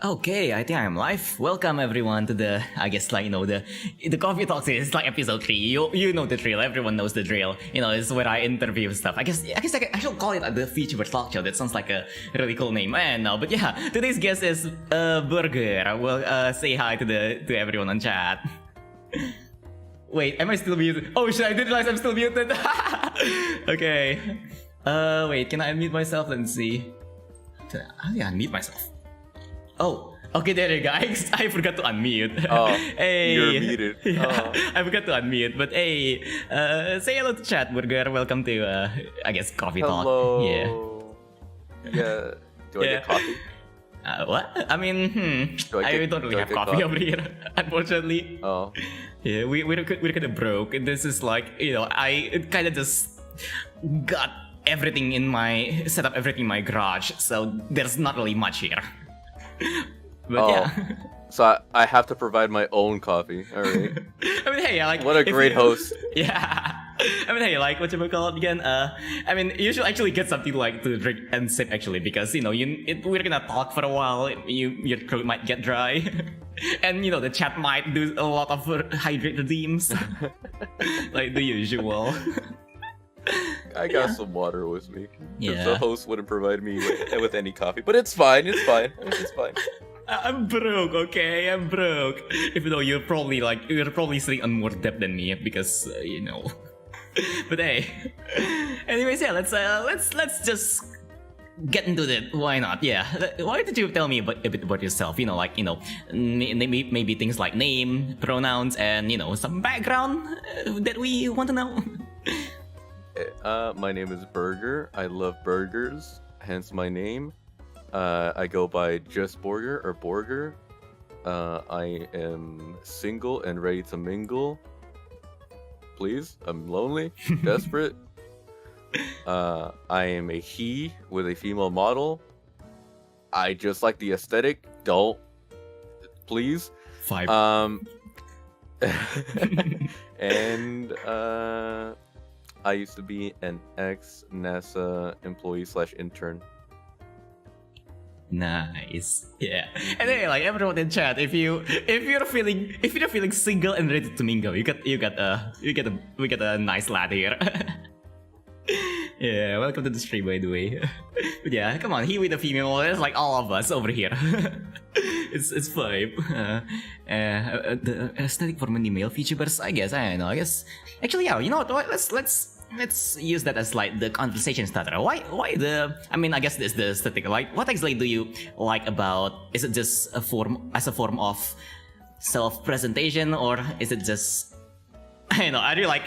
Okay, I think I'm live. Welcome everyone to the, I guess the Coffee Talks is like episode 3. You know the drill. Everyone knows the drill. It's where I interview stuff. I guess I should call it the VTuber Talkshow. That sounds like a really cool name. And no, but yeah, today's guest is Borgr. I will say hi to everyone on chat. Wait, am I still muted? Oh shit, I didn't realize I'm still muted. Okay. Wait, can I unmute myself? Let's see. How do I unmute myself? Oh, okay, there you go. I forgot to unmute. Oh, hey. you're muted. Yeah, I forgot to unmute. But hey, say hello to chat, Borgr. Welcome to, I guess, Coffee Talk. Hello. Yeah. Do I get coffee? What? I mean, I don't really have coffee over here, unfortunately. Oh. Yeah, we're kind of broke. This is like, I kind of just got everything set up everything in my garage, so there's not really much here. But yeah. So I have to provide my own coffee. All right. I mean, hey, what a great host. Yeah. I mean, hey, what you call it again? I mean, you should actually get something to drink and sip actually, because we're gonna talk for a while. Your throat might get dry, and the chat might do a lot of hydrate redeems, like the usual. I got some water with me. Yeah. The host wouldn't provide me with any coffee, but it's fine. It's fine. It's fine. I'm broke, okay? I'm broke. Even though you're probably sitting on more debt than me because But hey, anyways, yeah. Let's just get into it. Why not? Yeah. Why did you tell me a bit about yourself? Maybe things like name, pronouns, and some background that we want to know. My name is Borgr. I love burgers, hence my name. I go by just Borgr or Borgr. I am single and ready to mingle. Please, I'm lonely, desperate. I am a he with a female model. I just like the aesthetic. Don't, please. 5. And I used to be an ex-NASA employee / intern. Nice. Yeah. And then everyone in chat, if you're feeling single and ready to mingle, we got a nice lad here. Yeah, welcome to the stream, by the way. But yeah, come on, he with the female, it's like all of us over here. It's vibe. The aesthetic for many male VTubers, I guess. I don't know. I guess actually, yeah. You know what? Let's use that as like the conversation starter. Why the? I mean, I guess this the aesthetic. Like, what exactly do you like about? Is it just a form of self-presentation, or is it just? I don't know. Are you like?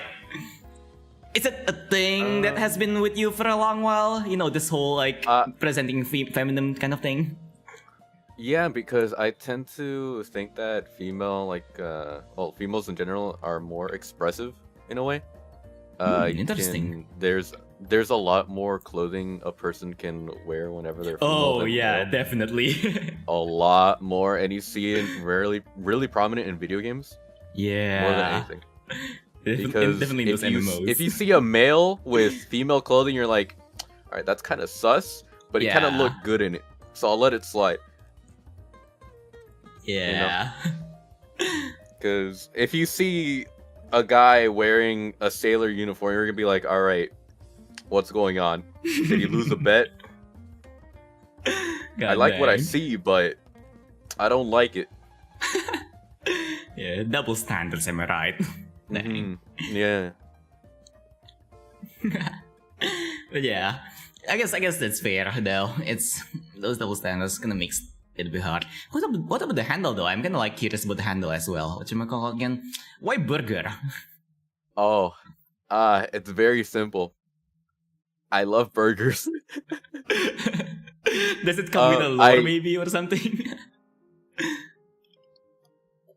Is it a thing that has been with you for a long while? This whole presenting feminine kind of thing. Yeah, because I tend to think that females in general are more expressive in a way. Interesting. There's a lot more clothing a person can wear whenever they're female. Oh yeah, definitely. A lot more, and you see it really prominent in video games. Yeah. More than anything. Because definitely those MMOs. If you see a male with female clothing, you're like, all right, that's kind of sus, but he kind of looked good in it, so I'll let it slide. Yeah. Because if you see a guy wearing a sailor uniform, you're gonna be like, all right, what's going on? Did he lose a bet? I like what I see, but I don't like it. Yeah, double standards, am I right? Mm-hmm. Yeah. But yeah, I guess that's fair though. It's those double standards gonna make it a bit hard. What about the handle though? I'm kinda curious about the handle as well. What you might call again? Why Borgr? Oh, it's very simple. I love burgers. Does it come with a lore maybe or something?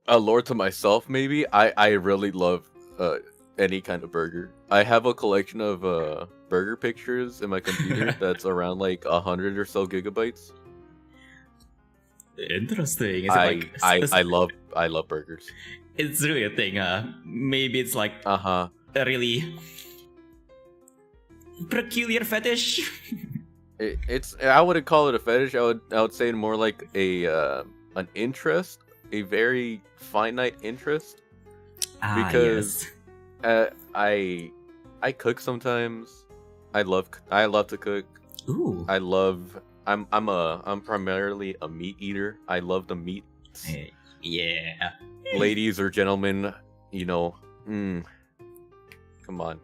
A lore to myself maybe. I really love any kind of burger. I have a collection of burger pictures in my computer that's around like 100 or so gigabytes. Interesting. Is I love burgers. It's really a thing. Maybe it's like a really peculiar fetish. It's I wouldn't call it a fetish. I would say more like an interest, a very finite interest, Ah, because yes. I cook sometimes. I love to cook. Ooh. I'm primarily a meat eater. I love the meats. Yeah. Ladies or gentlemen, come on.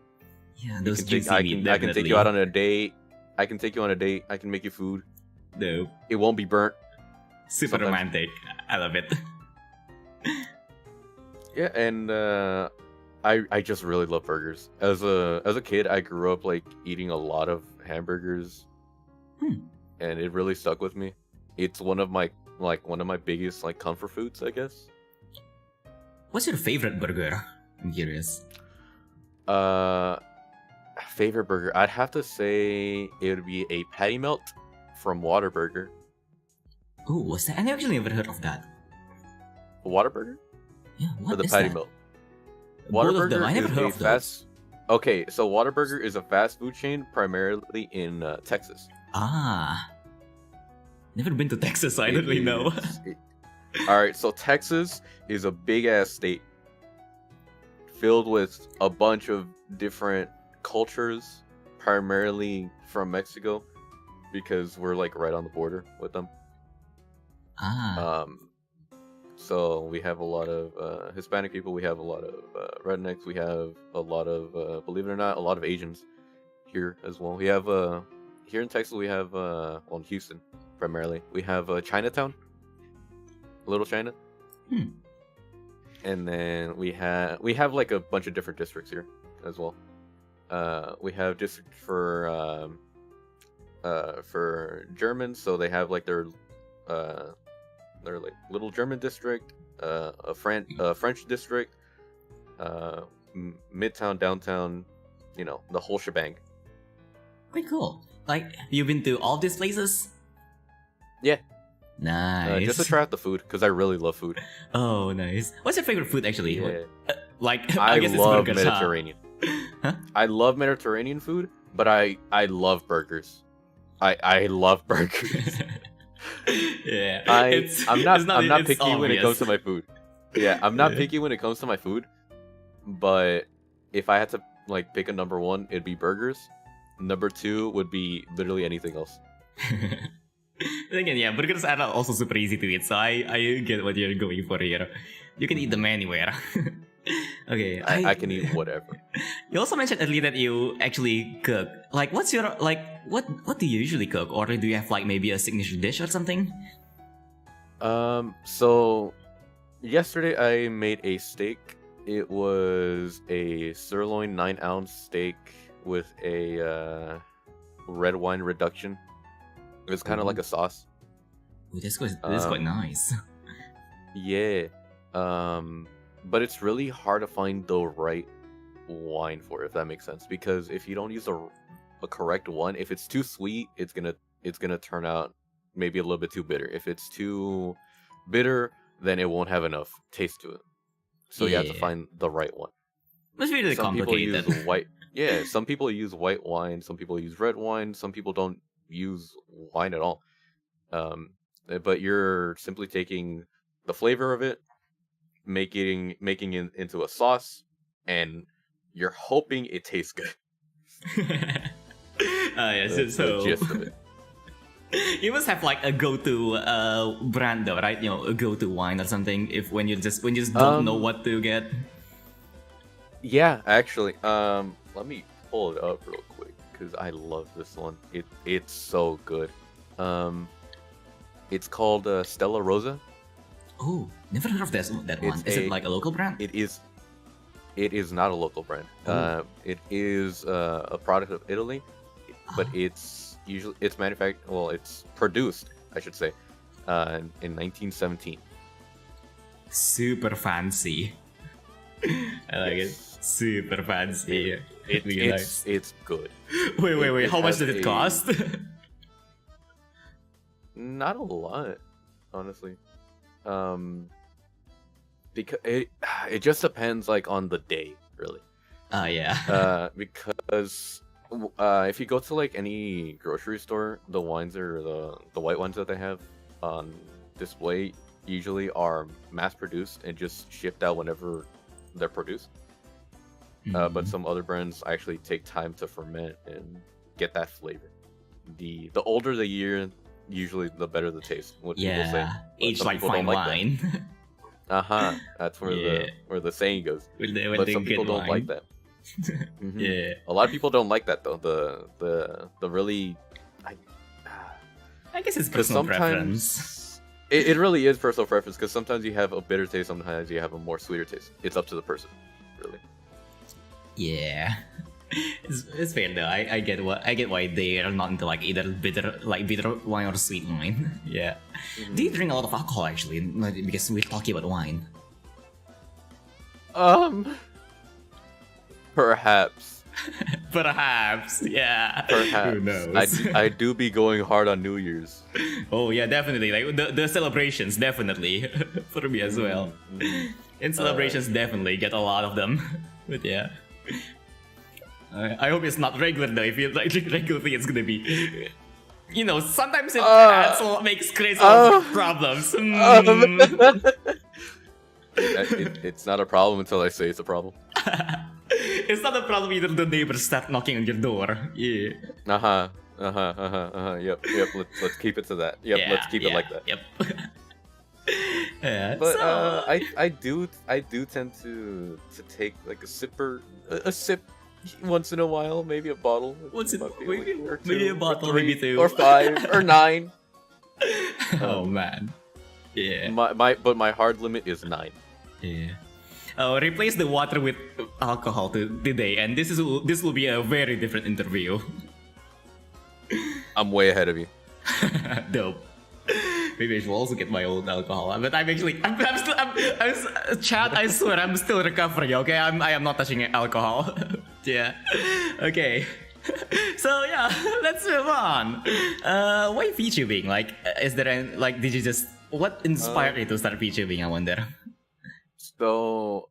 Yeah, You those can take juicy meat, I can take you definitely. out on a date. I can take you on a date. I can make you food. Dope. It won't be burnt. Super Sometimes. romantic. I love it. Yeah, and I just really love burgers. As a kid, I grew up like eating a lot of hamburgers, Hmm. and it really stuck with me. It's one of my biggest like comfort foods, I guess. What's your favorite burger? I'm curious. Uh, Favorite burger, I'd have to say it would be a patty melt from Whataburger. Oh, what's that? I actually never heard of that. Whataburger Yeah, or what the is patty that? melt? Both of them. Whataburger I never is heard a of those. fast. Okay, so Whataburger is a fast food chain primarily in Texas. Ah, never been to Texas, so I don't really know. All right, so Texas is a big ass state filled with a bunch of different cultures, primarily from Mexico, because we're like right on the border with them. Ah, So we have a lot of Hispanic people, we have a lot of rednecks, we have a lot of, believe it or not, a lot of Asians here as well. We have here in Texas, we have in Houston primarily, we have Chinatown, Little China. And then we have like a bunch of different districts here as well. We have district for Germans, so they have like their like little German district, a French district, midtown, downtown, the whole shebang. quite cool. Like, you've been to all these places? Yeah. Nice. Just to try out the food, because I really love food. Oh, nice. What's your favorite food, actually? Yeah. Like, I guess love it's burgers, huh? Mediterranean. Huh? I love Mediterranean food, but I love burgers. I love burgers. Yeah. I'm not it's picky when it comes obvious. to my food. Yeah, I'm not Yeah. picky when it comes to my food. But if I had to like pick a number one, it'd be burgers. Number two would be literally anything else. Then again, yeah, burgers are also super easy to eat, so I get what you're going for here. You can eat them anywhere. Okay, I can eat whatever. You also mentioned earlier that you actually cook. Like, what's your what do you usually cook, or do you have like maybe a signature dish or something? So yesterday I made a steak. It was a sirloin 9-ounce steak with a red wine reduction. It was kind of like a sauce. Ooh, this is quite nice. Yeah. But it's really hard to find the right wine for it, if that makes sense. Because if you don't use a correct one, if it's too sweet, it's gonna turn out maybe a little bit too bitter. If it's too bitter, then it won't have enough taste to it. So you have to Yeah. find the right one. It's really Some people complicated. use white. Yeah, some people use white wine. Some people use red wine. Some people don't use wine at all. But you're simply taking the flavor of it, making it into a sauce, and you're hoping it tastes good. Yes, That's the gist of it. You must have like a go-to brand though, right? A go-to wine or something. If when you just don't know what to get. Yeah, actually. Let me pull it up real quick because I love this one. It's so good. It's called Stella Rosa. Oh, never heard of that one. Is it like a local brand? It is not a local brand. It is a product of Italy, but it's manufactured. Well, it's produced, I should say, in 1917. Super fancy. I like it. Super fancy. It's good. Wait. How much has did it cost? Not a lot, honestly. Because it just depends like on the day, really. Oh yeah. Because if you go to like any grocery store, the wines or the white wines that they have on display usually are mass produced and just shipped out whenever they're produced. But some other brands actually take time to ferment and get that flavor. The older the year, usually the better the taste. What people say. Aged like fine wine. That's where the saying goes. But some people don't like that. Yeah, a lot of people don't like that though. The really, I guess it's personal preference. It really is personal preference because sometimes you have a bitter taste, sometimes you have a more sweeter taste. It's up to the person, really. Yeah, it's fair though. I get why they are not into like either bitter wine or sweet wine. Yeah. Do you drink a lot of alcohol actually? Because we're talking about wine. Perhaps. Perhaps, yeah. Perhaps. Who knows? I do be going hard on New Year's. Oh yeah, definitely. Like the celebrations, definitely for me as well. In celebrations, definitely get a lot of them. But yeah, I hope it's not regular though. If you like drink regularly, it's gonna be. You know, sometimes it makes crazy problems. It's not a problem until I say it's a problem. It's not a problem either. The neighbors start knocking on your door. Yeah. Yep. Let's keep it to that. Yep. Let's keep it like that. Yep. Yeah. But so... I do tend to take like a sip once in a while, maybe a bottle. Maybe a bottle, maybe two, or 5 or 9. Oh man. Yeah. But my hard limit is 9. Yeah. Replace the water with alcohol today, and this will be a very different interview. I'm way ahead of you. Dope. Maybe I should also get my own alcohol, but I'm chat. I swear, I'm still recovering. Okay, I am not touching alcohol. Yeah. Okay. So yeah, let's move on. Why VTubing? Like, is there any, like, did you just what inspired you to start VTubing? I wonder. So,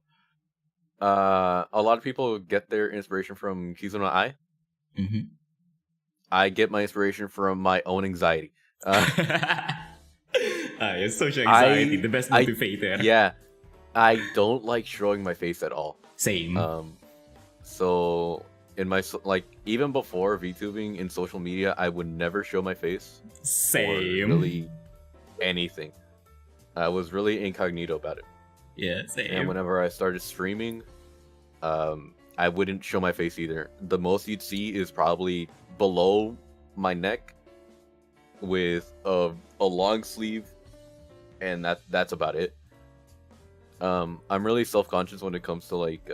a lot of people get their inspiration from Kizuna Ai. I get my inspiration from my own anxiety. Social anxiety, the best motivator. Yeah, I don't like showing my face at all. Same. So in my even before VTubing in social media, I would never show my face. Same. Or really anything. I was really incognito about it. Yeah, same. And whenever I started streaming, I wouldn't show my face either. The most you'd see is probably below my neck with a long sleeve, and that's about it. I'm really self-conscious when it comes to like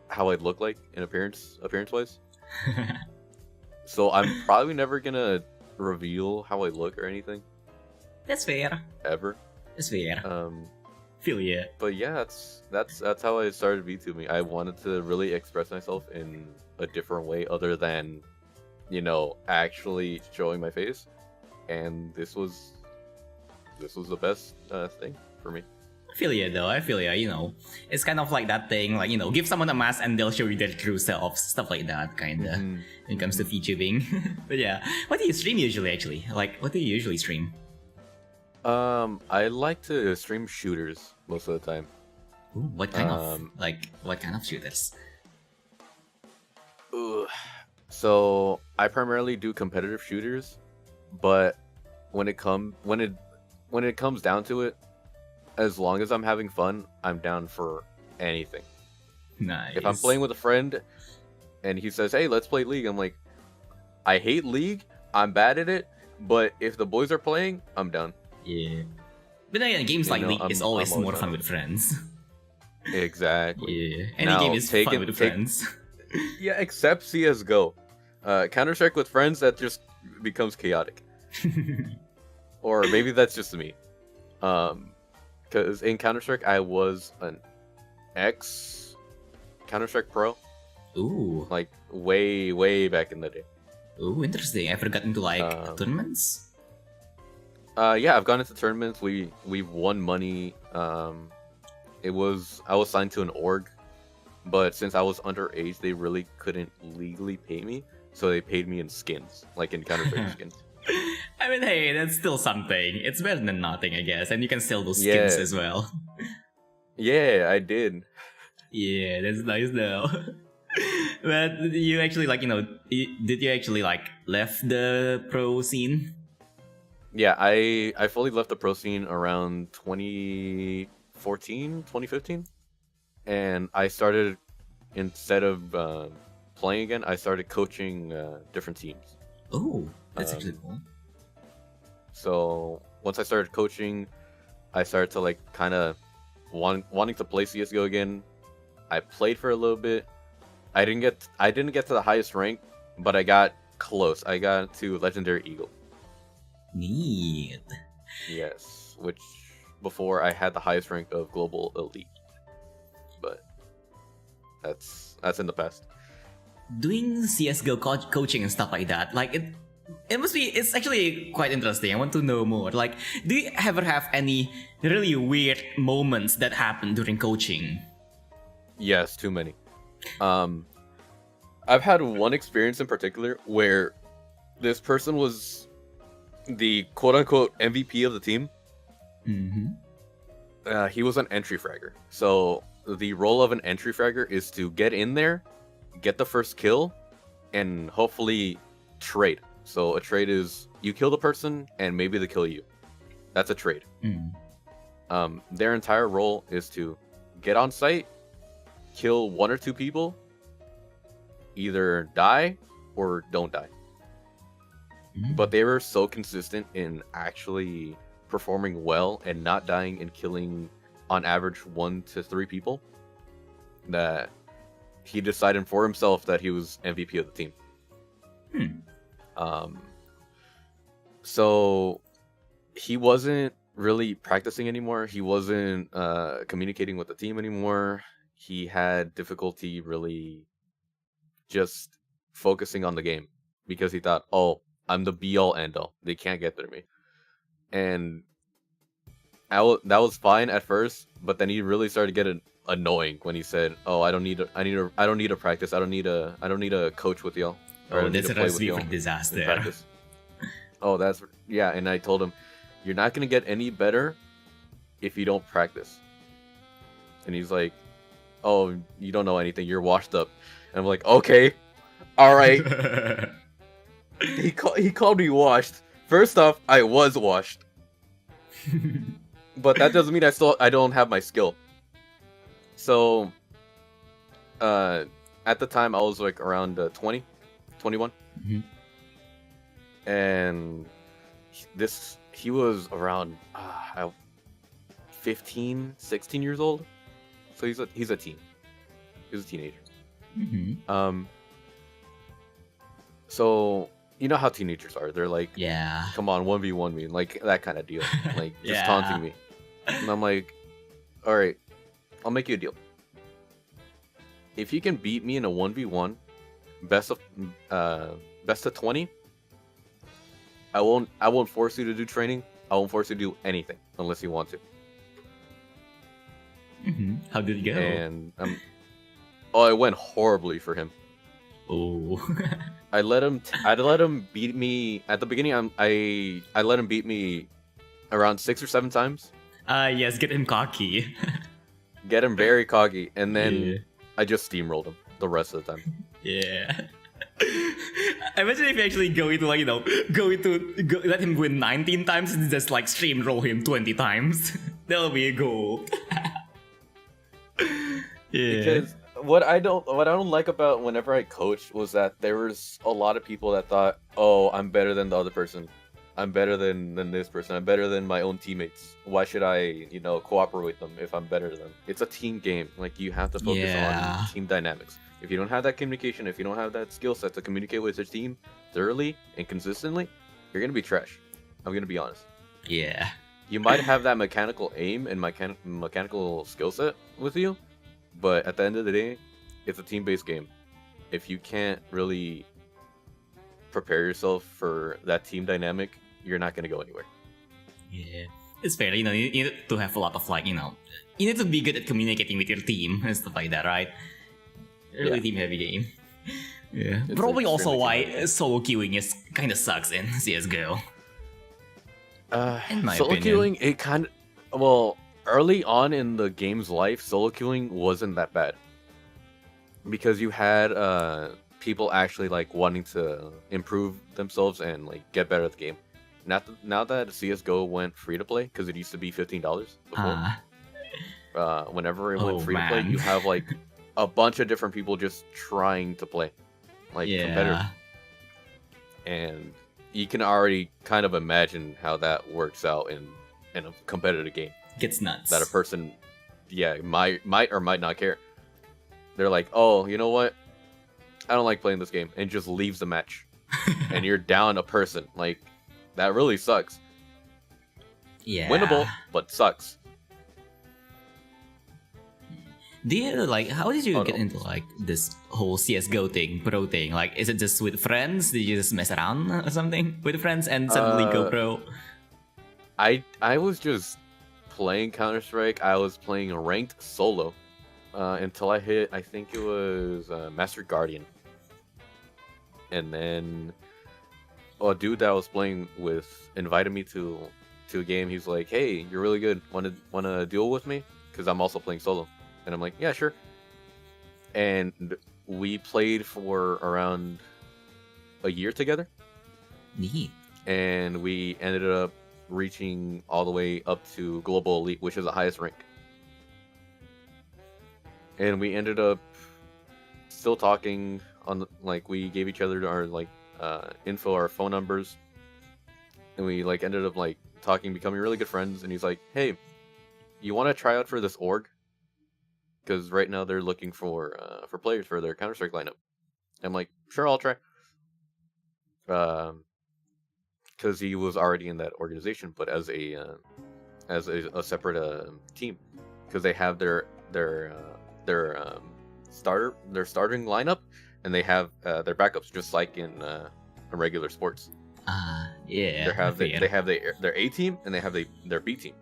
how I look like in appearance wise. So I'm probably never gonna reveal how I look or anything. That's fair. Ever. That's fair. Feel ya. But yeah, that's how I started VTubing. I wanted to really express myself in a different way other than, you know, actually showing my face, and this was the best thing for me. I feel ya though. I feel ya. You know, it's kind of like that thing, like, you know, give someone a mask and they'll show you their true selves, stuff like that, kinda. When it comes to VTubing. But yeah, what do you stream usually? Actually, like, what do you usually stream? I like to stream shooters most of the time. Ooh, what kind of shooters? So I primarily do competitive shooters, but when it comes down to it, as long as I'm having fun, I'm down for anything. Nice. If I'm playing with a friend and he says, "Hey, let's play League," I'm like, I hate League, I'm bad at it, but if the boys are playing, I'm down. Yeah. But then again, games like League is always more fun with friends. Exactly. Yeah. Any game is fun with friends. Yeah, except CSGO. Counter-Strike with friends, that just becomes chaotic. Or maybe that's just me. Because in Counter-Strike, I was an ex Counter-Strike pro. Ooh. Like, way, way back in the day. Ooh, interesting. I've gotten to like tournaments. Yeah, I've gone into tournaments. We've won money. I was signed to an org, But since I was underage, they really couldn't legally pay me, so they paid me in skins, like in Counter-Strike skins. I mean, hey, that's still something. It's better than nothing, I guess, and you can sell those Yeah. skins as well. Yeah, I did. Yeah, that's nice though. But you actually did you actually left the pro scene? Yeah, I fully left the pro scene around 2014, 2015, and I started, instead of playing again, I started coaching different teams. Oh, that's actually cool. So once I started coaching, I started to like kind of wanting to play CS:GO again. I played for a little bit. I didn't get to the highest rank, but I got close. I got to Legendary Eagle. Neat. Yes, which before I had the highest rank of Global Elite, but that's in the past. Doing CS:GO coaching and stuff like that, it's actually quite interesting. I want to know more. Like, do you ever have any really weird moments that happen during coaching? Yes, too many. I've had one experience in particular where this person was the quote-unquote MVP of the team. Mm-hmm. He was an entry fragger. So the role of an entry fragger is to get in there, get the first kill, and hopefully trade. So a trade is you kill the person and maybe they kill you. That's a trade. Their entire role is to get on site, kill one or two people, either die or don't die. But they were so consistent in actually performing well and not dying and killing on average 1 to 3 people that he decided for himself that he was MVP of the team. So he wasn't really practicing anymore. He wasn't communicating with the team anymore. He had difficulty really just focusing on the game because he thought, oh, I'm the be-all end-all. They can't get through me. And that was fine at first, but then he really started getting annoying when he said, "Oh, I don't need to practice. I don't need a coach with y'all." Oh, that's a recipe for disaster. Oh, and I told him, "You're not gonna get any better if you don't practice." And he's like, "Oh, you don't know anything. You're washed up." And I'm like, "Okay, all right." He called me washed. First off, I was washed, but that doesn't mean I don't have my skill. So, at the time I was like around 20, 21, and he was around 15, 16 years old. So he's a teen. He's a teenager. So you know how teenagers are. They're like, yeah, come on, 1v1 me, like that kind of deal, like just taunting me. And I'm like, all right, I'll make you a deal. If you can beat me in a 1v1, best of 20, I won't force you to do training. I won't force you to do anything unless you want to. How did it go? And it went horribly for him. Oh. I let him beat me at the beginning. I let him beat me around 6 or 7 times. Yes, get him cocky. Get him very cocky, and then I just steamrolled him the rest of the time. Yeah. Imagine if you actually let him win 19 times and just like streamroll him 20 times. That'll be a goal. Because what I don't like about whenever I coached was that there was a lot of people that thought, oh, I'm better than the other person. I'm better than this person. I'm better than my own teammates. Why should I, cooperate with them if I'm better than them? It's a team game. Like, you have to focus on team dynamics. If you don't have that communication, if you don't have that skill set to communicate with your team thoroughly and consistently, you're going to be trash. I'm going to be honest. Yeah. You might have that mechanical aim and mechanical skill set with you, but at the end of the day, it's a team-based game. If you can't really prepare yourself for that team dynamic, you're not going to go anywhere. Yeah, it's fair. You need to have a lot of you need to be good at communicating with your team and stuff like that, right? really team heavy game. Yeah, It's probably also extremely why team-heavy. solo queuing is kind of sucks in CS:GO. In my Solo opinion. queuing, it kind of, well, early on in the game's life, solo queuing wasn't that bad because you had people actually like wanting to improve themselves and like get better at the game. Now that CS:GO went free to play, because it used to be $15 before. Whenever it went free to play, man. you have like a bunch of different people just trying to play, like competitive, Yeah, and you can already kind of imagine how that works out in a competitive game. gets nuts. That a person, yeah, might or might not care. They're like, oh, you know what? I don't like playing this game, and just leaves the match, and you're down a person. Like, that really sucks. Yeah. Winnable, but sucks. Do you like? How did you Oh, get no. into like this whole CS:GO thing, pro thing? Like, is it just with friends? Did you just mess around or something with friends and suddenly go pro? I was just playing Counter-Strike. I was playing ranked solo until I hit, I think it was Master Guardian. And then a dude that I was playing with invited me to a game. He's like, "Hey, you're really good. Want to duel with me? Because I'm also playing solo." And I'm like, "Yeah, sure." And we played for around a year together. Neat. And we ended up reaching all the way up to Global Elite, which is the highest rank. And we ended up still talking on, like, we gave each other our like info, our phone numbers, and we like ended up like talking, becoming really good friends. And he's like, "Hey, you want to try out for this org? Because right now they're looking for players for their Counter-Strike lineup." I'm like, "Sure, I'll try." Because he was already in that organization, but as a separate team, because they have their starting lineup, and they have their backups, just like in regular sports. Yeah. They have their A team, and they have their B team.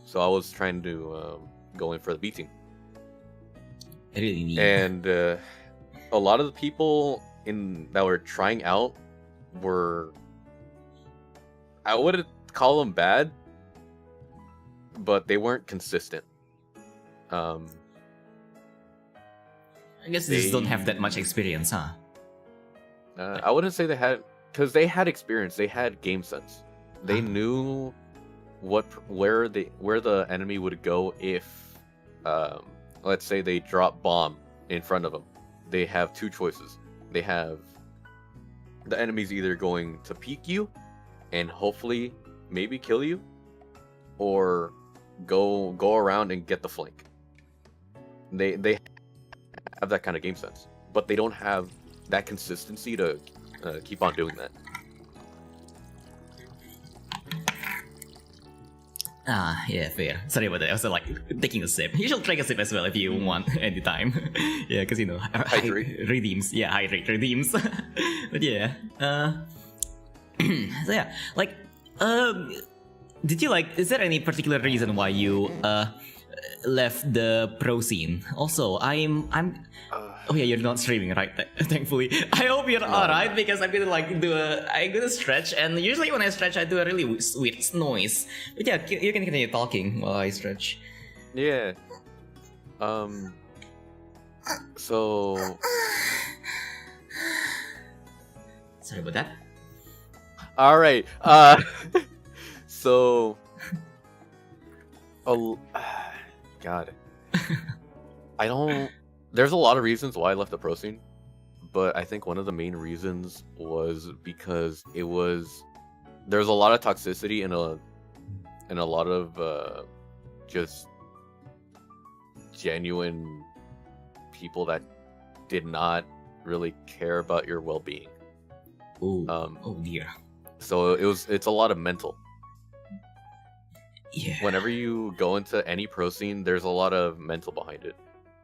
So I was trying to go in for the B team, Really neat. and a lot of the people that were trying out were, I wouldn't call them bad, but they weren't consistent. I guess they just don't have that much experience, huh? I wouldn't say they had, because they had experience. They had game sense. They knew where the enemy would go if, let's say they drop bomb in front of them. They have two choices. They have the enemy's either going to peek you and hopefully maybe kill you, or go around and get the flank. They have that kind of game sense, but they don't have that consistency to keep on doing that. Yeah, fair. Sorry about that. I was like taking a sip. You should take a sip as well if you want anytime. Yeah, because you know, Hydrate. redeems. Yeah, hydrate redeems. But yeah, so yeah, like, did you like? Is there any particular reason why you left the pro scene? Also, I'm. Oh yeah, you're not streaming, right? Thankfully, I hope you're alright, because I'm gonna like I'm gonna stretch, and usually when I stretch, I do a really weird noise. But yeah, you can continue talking while I stretch. Yeah. So. Sorry about that. All right. So. Oh, God. I don't. There's a lot of reasons why I left the pro scene, but I think one of the main reasons was because there's a lot of toxicity and a lot of just genuine people that did not really care about your well-being. Oh, oh dear. So it's a lot of mental. Yeah. Whenever you go into any pro scene, there's a lot of mental behind it.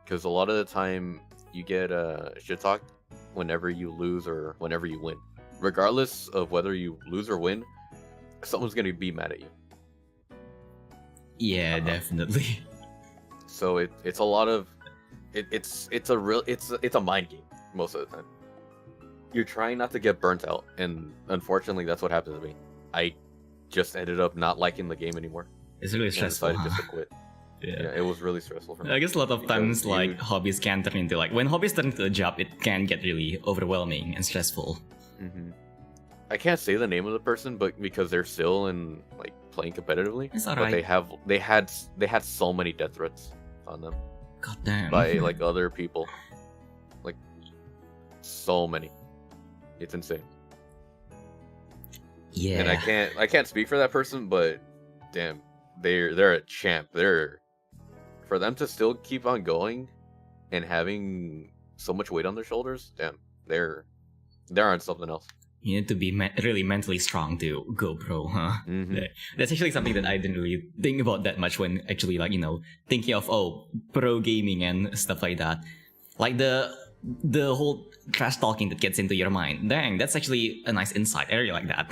Because a lot of the time, you get shit talked whenever you lose or whenever you win. Regardless of whether you lose or win, someone's going to be mad at you. Yeah, definitely. So it's a lot of it's a mind game most of the time. You're trying not to get burnt out, and unfortunately, that's what happened to me. I just ended up not liking the game anymore. It's really And stressful. decided Huh? just to quit. Yeah, it was really stressful for me. I guess a lot of Because times, like, you- hobbies can turn into, like, when hobbies turn into a job, it can get really overwhelming and stressful. Mhm. I can't say the name of the person, but because they're still in like playing competitively, It's but alright. they had so many death threats on them God damn. by like other people, like so many. It's insane. yeah. And I can't speak for that person, but damn, they're a champ. They're for them to still keep on going and having so much weight on their shoulders. Damn, they're on something else. You need to be really mentally strong to go pro, huh? Mhm. That's actually something that I didn't really think about that much when actually, like, thinking of, pro gaming and stuff like that. Like the whole trash talking that gets into your mind. Dang, that's actually a nice insight. I really like that.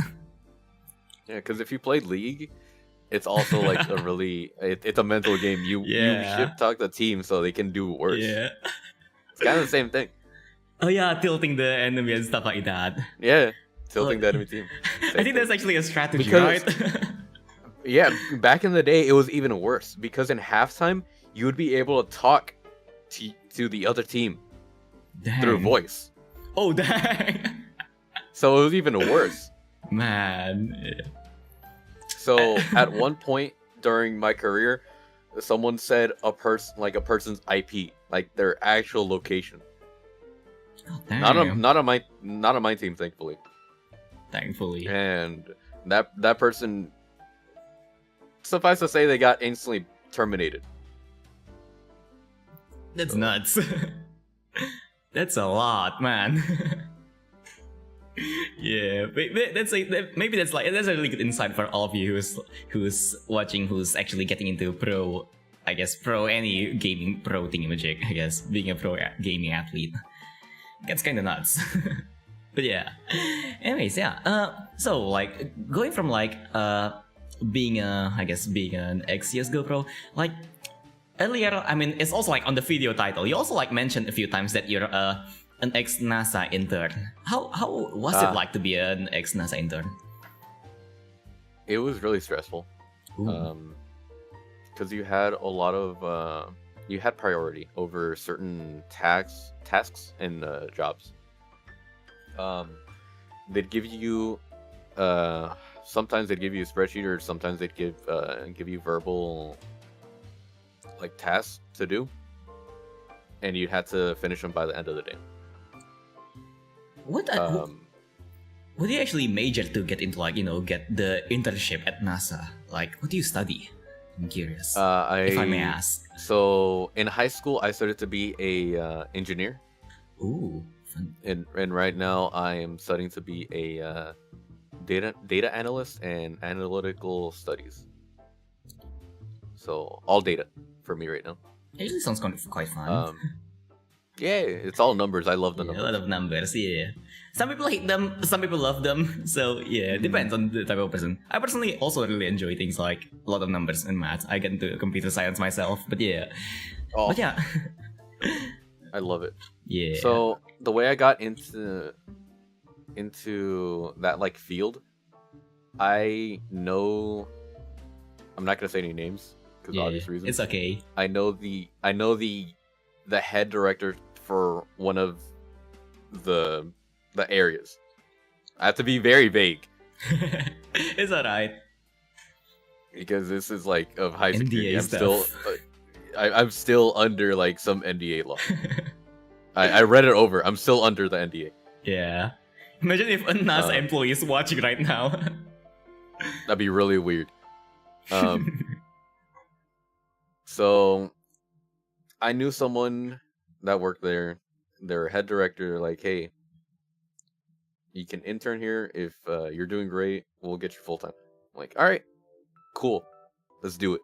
Yeah, because if you played League, it's also like a really it's a mental game. You Yeah. ship talk the team so they can do worse. Yeah. It's kind of the same thing. Oh yeah, tilting the enemy and stuff like that. Yeah, tilting Oh. the enemy team. I think that's actually a strategy, Because- right? Yeah, back in the day, it was even worse because in halftime you would be able to talk to the other team Dang. through voice, Oh dang. so it was even worse. Man. Yeah. So at one point during my career, someone said a person's IP, like their actual location. God damn. Not on my team, thankfully. Thankfully. And that person, suffice to say, they got instantly terminated. That's nuts. That's a lot, man. Yeah, maybe that's a really good insight for all of you who's watching, who's actually getting into pro, I guess, any gaming pro thingamajig. I guess being a pro gaming athlete, that's kind of nuts. But yeah. Anyways, yeah. So like going from like being an ex-CS:GO pro, like earlier, I mean, it's also like on the video title. You also like mentioned a few times that you're an ex-NASA intern. How was it like to be an ex-NASA intern? It was really stressful. Ooh. Because you had a lot of you had priority over certain tasks and jobs. They'd give you sometimes they'd give you a spreadsheet, or sometimes they'd give you verbal like tasks to do, and you had to finish them by the end of the day. What do you actually major to get into, like, get the internship at NASA? Like, what do you study? I'm curious. If I may ask. So in high school, I started to be a engineer, Ooh, fun. and right now I am studying to be a data analyst and analytical studies. So all data for me right now. Actually sounds quite fun. Yeah, it's all numbers. I love the Yeah, a numbers. lot of numbers, yeah. Some people hate them, some people love them. So yeah, it depends on the type of person. I personally also really enjoy things like a lot of numbers and math. I get into computer science myself, but yeah. Oh, But yeah. I love it. Yeah. So the way I got into that like field, I know I'm not gonna say any names because yeah, obvious reasons. it's okay. I know the head director for one of the areas. I have to be very vague It's alright. because this is like of high security. NDA I'm still stuff. I'm still under like some NDA law. I read it over. I'm still under the NDA. Yeah. Imagine if a NASA Uh, employee is watching right now. That'd be really weird. So I knew someone that worked there. Their head director, like, hey, you can intern here. If you're doing great, we'll get you full time. I'm like, all right, cool, let's do it.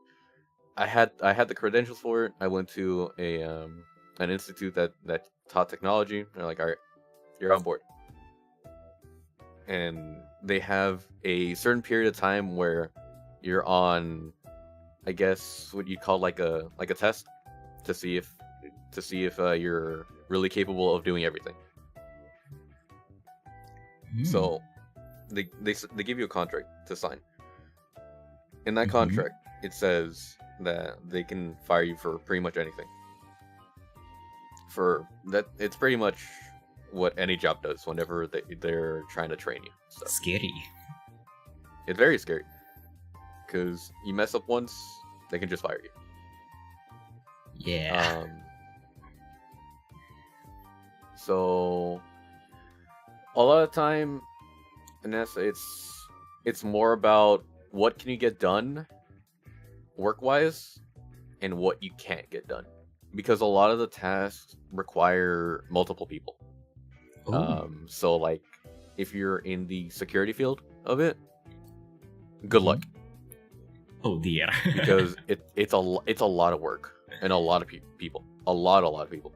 I had the credentials for it. I went to an institute that taught technology. They're like, all right, you're on board. And they have a certain period of time where you're on, I guess, what you call like a test to see if to see if you're really capable of doing everything. So they give you a contract to sign. In that contract, it says that they can fire you for pretty much anything. For that, it's pretty much what any job does whenever they're trying to train you. So Scary. it's very scary because you mess up once, they can just fire you. Yeah. So a lot of time, NASA, it's more about what can you get done work-wise and what you can't get done, because a lot of the tasks require multiple people. So like if you're in the security field of it, good luck, Oh dear. because it's a lot of work and a lot of people, a lot of people.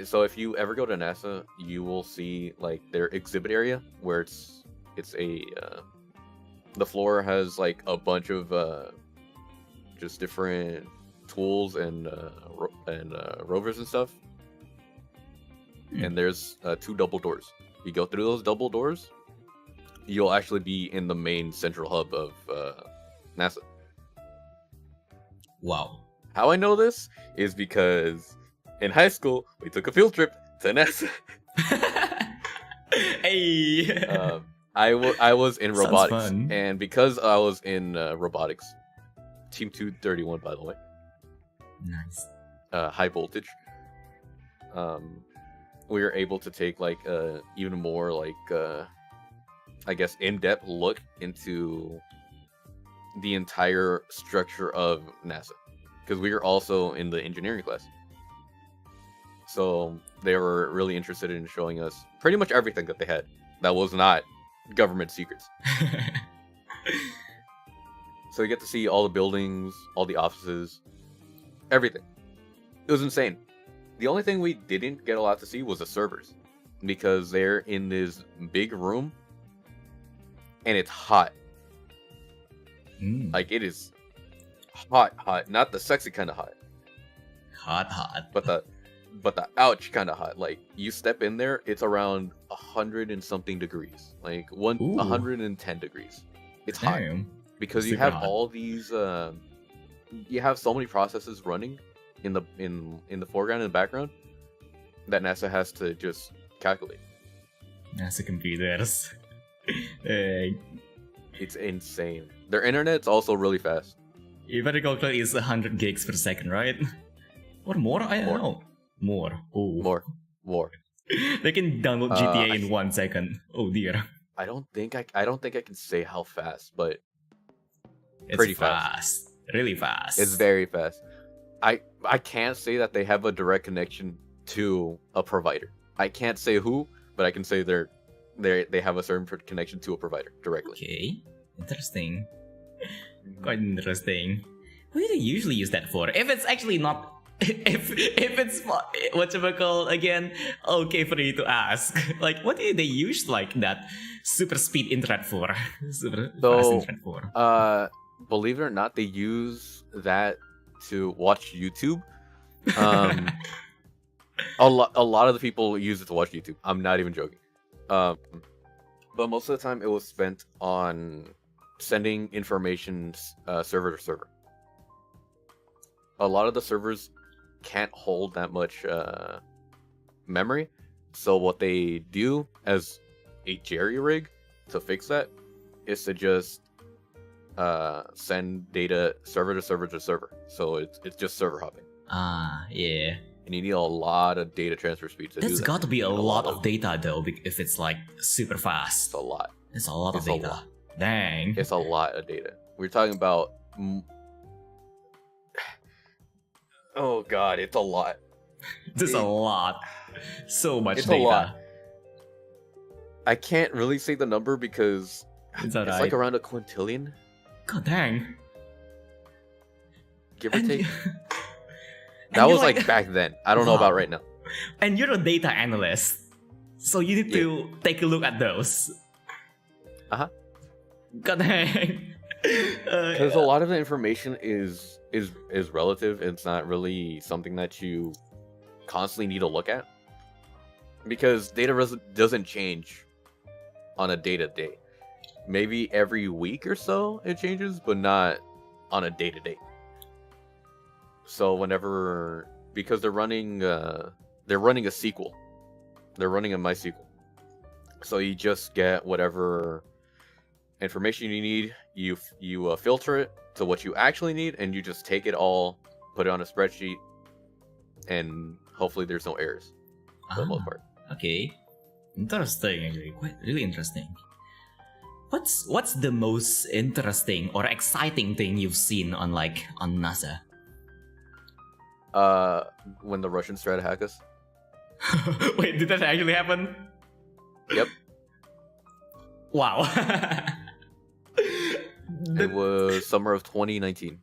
So if you ever go to NASA, you will see like their exhibit area where it's a the floor has like a bunch of just different tools and rovers and stuff. And there's 2 double doors. You go through those double doors, you'll actually be in the main central hub of NASA. Wow. How I know this is because in high school we took a field trip to NASA. Hey. I was in Sounds robotics, fun. and because I was in robotics, Team 231, by the way, Nice. high voltage. We were able to take like even more like I guess in-depth look into the entire structure of NASA, because we were also in the engineering class. So they were really interested in showing us pretty much everything that they had that was not government secrets. So you get to see all the buildings, all the offices, everything. It was insane. The only thing we didn't get a lot to see was the servers, because they're in this big room and it's hot. Like it is hot, not the sexy kind of hot, Hot. but the ouch kind of hot. Like you step in there, it's around 100 and something degrees, like 110 degrees. It's hot Damn. because you Super have hot. all these you have so many processes running in the foreground and the background that NASA has to just calculate. NASA computers. It's insane. Their internet's also really fast. You better calculate it's 100 gigs per second, right? Or more? I don't know. More. Oh. More. They can download GTA in 1 second. Oh dear. I don't think I can say how fast, but It's pretty fast. Really fast. it's very fast. I can't say that they have a direct connection to a provider. I can't say who, but I can say they have a certain connection to a provider directly. Okay. Interesting. Quite interesting. What do they usually use that for? If it's actually not... If it's... Whatchamacall again? Okay for you to ask. Like, what do they use like that super speed internet for? Super fast internet for? Believe it or not, they use that to watch YouTube. A lot of the people use it to watch YouTube. I'm not even joking. But most of the time, it was spent on sending information server to server. A lot of the servers can't hold that much memory, so what they do as a jerry rig to fix that is to just send data server to server to server. So it's just server hopping. Yeah. And you need a lot of data transfer speed to do that. That's got to be a lot of data though, if it's like super It's fast. a lot. It's a lot of It's a data. lot. Dang. It's a lot of data. We're talking about... Oh god, it's a lot. Just a lot. So much It's a data. lot. I can't really say the number because It's it's alright. like around a quintillion, God dang. give or And- take. and That you're was like back then. I don't know Wow. about right now. And you're a data analyst. So you need to take a look at those. Uh-huh. God dang. Because a lot of the information is is relative. It's not really something that you constantly need to look at, because data doesn't change on a day-to-day. Maybe every week or so it changes, but not on a day-to-day. So whenever, because they're running a SQL, they're running a MySQL, so you just get whatever information you need, you filter it to what you actually need, and you just take it all, put it on a spreadsheet, and hopefully there's no errors for the most part. Okay, interesting. Actually, quite really interesting. What's the most interesting or exciting thing you've seen on NASA? When the Russians tried to hack us. Wait, did that actually happen? Yep. Wow. It was summer of 2019.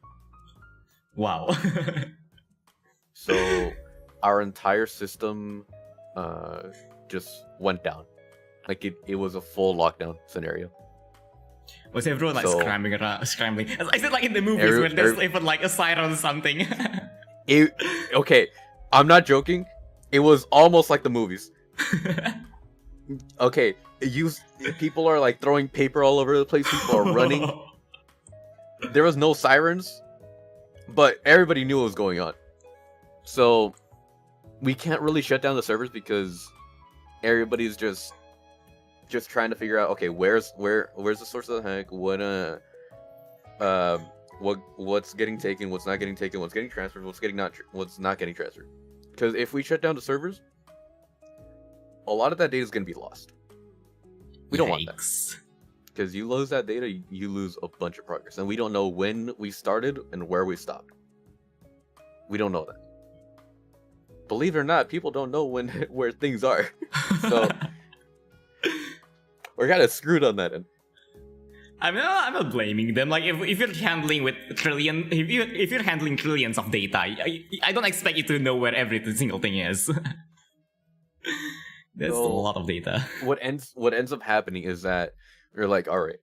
Wow. So our entire system just went down. Like it was a full lockdown scenario. Was everyone like So- scrambling? Is it like in the movies when there's even like a siren or something? Okay, I'm not joking. It was almost like the movies. Okay, people are like throwing paper all over the place. People are running. There was no sirens, but everybody knew what was going on. So we can't really shut down the servers because everybody's just trying to figure out, okay, where's the source of the hack? What's getting taken? What's not getting taken? What's getting transferred? What's not getting transferred? Because if we shut down the servers, a lot of that data is going to be lost. We don't want that. Because you lose that data, you lose a bunch of progress. And we don't know when we started and where we stopped. We don't know that. Believe it or not, people don't know where things are. So we're kind of screwed on that end. I'm not blaming them. Like if you're handling with if you're handling trillions of data, I don't expect you to know where every single thing is. That's a lot of data. What ends up happening is that we're like, all right,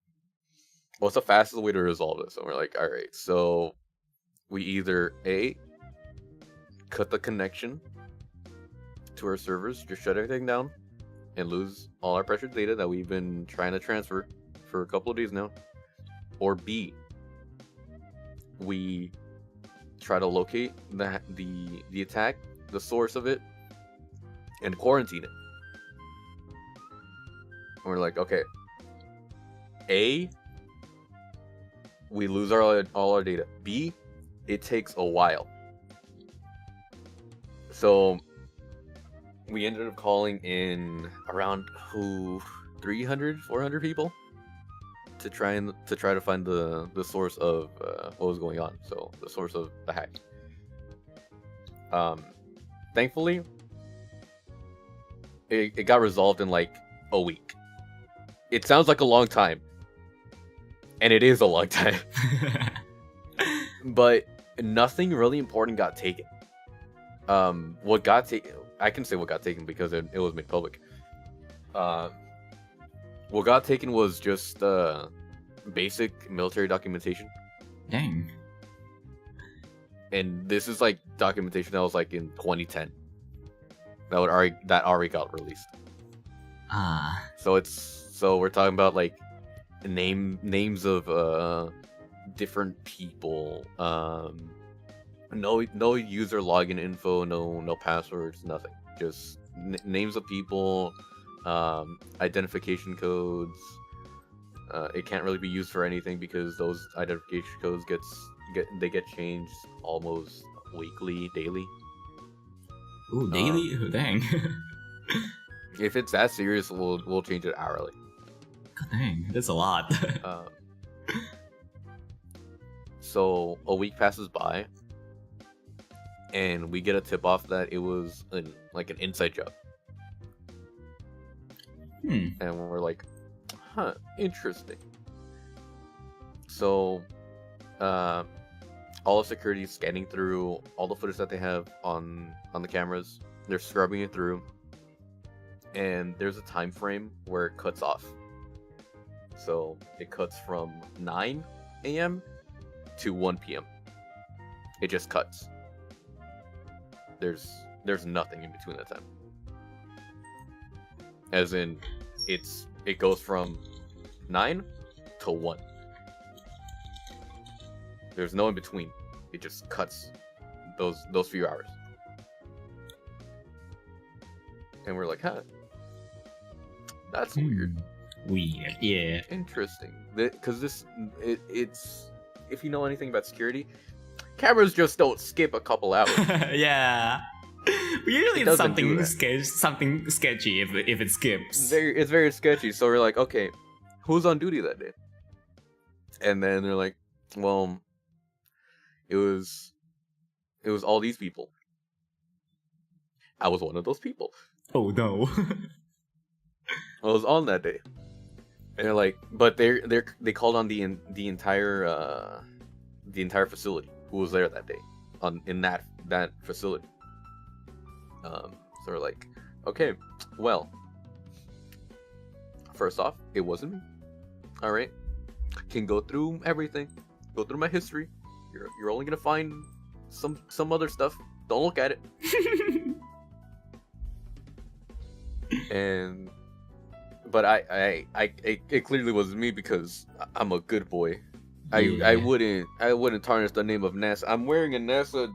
what's the fastest way to resolve this? And we're like, all right, so we either cut the connection to our servers, just shut everything down, and lose all our precious data that we've been trying to transfer for a couple of days now, or B, we try to locate the attack, the source of it, and quarantine it. And we're like, okay, A, we lose all our data. B, it takes a while. So we ended up calling in around 300, 400 people to try to find the source of what was going on. So the source of the hack. Thankfully, it got resolved in like a week. It sounds like a long time, and it is a long time. But nothing really important got taken. What got taken, I can say what got taken because it was made public. What got taken was just basic military documentation. Dang. And this is like documentation that was like in 2010. That already got released. Ah. So we're talking about like names of different people. No user login info, no passwords, nothing. Just names of people, identification codes. It can't really be used for anything because those identification codes get changed almost weekly, daily. Ooh, daily? Dang. If it's that serious, we'll change it hourly. God dang, that's a lot. So a week passes by, and we get a tip off that it was an inside job. And we're like, huh, interesting. So all of security is scanning through all the footage that they have on the cameras. They're scrubbing it through, and there's a time frame where it cuts off. So it cuts from 9 a.m. to 1 p.m. It just cuts. There's nothing in between that time. As in, it goes from 9 to 1. There's no in between. It just cuts those few hours. And we're like, huh? That's weird. Weird, yeah. Interesting. Because it's if you know anything about security, cameras just don't skip a couple hours. Yeah. Usually it's doesn't do something sketchy if it skips. It's very sketchy. So we're like, okay, who's on duty that day? And then they're like, well, it was all these people. I was one of those people. Oh no. I was on that day. And they're like, but they called on the entire facility who was there that day in that facility. So we're like, okay, well, first off, it wasn't me. All right, can go through everything, go through my history. You're only gonna find some other stuff. Don't look at it. But it clearly wasn't me because I'm a good boy. I wouldn't tarnish the name of NASA. I'm wearing a NASA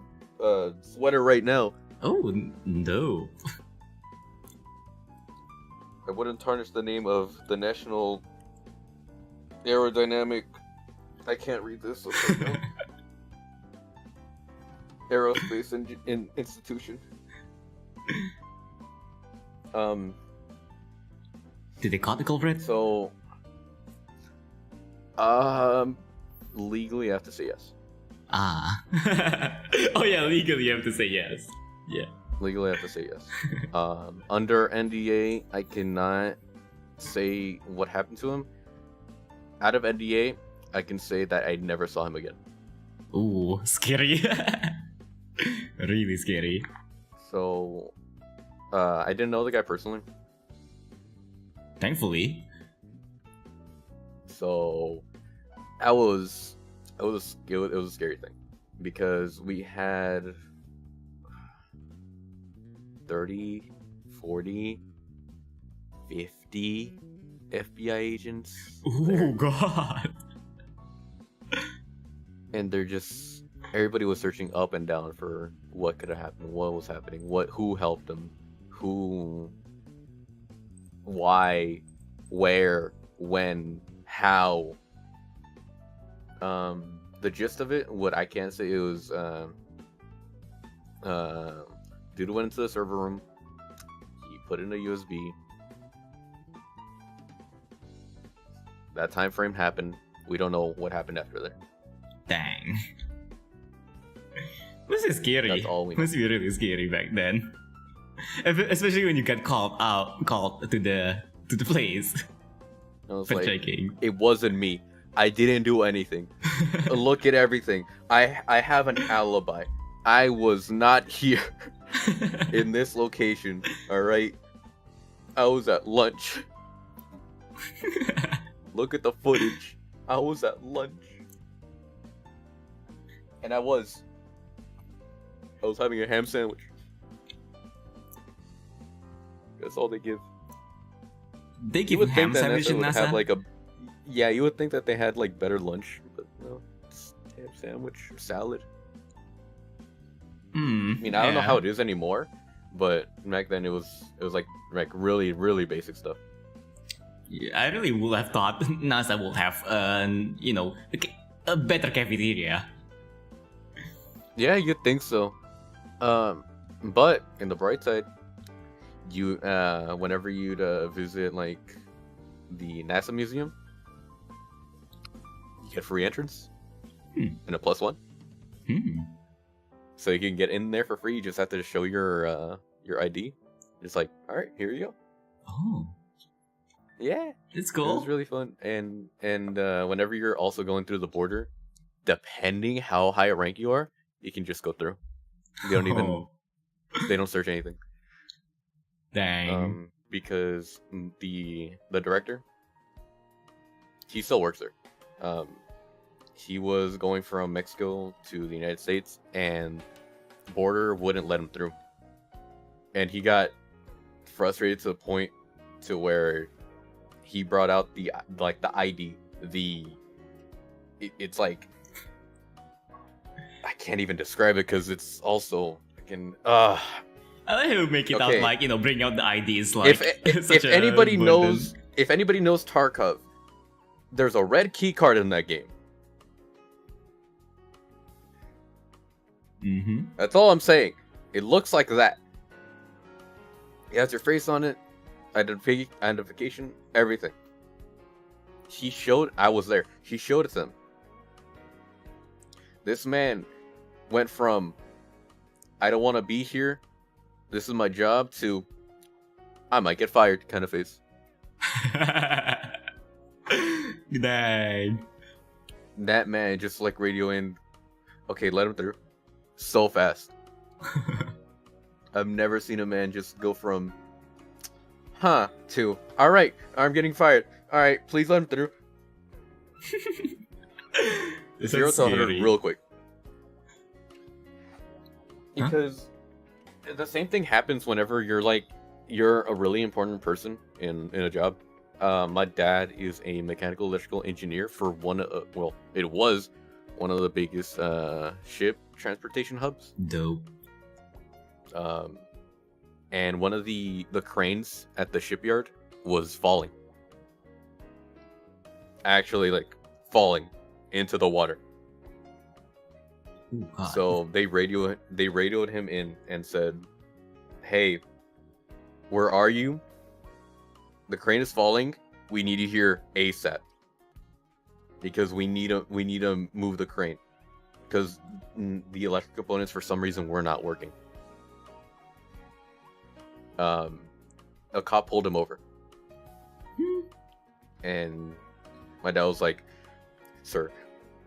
sweater right now. Oh no. I wouldn't tarnish the name of the National Aerodynamic. I can't read this. Aerospace Institution. Did they caught the culprit? So, legally, I have to say yes. Ah. Oh yeah, legally you have to say yes. Yeah. Legally, I have to say yes. Under NDA, I cannot say what happened to him. Out of NDA, I can say that I never saw him again. Ooh, scary. Really scary. So, I didn't know the guy personally. Thankfully. So, it was a scary thing because we had 30, 40, 50 FBI agents. Oh there. god. And everybody was searching up and down for what could have happened, what was happening, who helped them, why, where, when, how. The gist of it, what I can say, it was dude went into the server room, he put in a USB. That time frame happened. We don't know what happened after that. Dang. This is scary. That's all we know. Must be really scary back then. Especially when you get called to the place. I was for like, checking. It wasn't me. I didn't do anything. Look at everything. I have an alibi. I was not here in this location. All right. I was at lunch. Look at the footage. I was at lunch. And I was having a ham sandwich. That's all they give. They give ham sandwich in NASA? Have like yeah, you would think that they had like better lunch, but no, it's ham sandwich, salad. I mean, I don't know how it is anymore, but back then it was like really, really basic stuff. Yeah, I really would have thought NASA will have a better cafeteria. Yeah, you'd think so. But in the bright side, you whenever you'd visit like the NASA museum, you get free entrance and a +1. So you can get in there for free. You just have to show your ID. It's like, all right, here you go. Oh, yeah, it's cool. It was really fun. And whenever you're also going through the border, depending how high a rank you are, you can just go through. They don't even they don't search anything. Dang. Because the director, he still works there. he was going from Mexico to the United States, and Borgr wouldn't let him through. And he got frustrated to the point to where he brought out the ID. It's like, I can't even describe it because it's also fucking I like how you make it out Okay. like, bring out the IDs like if such a anybody burden. knows Tarkov, there's a red key card in that game. Mm-hmm. That's all I'm saying. It looks like that. It has your face on it, identification, everything. I was there. He showed it to them. This man went from, I don't want to be here, this is my job, to, I might get fired kind of face. Dang. That man just like radio in, okay, let him through. So fast. I've never seen a man just go from, to, alright, I'm getting fired. Alright, please let him through. This 0 sounds to 100 scary. real quick. Huh? Because the same thing happens whenever you're a really important person in a job. My dad is a mechanical electrical engineer for it was one of the biggest ship transportation hubs. Dope. And one of the cranes at the shipyard was falling. Actually, like, falling into the water. Ooh, God. So they radioed him in and said, "Hey, where are you? The crane is falling. We need you here ASAP. Because we need to move the crane. Because the electric components for some reason were not working." A cop pulled him over. And my dad was like, "Sir,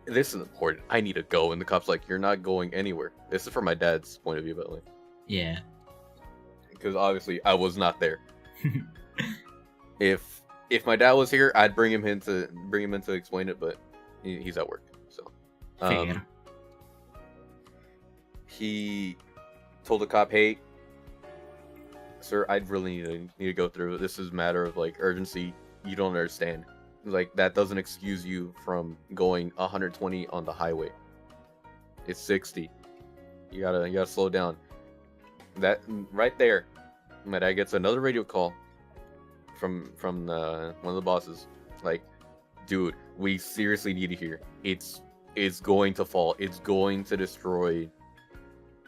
this is important. I need to go." And the cop's like, "You're not going anywhere." This is from my dad's point of view, by the way. Yeah. Because obviously I was not there. If my dad was here, I'd bring him in to explain it, but he's at work. So Fair. he told the cop, "Hey, sir, I'd really need to go through. This is a matter of like urgency. You don't understand. Like, that doesn't excuse you from going 120 on the highway. It's 60. You gotta slow down." That right there, my dad gets another radio call from one of the bosses. Like, "Dude, we seriously need you here. It's going to fall. It's going to destroy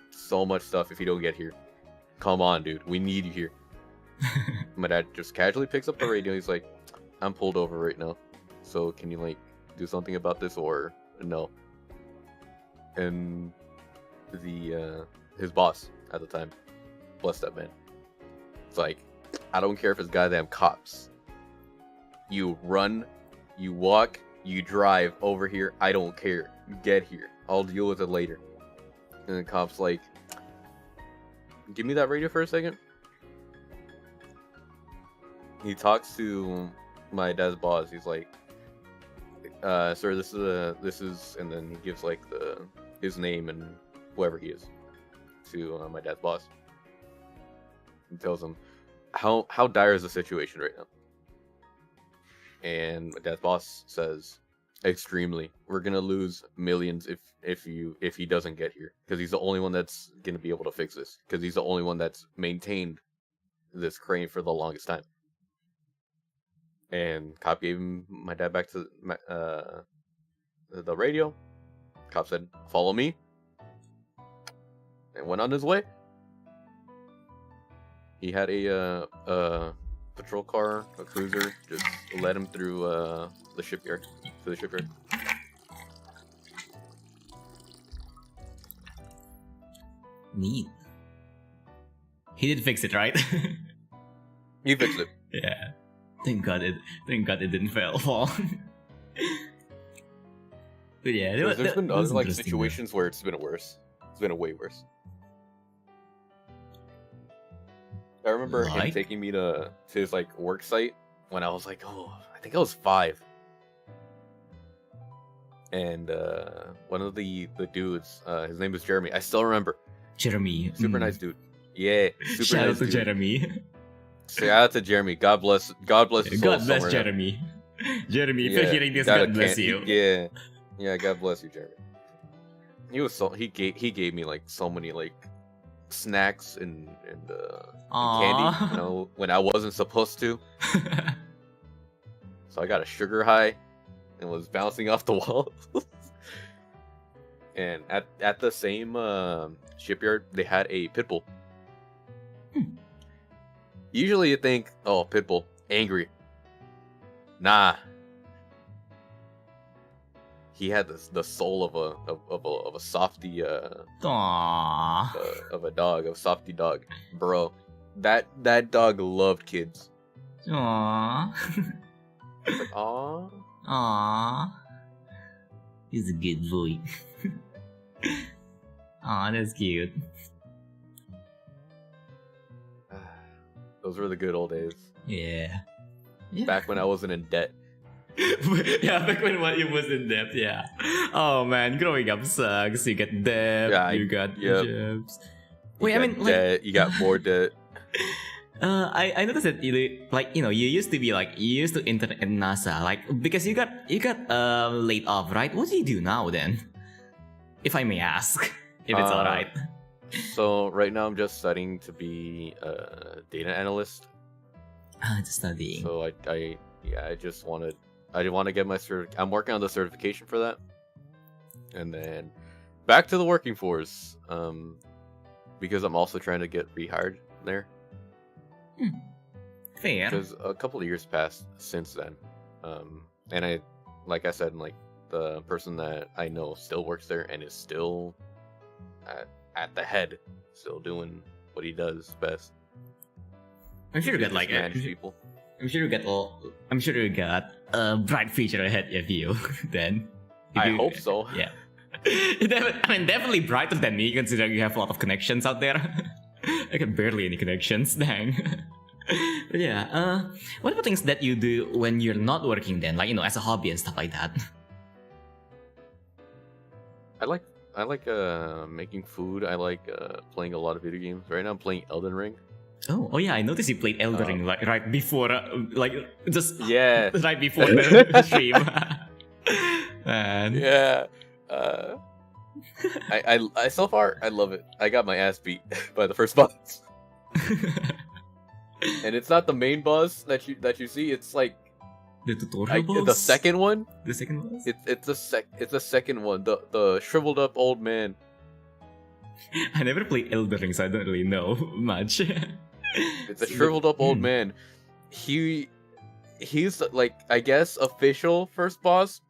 so much stuff if you don't get here. Come on, dude. We need you here." My dad just casually picks up the radio. He's like, "I'm pulled over right now. So can you like do something about this or no?" And his boss at the time, bless that man, it's like, "I don't care if it's goddamn cops. You run, you walk, you drive over here. I don't care. Get here. I'll deal with it later." And the cop's like, "Give me that radio for a second." He talks to my dad's boss. He's like, "Sir, this is," and then he gives like his name and whoever he is to my dad's boss. He tells him how dire is the situation right now. And my dad's boss says, "Extremely. We're gonna lose millions if he doesn't get here, because he's the only one that's gonna be able to fix this, because he's the only one that's maintained this crane for the longest time." And cop gave my dad back to the radio. Cop said, "Follow me," and went on his way. He had a patrol car, a cruiser, just led him through the shipyard to the shipyard. Neat. He did fix it, right? He fixed it. Yeah. Thank God it didn't fall. But yeah, There's been that other was like interesting, situations where it's been worse. It's been way worse. I remember him Like? taking me to his like work site when I was like, I think I was 5. and one of the dudes, his name is Jeremy. I still remember. Jeremy. Super nice dude. Yeah, super Shout nice out to dude. Jeremy. Shout out to Jeremy. God bless. God bless his soul. God bless somewhere now. Jeremy. Jeremy, if Yeah, you're hearing this, gotta God bless can't- you. Yeah. God bless you, Jeremy. He was so he gave me like so many like snacks and candy, you know, when I wasn't supposed to. So I got a sugar high and was bouncing off the wall. And at the same shipyard, they had a pit bull. Usually you think, oh, pit bull, angry. Nah. He had the soul of a softy Aww. of a dog, a softy dog, bro. That dog loved kids. Aww. Like, aw. Aww. He's a good boy. Aw, that's cute. Those were the good old days. Yeah. Back when I wasn't in debt. Yeah, back when you was in debt, yeah. Oh man, growing up sucks. You get debt, Yeah, you got yep. jobs. You Wait, I got mean, like, debt, you got more debt. I noticed that you used to be like you used to intern at NASA, like because you got laid off, right? What do you do now then? If I may ask, if it's alright. So right now I'm just studying to be a data analyst. Just studying. So I just want to get my I'm working on the certification for that, and then back to the working force. Because I'm also trying to get rehired there. Fair. Because a couple of years passed since then, and I, like I said, like the person that I know still works there and is still at the head, still doing what he does best. I'm sure you got like manage people. I'm sure you got a bright future ahead of you. Then. I hope so. Yeah. I mean, definitely brighter than me, considering you have a lot of connections out there. I got barely any connections, dang. But yeah, what about things that you do when you're not working then? Like, as a hobby and stuff like that. I like making food. I like playing a lot of video games. Right now I'm playing Elden Ring. Oh yeah, I noticed you played Elden Ring like right before, just Yeah. right before the stream. Man. Yeah. I so far I love it. I got my ass beat by the first boss. And it's not the main boss that you see. It's like The tutorial boss? the second one. The second boss? It's the second one. The shriveled up old man. I never played Elden Ring, so I don't really know much. It's a shriveled up old man. He's like, I guess, official first boss,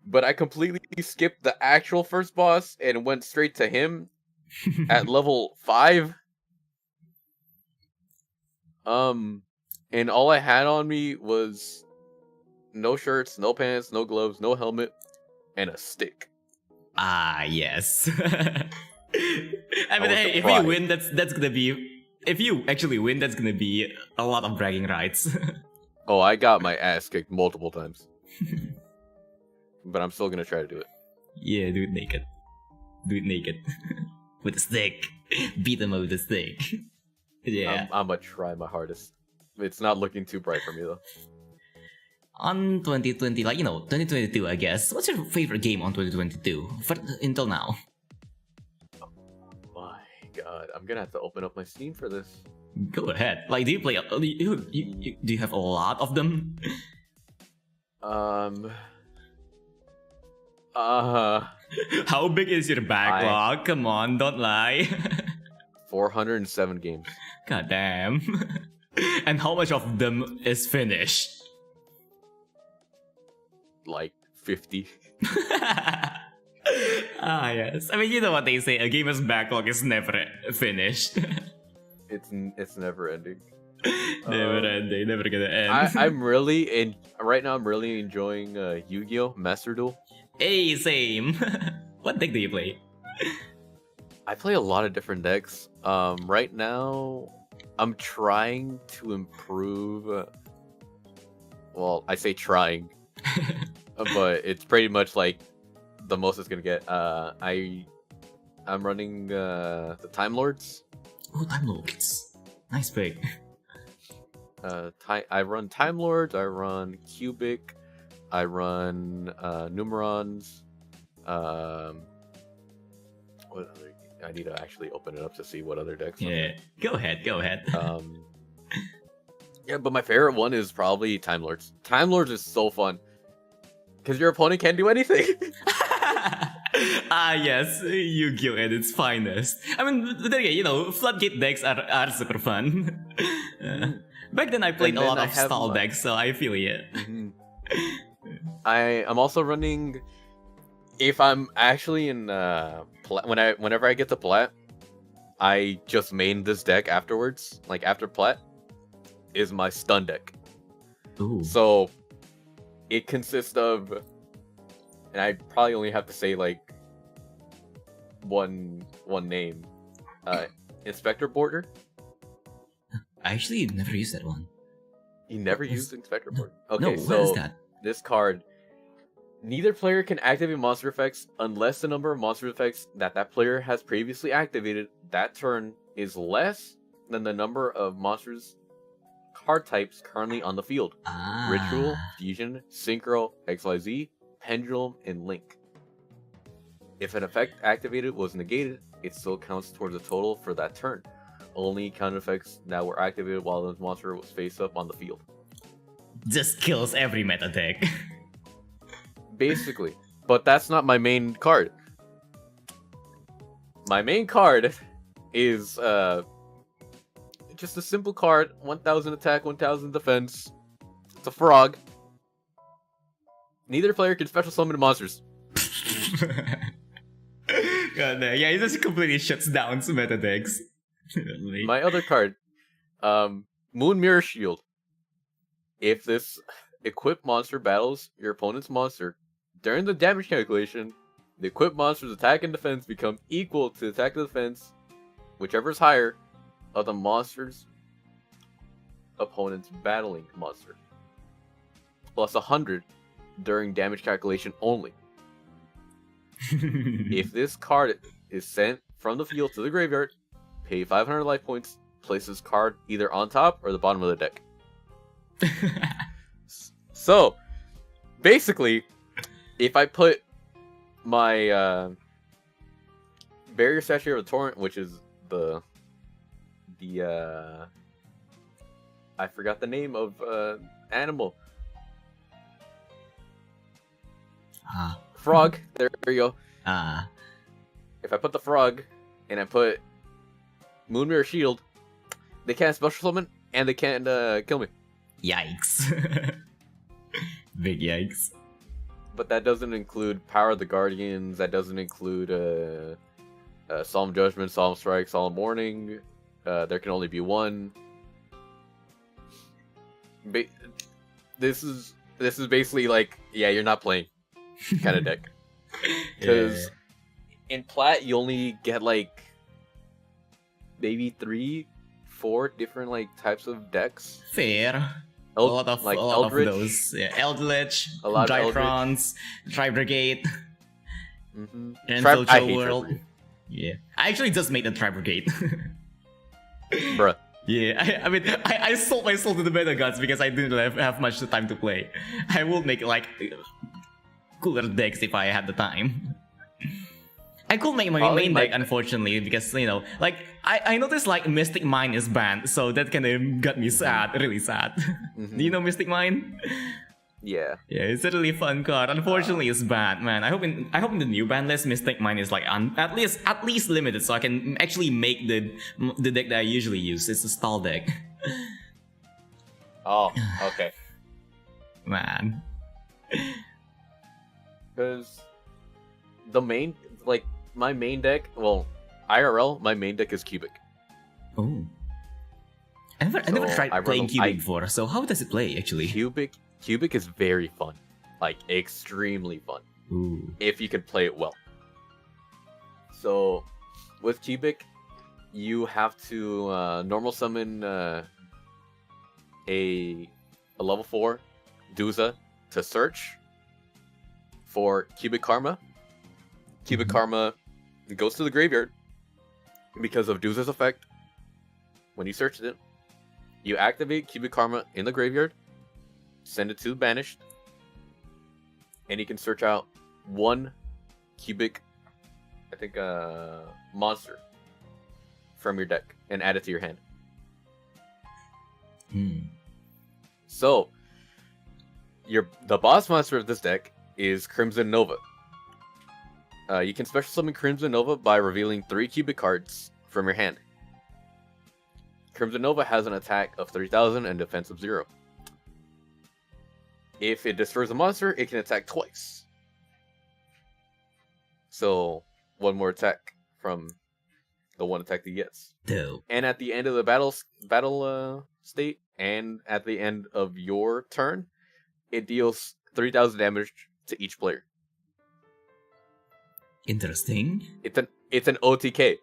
but I completely skipped the actual first boss and went straight to him at level 5. And all I had on me was no shirts, no pants, no gloves, no helmet, and a stick. Ah, yes. I mean, was hey, if surprised. you win, that's gonna be. If you actually win, that's gonna be a lot of bragging rights. Oh, I got my ass kicked multiple times. But I'm still gonna try to do it. Yeah, do it naked. Do it naked. With a stick. Beat them up with a stick. Yeah. I'm gonna try my hardest. It's not looking too bright for me though. On 2020, 2022, I guess. What's your favorite game on 2022? Until now. My God, I'm gonna have to open up my Steam for this. Go ahead. Like, do you play? Do you have a lot of them? How big is your backlog? Come on, don't lie. 407 games. God damn. And how much of them is finished? Like 50. Ah, yes. I mean, you know what they say, a gamer's backlog is never finished. It's never ending. Never ending, never gonna end. Right now I'm really enjoying Yu-Gi-Oh! Master Duel. Hey, same. What deck do you play? I play a lot of different decks. Right now I'm trying to improve. Well, I say trying, but it's pretty much like the most it's gonna get. I'm running the Time Lords. Oh, Time Lords. Nice pick. I run Time Lords. I run Cubic. I run Numerons. What other? I need to actually open it up to see what other decks. Yeah, go ahead. Yeah, but my favorite one is probably Time Lords. Time Lords is so fun because your opponent can't do anything. Yes, Yu-Gi-Oh! At its finest. I mean, then again, floodgate decks are super fun. Back then I played a lot of stall decks, so I feel it. Mm-hmm. I'm also running. If I'm actually in whenever I get to plat, I just main this deck afterwards. Like after plat, is my stun deck. Ooh. So it consists of, and I probably only have to say like one name. Inspector Borgr. I actually never used that one. You never used Inspector Borgr? Okay, No, what is that? This card, neither player can activate monster effects unless the number of monster effects that player has previously activated that turn is less than the number of monsters card types currently on the field. Ritual, Fusion, Synchro, XYZ, Pendulum, and Link. If an effect activated was negated, it still counts towards the total for that turn. Only counter effects that were activated while the monster was face up on the field. Just kills every meta deck. Basically. But that's not my main card. My main card is just a simple card, 1000 attack, 1000 defense. It's a frog. Neither player can special summon monsters. God, yeah, it just completely shuts down some meta decks. My other card, Moon Mirror Shield. If this equipped monster battles your opponent's monster, during the damage calculation, the equipped monster's attack and defense become equal to the attack and defense, whichever is higher, of the monster's opponent's battling monster. Plus 100 during damage calculation only. If this card is sent from the field to the graveyard, pay 500 life points, place this card either on top or the bottom of the deck. So, basically, if I put my Barrier Saturator of the Torrent, which is the I forgot the name of animal. Frog. There you go. If I put the frog and I put Moon Mirror Shield, they can't special summon and they can't kill me. Yikes. Big yikes. But that doesn't include Power of the Guardians. That doesn't include Solemn Judgment, Solemn Strike, Solemn Warning. There can only be one. This is basically like, yeah, you're not playing kind of deck. Because in Plat, you only get like maybe 3-4 different like types of decks. Fair. A lot of those. Yeah, Eldritch, Drytrons, Tri-Brigade, Infiltrate World. Yeah. I actually just made a Tri-Brigade. Bruh. Yeah, I mean, I sold my soul to the meta gods because I didn't have much time to play. I will make like cooler decks if I had the time. I could make my main deck, unfortunately, because, like, I noticed, like, Mystic Mine is banned, so that kind of got me sad, really sad. Do you know Mystic Mine? Yeah. Yeah, it's a really fun card. Unfortunately, it's banned, man. I hope in the new ban list, Mystic Mine is, like, at least limited, so I can actually make the deck that I usually use. It's a stall deck. Oh, okay. Man. Because the main, like, my main deck, well, IRL, my main deck is Cubic. Oh. I never tried playing Cubic before, so how does it play, actually? Cubic is very fun. Like, extremely fun. Ooh. If you can play it well. So, with Cubic, you have to normal summon a level 4 Duza to search for Cubic Karma. Cubic Karma goes to the graveyard because of Dooza's effect. When you search it, you activate Cubic Karma in the graveyard, send it to Banished, and you can search out one cubic, monster from your deck and add it to your hand. So, the boss monster of this deck is Crimson Nova. You can special summon Crimson Nova by revealing 3 cubic cards from your hand. Crimson Nova has an attack of 3,000 and defense of 0. If it destroys a monster, it can attack twice. So, one more attack from the one attack it gets. Dope. And at the end of the battle state, and at the end of your turn, it deals 3,000 damage to each player. Interesting. It's an OTK.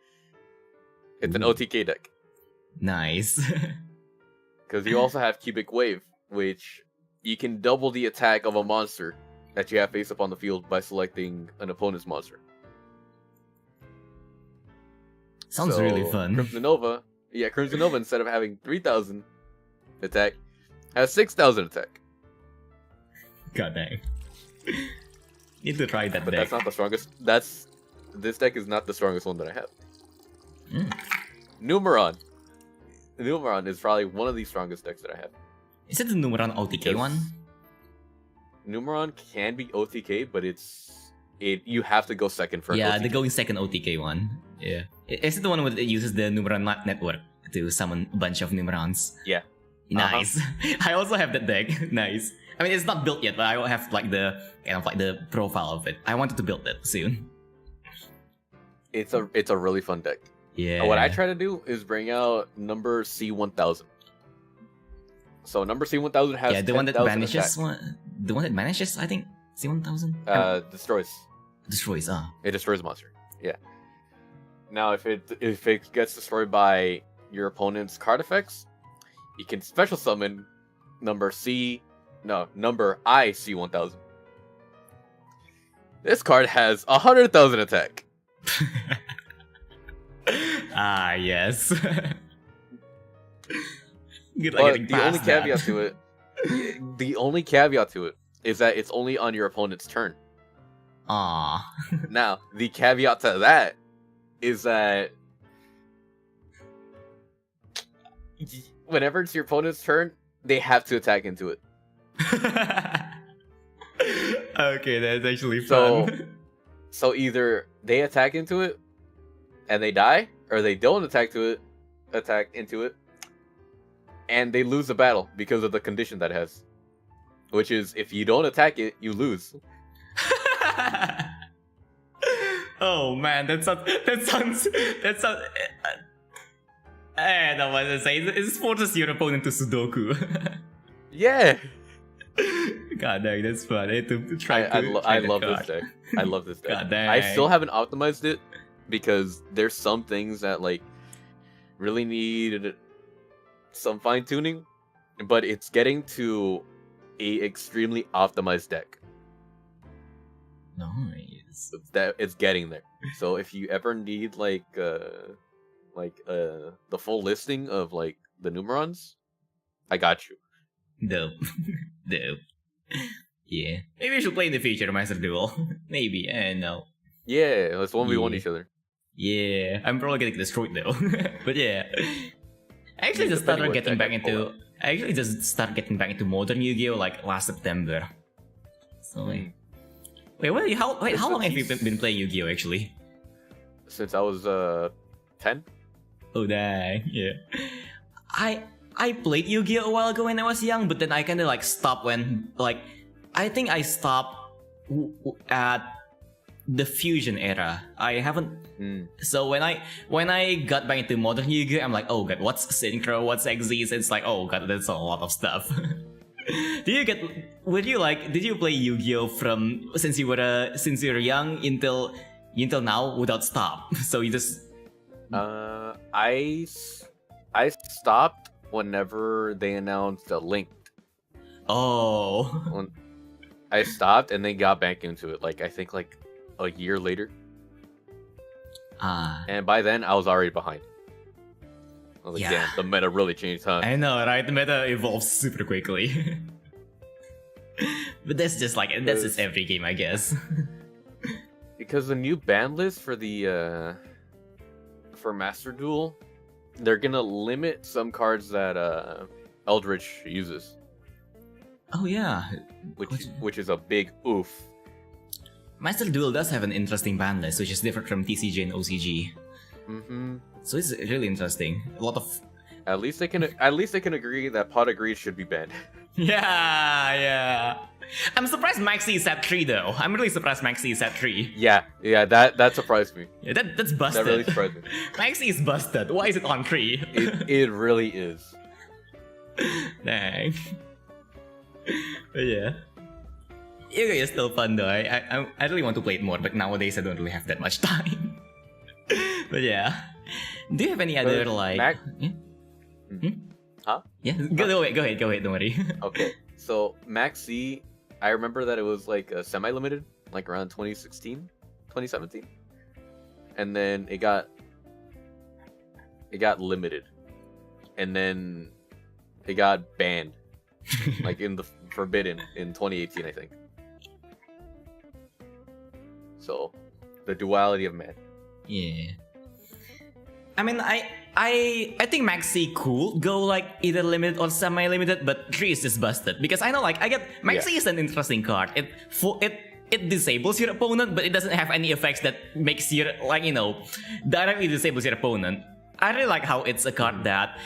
It's an OTK deck. Nice. Because you also have Cubic Wave, which you can double the attack of a monster that you have face up on the field by selecting an opponent's monster. Sounds really fun. Crimson Nova, instead of having 3,000 attack, has 6,000 attack. God dang. Need to try that but deck. That's not the strongest. This deck is not the strongest one that I have. Numeron. Numeron is probably one of the strongest decks that I have. Is it the Numeron OTK one? Numeron can be OTK, but you have to go second for Yeah, OTK. the going second OTK one. Yeah. Is it the one that uses the Numeron network to summon a bunch of Numerons? Yeah. Nice. I also have that deck. Nice. I mean, it's not built yet, but I have the profile of it. I wanted to build it soon. It's a really fun deck. Yeah. What I try to do is bring out number C1000. So number C1000 has the one that 10,000 banishes attack. the one that banishes, I think, C1000. Destroys. Destroys. It destroys a monster. Yeah. Now, if it gets destroyed by your opponent's card effects, you can special summon number I C1000. This card has 100,000 attack. Yes. Good, But getting the only past that. caveat to it, the only caveat to it is that it's only on your opponent's turn. Aw. Now, the caveat to that is that whenever it's your opponent's turn, they have to attack into it. Okay, that's actually fun. So either they attack into it and they die, or they don't attack into it, and they lose the battle because of the condition that it has. Which is, if you don't attack it, you lose. Oh man, that sounds. I don't want to say it forces your opponent to Sudoku. Yeah. God dang, that's fun. I had to try. I love this deck. I love this deck. God dang. I still haven't optimized it because there's some things that really need some fine tuning, but it's getting to a extremely optimized deck. Nice. It's getting there. So if you ever need the full listing of the Numerons, I got you. Dope. Dope. Yeah. Maybe we should play in the future, Master Duel. Maybe, I don't know. Yeah, let's 1v1 each other. Yeah, I'm probably getting destroyed though. But yeah. I actually just started getting back into modern Yu-Gi-Oh! Last September. So how long have you been playing Yu-Gi-Oh! Actually? Since I was 10. Oh dang, yeah. I played Yu-Gi-Oh! A while ago when I was young, but then I kinda stopped when I think I stopped at the fusion era. I haven't. So when I got back into modern Yu-Gi-Oh! I'm like, oh god, what's Synchro? What's Xyz? It's like, oh god, that's a lot of stuff. Did you play Yu-Gi-Oh! From since you were young until now without stop? So you just I stopped whenever they announced a Linked. Oh. I stopped and then got back into it. I think a year later. And by then, I was already behind. I was like, Yeah. damn, the meta really changed, huh? I know, right? The meta evolves super quickly. But that's just every game, I guess. Because the new ban list for the for Master Duel, they're gonna limit some cards that Eldritch uses, Oh yeah, which is a big oof. Master Duel does have an interesting ban list, which is different from TCG and OCG. Mm-hmm. So it's really interesting. A lot of At least they can agree that Pot of Greed should be banned. yeah. I'm surprised Maxi is at 3 though. I'm really surprised Maxi is at 3. Yeah, that surprised me. Yeah, that's busted. That really surprised me. Maxi is busted. Why is it on 3? It really is. Dang. But yeah. Yuga is still fun though. I really want to play it more, but nowadays I don't really have that much time. But yeah. Do you have any other like yeah? Huh? Yeah, go ahead, don't worry. Okay, so Maxi, I remember that it was like semi-limited, like around 2016, 2017, and then it got limited, and then it got banned, like in the forbidden in 2018, I think. So, the duality of man. Yeah. I mean, I think Maxi cool go like either limited or semi-limited, but 3 is just busted because I know like Maxi is an interesting card. It disables your opponent, but it doesn't have any effects that makes your directly disables your opponent. I really like how it's a card that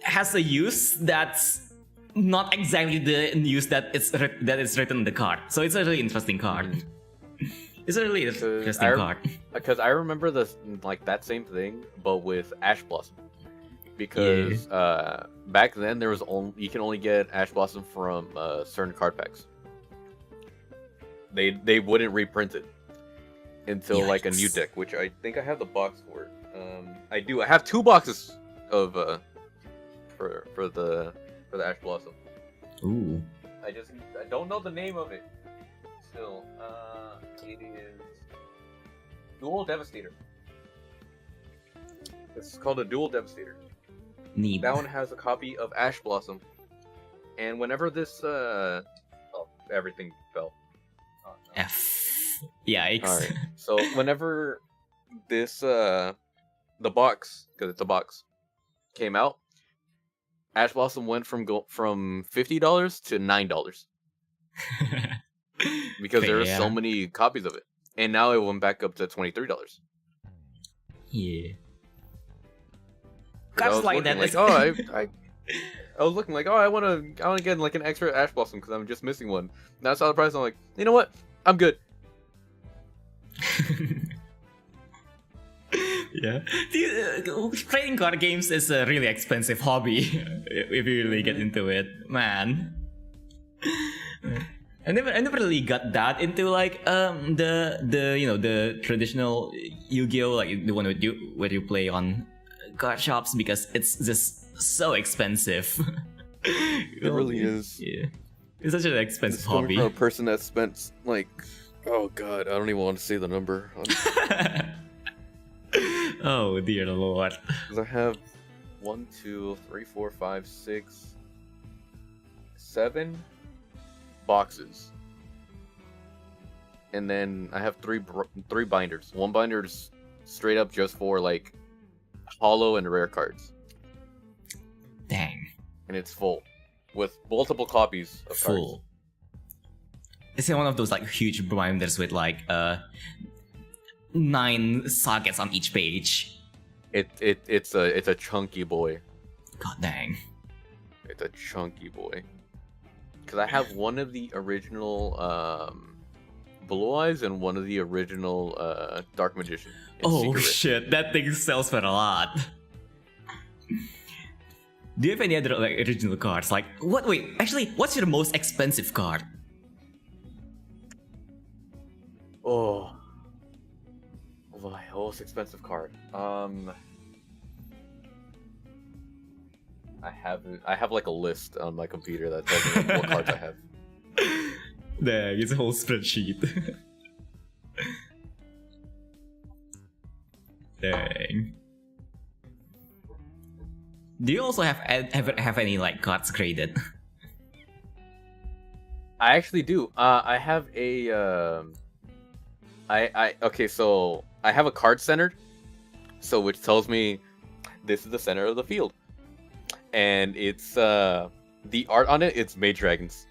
has a use that's not exactly the use that it's written in the card. So it's a really interesting card. It's a really interesting card. Because I remember that same thing, but with Ash Blossom. Because back then there was you can only get Ash Blossom from certain card packs. They wouldn't reprint it until like a new deck, which I think I have the box for it. I do. I have 2 boxes of for the Ash Blossom. Ooh. I don't know the name of it. Still, it is Dual Devastator. It's called a Dual Devastator. Neat. That one has a copy of Ash Blossom, and whenever this everything fell. Oh, no. F. Yikes. Alright. So whenever this the box, because it's a box, came out, Ash Blossom went from $50 to $9. Because there are so many copies of it. And now it went back up to $23. Yeah. Cards like that. I was looking like, I want to get like an extra Ash Blossom because I'm just missing one. And I saw the price, I'm like, you know what? I'm good. Yeah. Trading card games is a really expensive hobby if you really get into it, man. I never really got that into like the traditional Yu-Gi-Oh, like the one where you play on card shops, because it's just so expensive. It really is. Yeah, it's such an expensive hobby. Coming from a person that spent like, oh god, I don't even want to say the number. Oh dear lord. Because I have 1, 2, 3, 4, 5, 6, 7 boxes, and then I have three binders. One binder's straight up just for like holo and rare cards. Dang. And it's full with multiple copies of full. It's one of those like huge binders with like 9 sockets on each page. It's a chunky boy. God dang. It's a chunky boy. Because I have one of the original Blue Eyes and one of the original Dark Magician. Oh shit, that thing sells for a lot. Do you have any other like original cards? Like what's your most expensive card? Oh, my most expensive card. I have like a list on my computer that tells me what cards I have. There, it's a whole spreadsheet. Dang. Do you also have any like cards graded? I actually do. I have a okay, so I have a card centered, so which tells me this is the center of the field, and it's the art on it. It's mage dragons.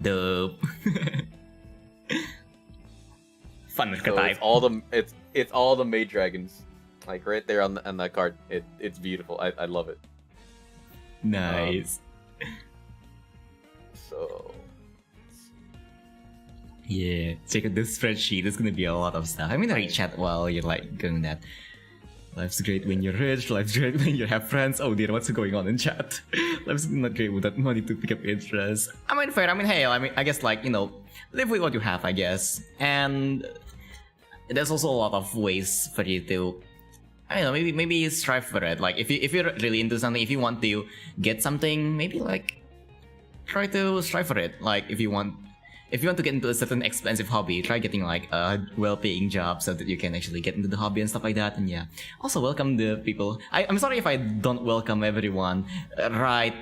Dope. Fun So archetype. it's all the mage dragons, like right there on that card. It's beautiful. I love it. Nice. So Yeah, check out this spreadsheet. There's gonna be a lot of stuff. I'm gonna read chat while you're like going that. Life's great when you're rich. Life's great when you have friends. Oh dear, what's going on in chat? Life's not great without money to pick up interest. I mean, fair. I mean, hey, I guess like live with what you have, I guess. And there's also a lot of ways for you to, I don't know, maybe strive for it. Like if you're really into something, if you want to get something, maybe like try to strive for it. Like if you want to get into a certain expensive hobby, try getting like a well-paying job so that you can actually get into the hobby and stuff like that. And yeah, also welcome the people. I'm sorry if I don't welcome everyone right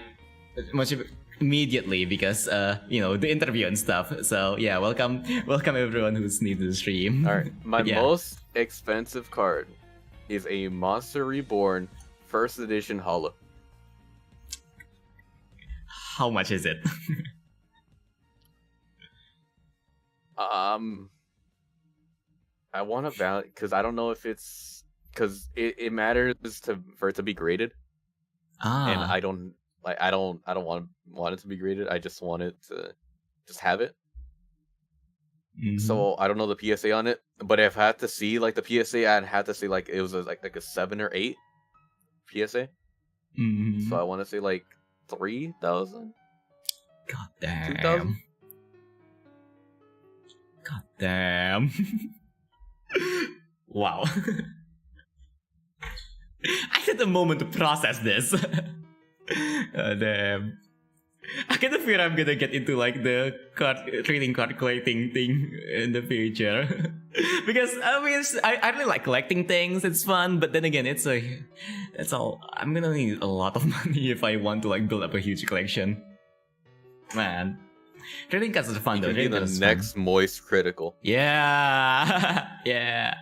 much immediately because the interview and stuff. So yeah, welcome everyone who's new to the stream. all right, my Yeah. most expensive card is a Monster Reborn First Edition Holo. How much is it? I want to value because I don't know if it's because it matters for it to be graded, and I don't want it to be graded. I just want it to just have it. Mhm. So I don't know the PSA on it, but if I had to see like the PSA, I'd have to say like it was like a 7 or 8 PSA. Mhm. So I want to say like 3,000. God damn. 2,000? God damn. Wow. I had a moment to process this. Damn. I kind of fear I'm gonna get into like the trading card collecting thing in the future. Because I mean, I really like collecting things. It's fun, but then again, it's all. I'm gonna need a lot of money if I want to like build up a huge collection. Man, trading cards is fun though. Could be Trading the cards is fun. next Moist Critical. Yeah, yeah.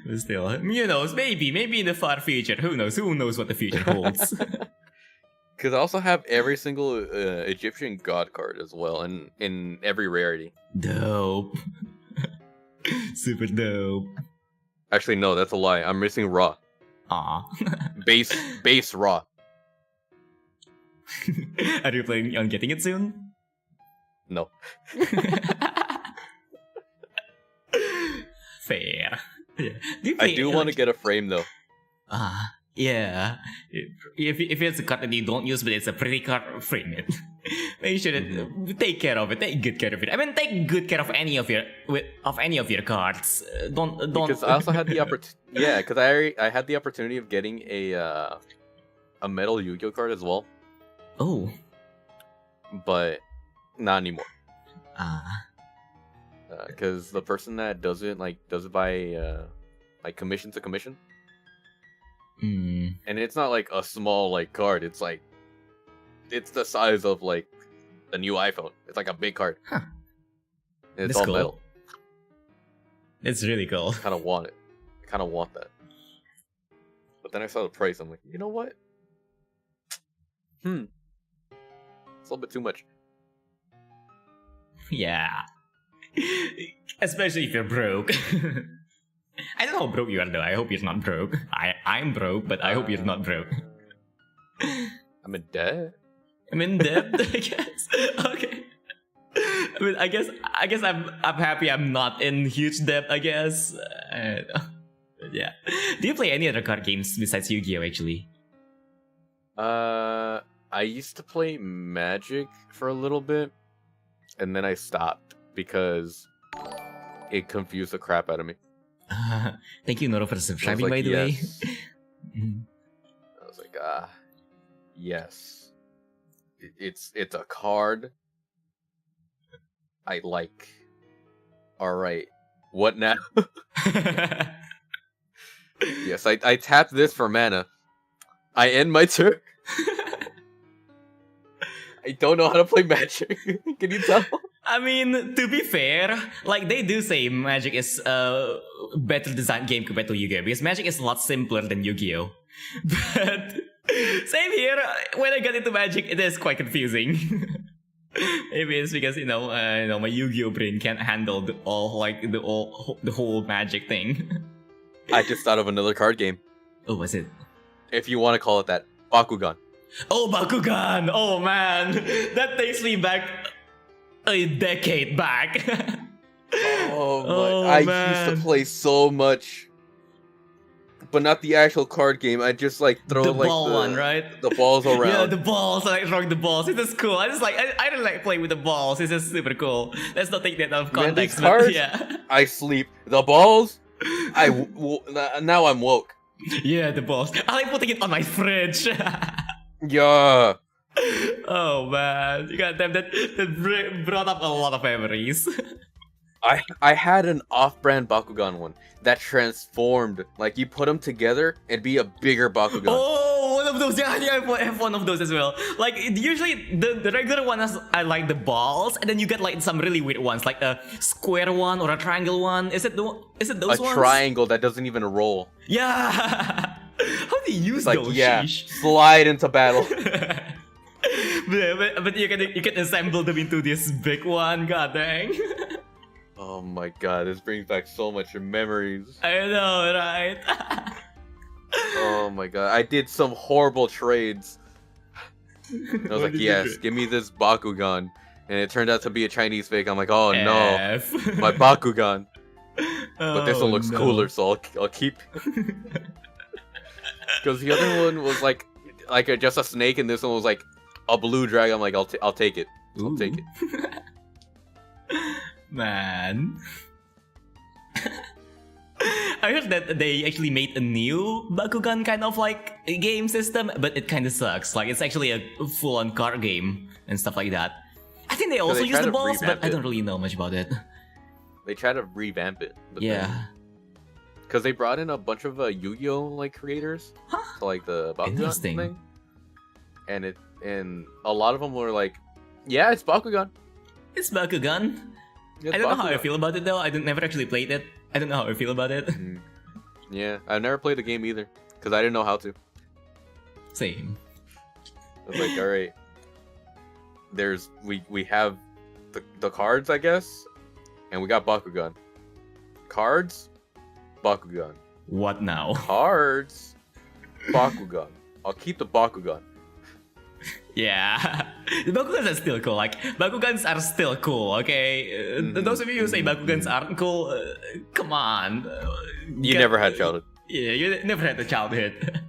But still, who knows? Maybe in the far future. Who knows? Who knows what the future holds? Because I also have every single Egyptian god card as well, and in every rarity. Dope. Super dope. Actually, no, that's a lie. I'm missing raw. Aw. Base raw. Are you planning on getting it soon? No. Fair. Yeah. I do want to get a frame though. Yeah. If it's a card that you don't use, but it's a pretty card, frame it. Make sure that take care of it. Take good care of it. I mean, take good care of any of your cards. Don't. Because I also had the opportunity. Yeah, because I had the opportunity of getting a metal Yu-Gi-Oh card as well, Oh. but not anymore. Uh, Because the person that does it by like commission to commission, mm, and it's not like a small like card. It's like it's the size of like the new iPhone. It's like a big card. Huh. And it's That's all cool. metal. it's really cool. I kind of want it. I kind of want that. But then I saw the price. I'm like, you know what? It's a little bit too much. Yeah. Especially if you're broke. I don't know how broke you are though. I hope you're not broke. I'm broke, but I hope you're not broke. I'm in debt. I'm in debt, I guess. Okay. I mean, I guess I'm happy I'm not in huge debt. I guess. Yeah. Do you play any other card games besides Yu-Gi-Oh? Actually. I used to play Magic for a little bit, and then I stopped because it confused the crap out of me. Thank you, Noro, for subscribing. By the yes. way. Mhm. I was like, yes. It's a card I like. All right, what now? Yes, I tap this for mana. I end my turn. I don't know how to play Magic. Can you tell? I mean, to be fair, like they do say Magic is a better designed game compared to Yu-Gi-Oh! Because Magic is a lot simpler than Yu-Gi-Oh! But same here, when I got into Magic, it is quite confusing. Maybe it's because my Yu-Gi-Oh! Brain can't handle the whole Magic thing. I just thought of another card game. Oh, what's it? If you want to call it that, Bakugan. Oh, Bakugan! Oh man, that takes me back a decade back. Oh my! I man. used to play so much, but not the actual card game. I just like throw The like ball one, right? the balls around. Yeah, the balls. I like throwing the balls. It is cool. I don't like playing with the balls. It's just super cool. Let's not take that out of Man, these context. But cards, yeah, I sleep. The balls, now I'm woke. yeah, the balls. I like putting it on my fridge. Yeah. Oh man, goddamn, that brought up a lot of memories. I had an off-brand Bakugan one that transformed. Like you put them together, it'd be a bigger Bakugan. Oh, one of those. Yeah, I have one of those as well. Like usually the regular one has I like the balls, and then you get like some really weird ones, like a square one or a triangle one. Is it those A ones? triangle that doesn't even roll. Yeah. How do you use It's like those? yeah, Sheesh. slide into battle. but you can assemble them into this big one. God dang. Oh my god, this brings back so much memories. I know, right? Oh my god, I did some horrible trades. I was like, yes, give me this Bakugan. And it turned out to be a Chinese fake. I'm like, oh no, F. my Bakugan. But this one looks no. cooler, so I'll keep. Because the other one was like just a snake, and this one was like a blue dragon. I'm like, I'll take it. I'll take it. Man. I heard that they actually made a new Bakugan kind of like game system, but it kind of sucks. Like it's actually a full-on card game and stuff like that. I think they also they use try the to balls, but revamp I it. don't really know much about it. They try to revamp it. Yeah. Because they brought in a bunch of Yu-Gi-Oh like creators to like the Bakugan Interesting. thing, and a lot of them were like, yeah, it's Bakugan. It's Bakugan. It's I don't know how I Bakugan." feel about it though. Never actually played it. I don't know how I feel about it. Mm. Yeah, I never played the game either because I didn't know how to. Same. I was like, all right, we have the cards, I guess, and we got Bakugan. Cards, Bakugan. What now? Cards, Bakugan. I'll keep the Bakugan. Yeah, the Bakugans are still cool. Like Bakugans are still cool. Okay, those of you who say Bakugans aren't cool, come on. You never had childhood. Yeah, you never had a childhood.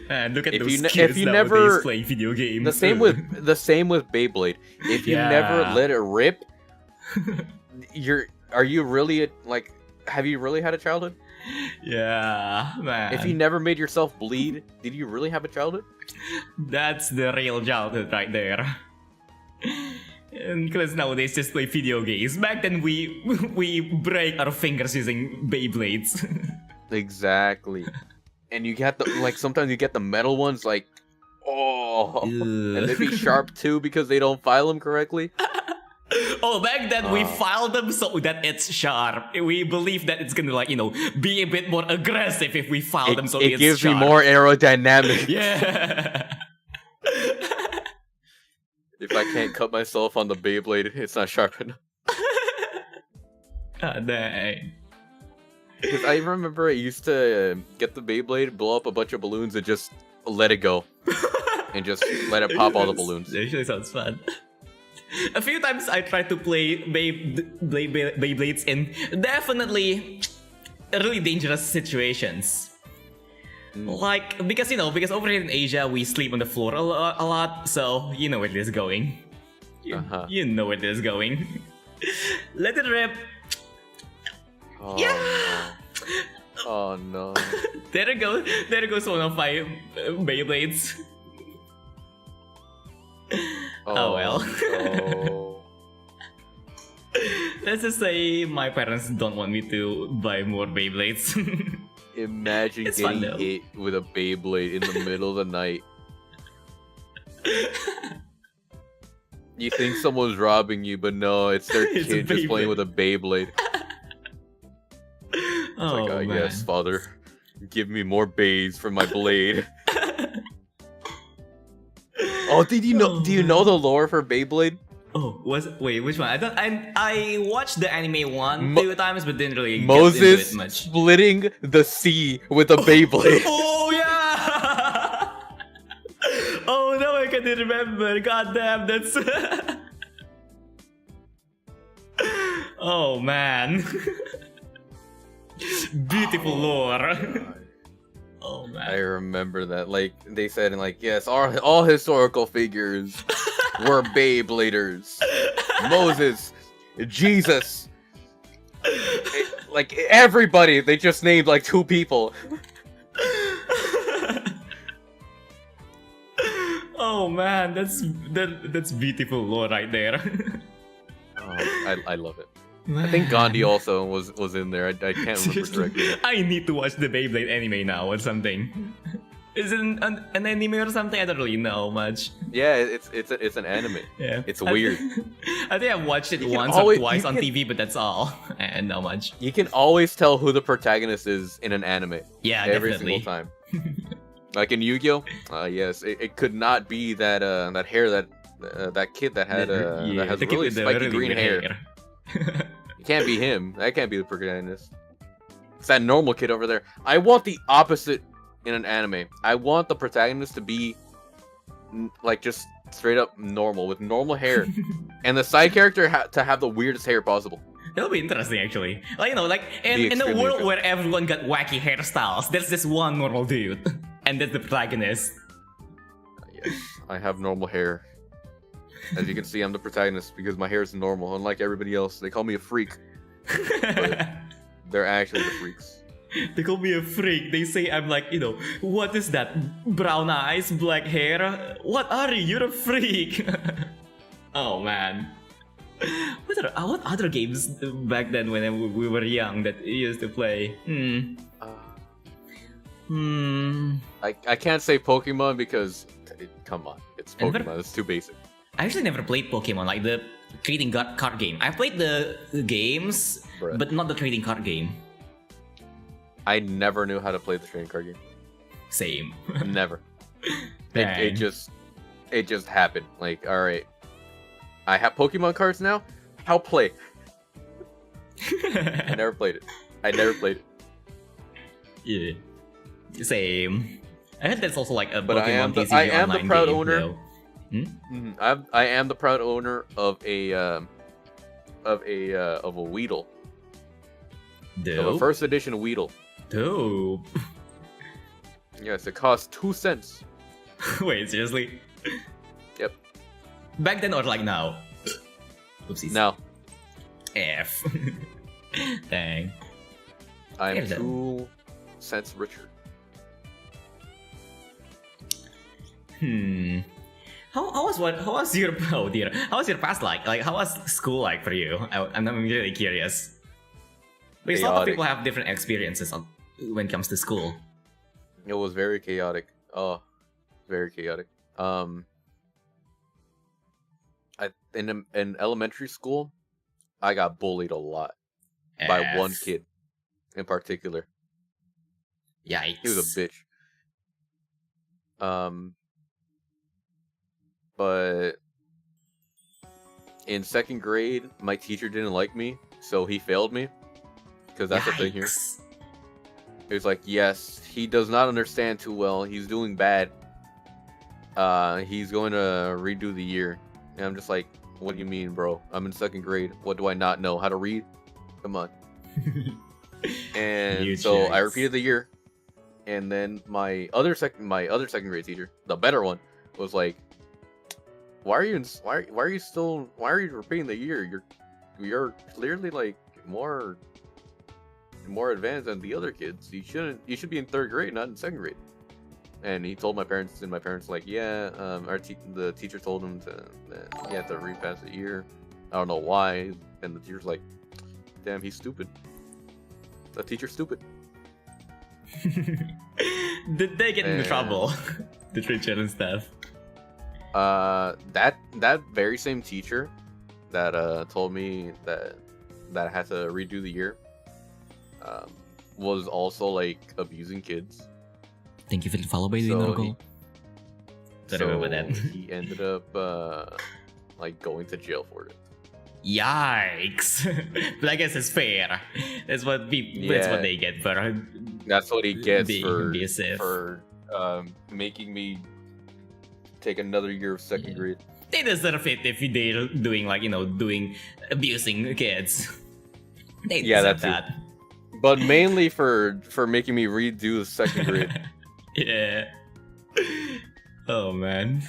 And look at If those you ne- kids if you nowadays never- playing video games. The same with Beyblade. If you never Yeah. let it rip, are you really like? Have you really had a childhood? Yeah, man. If you never made yourself bleed, did you really have a childhood? That's the real childhood right there. And kids nowadays just play video games. Back then we break our fingers using Beyblades. Exactly. And you get sometimes you get the metal ones like, oh, and they'd be sharp too because they don't file them correctly. Oh, back then we filed them so that it's sharp. We believe that it's gonna be a bit more aggressive if we file them so It it's gives sharp. me more aerodynamic. Yeah. If I can't cut myself on the Beyblade, it's not sharp enough. God dang. Because I remember I used to get the Beyblade, blow up a bunch of balloons, and just let it go. And just let it pop all the balloons. It actually sounds fun. A few times I tried to play Beyblades in definitely really dangerous situations. Like, because over here in Asia, we sleep on the floor a lot, so you know where this is going. You know where this is going. Let it rip. Oh, Yeah! no. Oh no. There goes one of my Beyblades. Oh well. No. Let's just say my parents don't want me to buy more Beyblades. Imagine It's fun, getting though. hit with a Beyblade in the middle of the night. You think someone's robbing you, but no, it's their It's a kid just playing Beyblade. with a Beyblade. It's Oh, like, man. yes, father, give me more bays for my blade. Oh, did you know? Do you know the lore for Beyblade? Oh, wait, which one? I watched the anime one, Mo- 2 times, but didn't really get Moses into it much. splitting the sea with a Beyblade. Oh yeah! Oh, now I can remember. God damn, that's. Oh man. Beautiful lore. Oh I man. remember that. Like they said, in like, yes, all historical figures were Beybladers. Moses, Jesus, like everybody. They just named like 2 people. Oh man, that's beautiful lore right there. Oh, I love it. I think Gandhi also was in there. I can't remember Seriously, directly. I need to watch the Beyblade anime now or something. Is it an anime or something? I don't really know much. Yeah, it's an anime. Yeah, It's weird. I think I've watched it You can once always- or twice you on can- TV, but that's all. And not much. You can always tell who the protagonist is in an anime. Yeah, Every definitely. single time. Like in Yu-Gi-Oh! Yes, it could not be that that hair that kid that had Yeah, that has the kid really with the spiky really green weird hair. It can't be him. That can't be the protagonist. It's that normal kid over there. I want the opposite in an anime. I want the protagonist to be like just straight up normal with normal hair, and the side character to have the weirdest hair possible. That'll be interesting, actually. Like, you know, like Be in a extremely world interesting. where everyone got wacky hairstyles, there's this one normal dude, and that's the protagonist. Yes, I have normal hair. As you can see, I'm the protagonist because my hair is normal. Unlike everybody else, they call me a freak. They're actually the freaks. They call me a freak. They say I'm like, you know, what is that? Brown eyes, black hair? What are you? You're a freak. Oh man. What other games back then when we were young that we used to play? I can't say Pokemon because come on, it's And Pokemon. It's too basic. I actually never played Pokemon, like the trading card game. I played the games, Bruh. but not the trading card game. I never knew how to play the trading card game. Same. Never. Dang. It just happened. Like, all right, I have Pokemon cards now. How play? I never played it. Yeah. Same. I heard that's also like a But Pokemon TCG I am the online proud game, owner. though. I am the proud owner of a Weedle. Of a Dope. first edition Weedle. Dope. Yes, it costs 2 cents. Wait, seriously? Yep. Back then or like now? Oopsies. Now, F. Dang. I am Here's it. 2 cents richer. How was your oh dear? How was your past like? Like how was school like for you? I'm really curious. Because a lot of Chaotic. people have different experiences when it comes to school. It was very chaotic. Oh, very chaotic. In elementary school, I got bullied a lot by one F. kid in particular. Yikes. He was a bitch. But in 2nd grade, my teacher didn't like me, so he failed me. Because that's the thing here. Yikes. It was like, yes, he does not understand too well. He's doing bad. He's going to redo the year. And I'm just like, what do you mean, bro? I'm in 2nd grade. What do I not know? How to read? Come on. And You so I jacks. repeated the year. And then my other second grade teacher, the better one, was like, why are you repeating the year? You're clearly like more advanced than the other kids. You should be in 3rd grade, not in 2nd grade. And he told my parents, and my parents like, yeah, the teacher told him to you have to repass the year. I don't know why. And the teacher's like, damn, he's stupid. The teacher's stupid. Did they get into And- trouble? The teacher and stuff. That very same teacher that told me that I had to redo the year was also like abusing kids. Thank you for the follow by the So Norgo. Don't remember that. he ended up like going to jail for it. Yikes! But I guess it's fair. That's what that's what Yeah. they get for That's what he gets being for abusive. making me take another year of second Yeah. grade. They deserve it if they're doing like abusing kids. They Yeah, deserve that's it. that. But mainly for making me redo the second grade. Yeah. Oh man.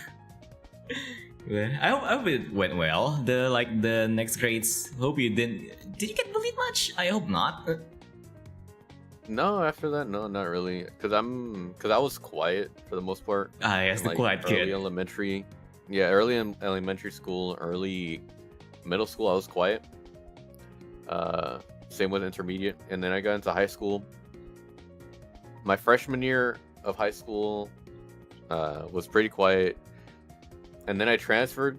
Well, I hope it went well. The next grades. Hope you didn't. Did you get bullied much? I hope not. No, after that, no, not really. Cause I was quiet for the most part. Yes, in, the quiet early kid. elementary. Yeah, early in elementary school, early middle school, I was quiet. Same with intermediate, and then I got into high school. My freshman year of high school was pretty quiet, and then I transferred,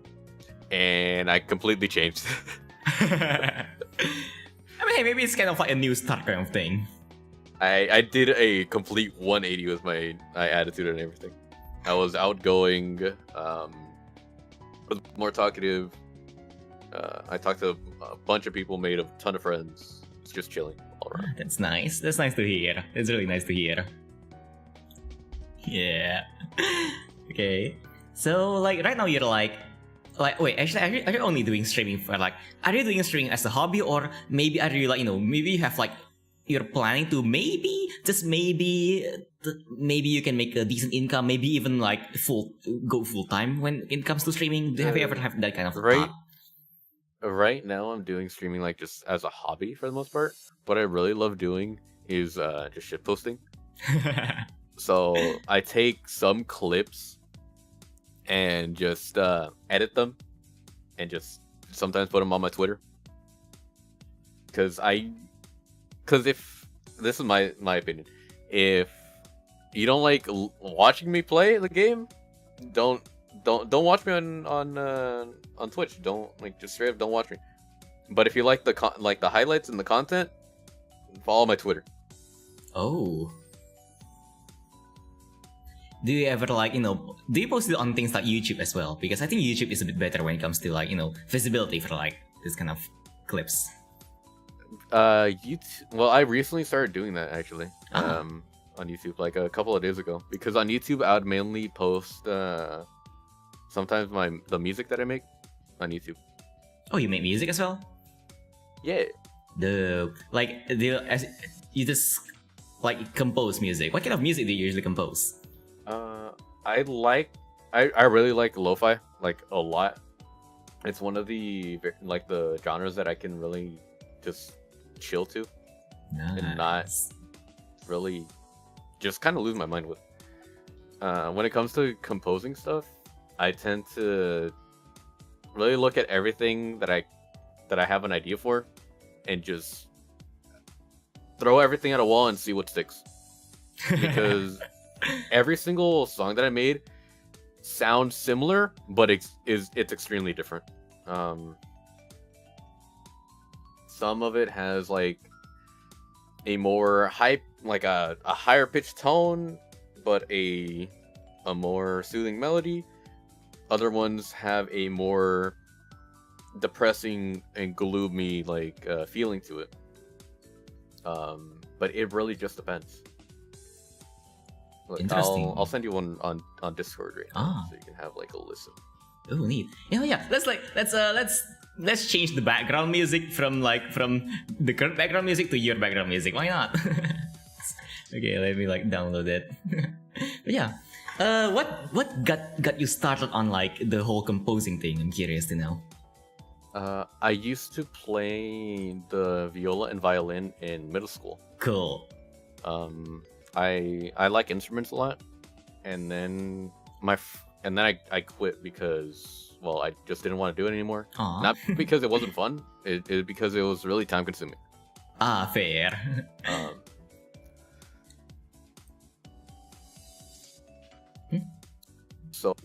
and I completely changed. I mean, hey, maybe it's kind of like a new start kind of thing. I did a complete 180 with my attitude and everything. I was outgoing, was more talkative. I talked to a bunch of people, made a ton of friends. It's just chilling all around. That's nice. That's nice to hear. It's really nice to hear. Yeah. Okay. So like right now you're like wait, actually are you only doing streaming for like, are you doing streaming as a hobby, or maybe are you like maybe you have like, you're planning to maybe just maybe you can make a decent income, maybe even like go full time when it comes to streaming? Have you ever had that kind of thought? Right now I'm doing streaming like just as a hobby for the most part. What I really love doing is just shit posting. So I take some clips and just edit them and just sometimes put them on my Twitter. Because if this is my opinion, if you don't like watching me play the game, don't watch me on Twitch. Don't just straight up don't watch me. But if you like the highlights and the content, follow my Twitter. Oh. Do you ever like, do you post it on things like YouTube as well? Because I think YouTube is a bit better when it comes to like, visibility for like this kind of clips. YouTube. Well, I recently started doing that actually. Ah. On YouTube like a couple of days ago, because on YouTube I would mainly post sometimes the music that I make on YouTube. Oh, you make music as well? Yeah. You just like compose music. What kind of music do you usually compose? I really like lo-fi like a lot. It's one of the genres that I can really just chill to and not really just kind of lose my mind with. When it comes to composing stuff, I tend to really look at everything that I have an idea for and just throw everything at a wall and see what sticks. Because every single song that I made sounds similar, but it's extremely different. Some of it has like a more a higher pitched tone, but a more soothing melody. Other ones have a more depressing and gloomy feeling to it. But it really just depends. Look, Interesting. I'll send you one on Discord right now, so you can have a listen. Oh, neat. Yeah. Let's change the background music from the current background music to your background music. Why not? Okay, let me download it. But yeah, what got you started on the whole composing thing? I'm curious to know. I used to play the viola and violin in middle school. Cool. I like instruments a lot, and then I quit because well, I just didn't want to do it anymore. Aw. Not because it wasn't fun, because it was really time consuming. Ah, fair. So,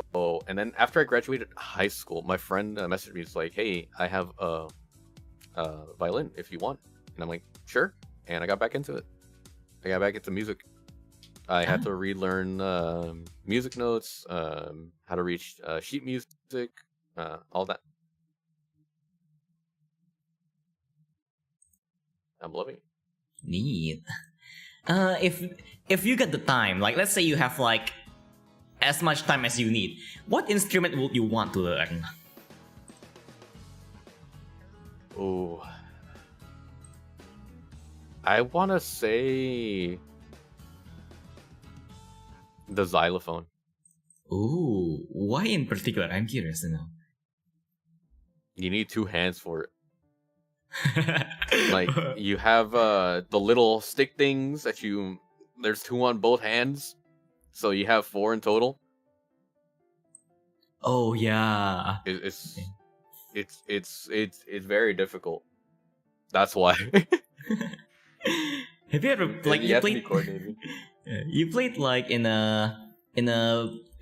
and then after I graduated high school, my friend messaged me. He's like, "Hey, I have a violin if you want." And I'm like, "Sure." And I got back into it. I got back into music. I had to relearn music notes, how to read sheet music, all that. I'm loving it. Neat. If you get the time, like let's say you have like as much time as you need, what instrument would you want to learn? Oh, I want to say the xylophone. Ooh, why in particular? I'm curious to know. You need 2 hands for it. Like you have the little stick things that there's 2 on both hands, so you have 4 in total. Oh yeah. It's very difficult. That's why. Have you ever like you you have to be played? coordinated. You played like in a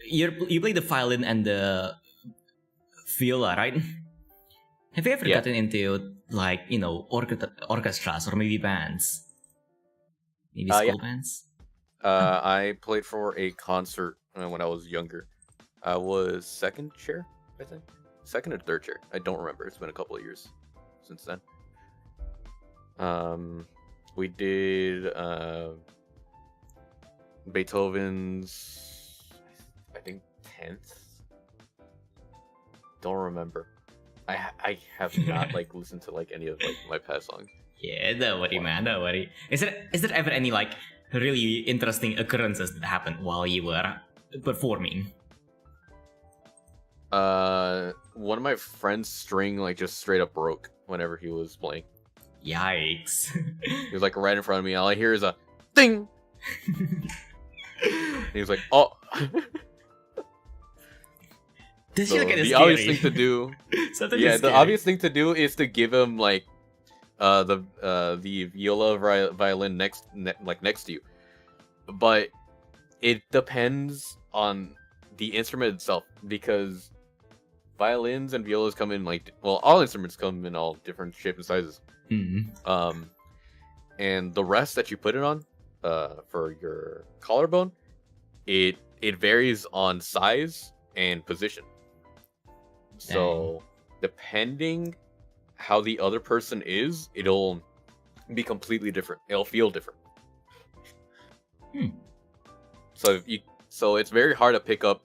you played the violin and the viola, right? Have you ever Yeah. gotten into like orchestras or maybe bands? Maybe school Yeah. bands? I played for a concert when I was younger. I was 2nd chair, I think. 2nd or 3rd chair. I don't remember. It's been a couple of years since then. We did Beethoven's, I think 10th. Don't remember. I have not like listened to like any of like my past songs. Yeah, don't worry, man. Don't worry. Is there ever any like really interesting occurrences that happened while you were performing? One of my friend's string like just straight up broke whenever he was playing. Yikes! He was like right in front of me. All I hear is a ding. He was like, "Oh." This So feel kind of the scary. obvious thing to do, Sometimes yeah, it's the scary. obvious thing to do is to give him like the viola violin next to you, but it depends on the instrument itself, because violins and violas come in like, well, all instruments come in all different shapes and sizes. And the rest that you put it on for your collarbone, it varies on size and position. So depending how the other person is, it'll be completely different. It'll feel different. So it's very hard to pick up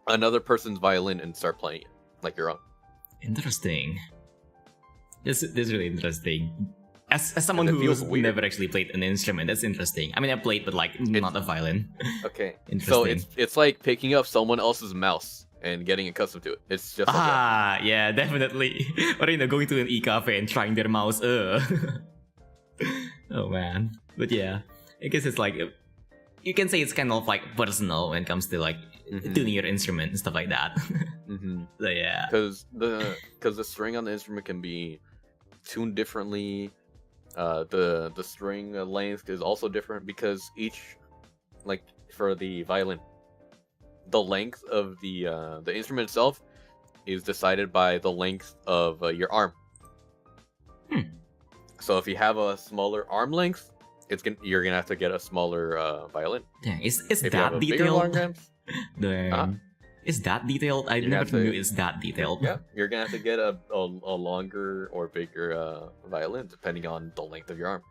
another person's violin and start playing it like your own. Interesting. This is really interesting. As someone And it feels who's weird. never actually played an instrument, that's interesting. I mean, I played, but like not a violin. Okay. Interesting. So it's like picking up someone else's mouse and getting accustomed to it. It's just like that. Yeah, definitely. Or going to an e-cafe and trying their mouse. Oh man. But yeah, I guess it's like you can say it's kind of like personal when it comes to like tuning your instrument and stuff like that. So yeah. Because the string on the instrument can be tuned differently. The string length is also different, because each, like for the violin, the length of the instrument itself is decided by the length of your arm. So if you have a smaller arm length, you're gonna have to get a smaller violin. Dang, is If you have that a bigger long detailed? arms, Damn. Is that detailed? I You're never gonna have knew to- it's that detailed. yeah, you're gonna have to get a longer or bigger violin depending on the length of your arm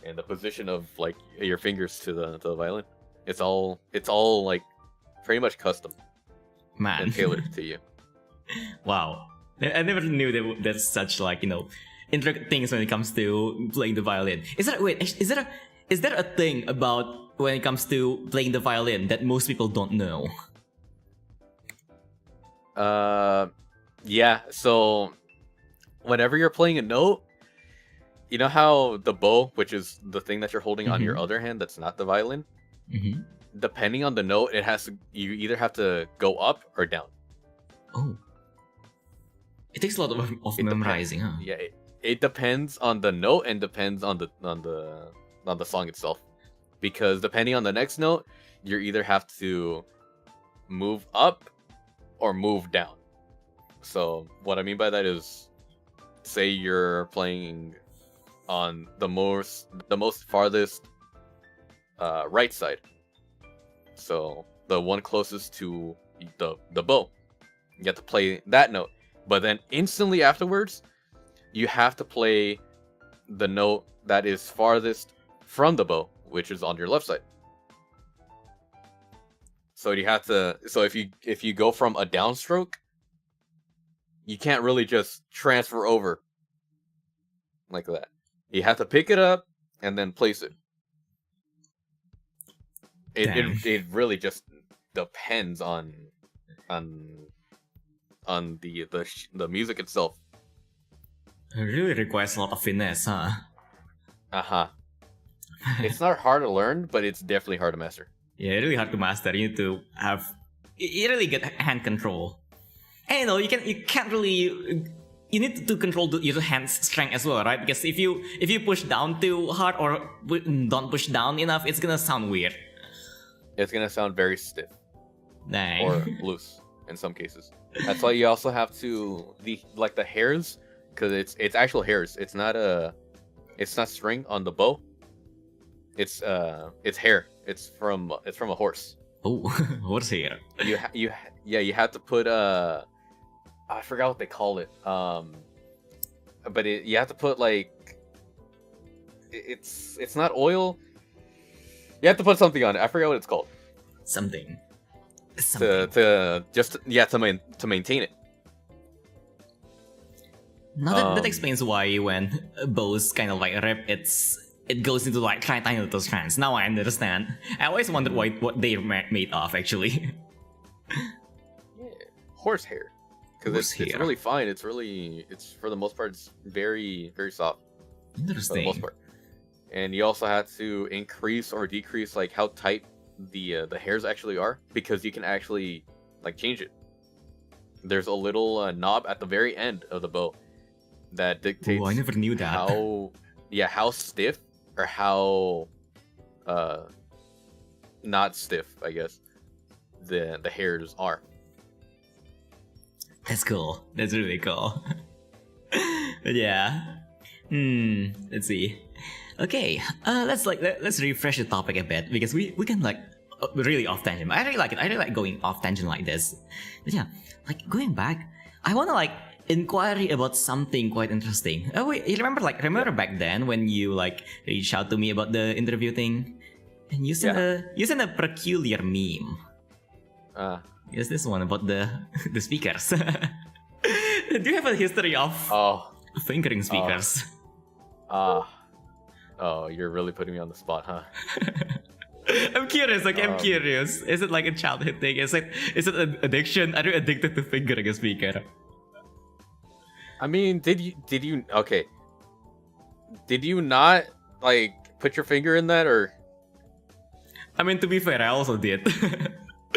and the position of like your fingers to the violin. It's all like pretty much custom Man. and tailored to you. Wow. I never knew that there's such like, intricate things when it comes to playing the violin. Is there a thing about when it comes to playing the violin that most people don't know? Yeah. So whenever you're playing a note, you know how the bow, which is the thing that you're holding on your other hand, that's not the violin. Mm-hmm. Depending on the note, you either have to go up or down. Oh. It takes a lot of It memorizing, huh? Yeah, it depends on the note and depends on the song itself. Because depending on the next note, you either have to move up or move down. So what I mean by that is, say you're playing on the most farthest right side. So the one closest to the bow. You have to play that note. But then instantly afterwards, you have to play the note that is farthest from the bow, which is on your left side. So you have to. So if you go from a downstroke, you can't really just transfer over like that. You have to pick it up and then place it. It really just depends on the music itself. It really requires a lot of finesse, huh? It's not hard to learn, but it's definitely hard to master. Yeah, really hard to master. You need to have, you really get hand control. And you know, you can't really, you need to control your hand strength as well, right? Because if you push down too hard or don't push down enough, it's gonna sound weird. It's gonna sound very stiff. Dang. Or loose in some cases. That's why you also have to the hairs, because it's actual hairs. It's not string on the bow. It's hair. It's from a horse. Oh, horse hair. You have to put I forgot what they call it. But you have to put like it's not oil. You have to put something on it. I forgot what it's called. Something. To maintain it. Now that explains why when bows kind of like rip, it goes into like tiny little strands. Now I understand. I always wondered what they're made of actually. Yeah, horse hair. Because it's really fine. It's for the most part, it's very, very soft. Interesting. For the most part. And you also have to increase or decrease like how tight the hairs actually are, because you can actually like change it. There's a little knob at the very end of the bow that dictates. Oh, I never knew that. How stiff or how not stiff, I guess, the hairs are. That's cool. That's really cool. But yeah. Let's see. Okay, let's refresh the topic a bit, because we can like really off tangent. I really like it. I really like going off tangent like this. But yeah, like going back, I wanna like inquiry about something quite interesting. Oh wait, you remember back then when you like reached out to me about the interview thing, and you sent a peculiar meme. Yes, this one about the speakers. Do you have a history of fingering speakers? Oh, you're really putting me on the spot, huh? I'm curious. I'm curious. Is it like a childhood thing? Is it an addiction? Are you addicted to fingering a speaker? I mean, did you? Okay. Did you not like put your finger in that, or? I mean, to be fair, I also did.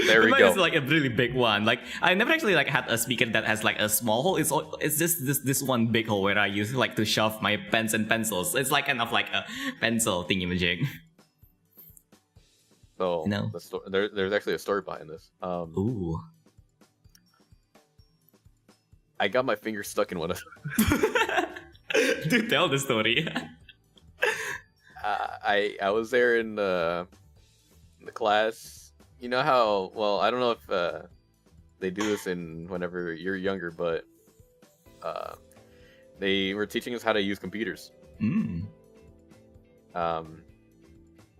There we go. It's like a really big one. Like I never actually like had a speaker that has like a small hole. It's just this one big hole where I use like to shove my pens and pencils. It's like kind of like a pencil thingy-majig. So no. There's actually a story behind this. Ooh. I got my finger stuck in one of them. Do tell the story. I was there in the class. You know how, well, I don't know if they do this in whenever you're younger, but they were teaching us how to use computers. You're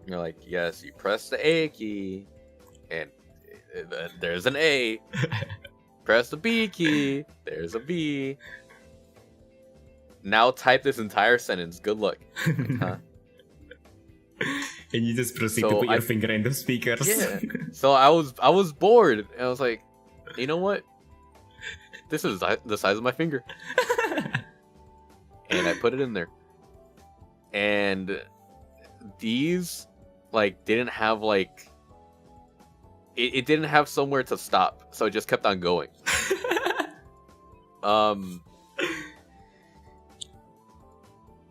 like, yes, you press the A key, and there's an A. Press the B key, there's a B. Now type this entire sentence. Good luck. Huh? And you just proceed to put your finger in the speakers. Yeah. So I was bored, and I was like, you know what? This is the size of my finger. And I put it in there. And these like didn't have like it didn't have somewhere to stop, so it just kept on going.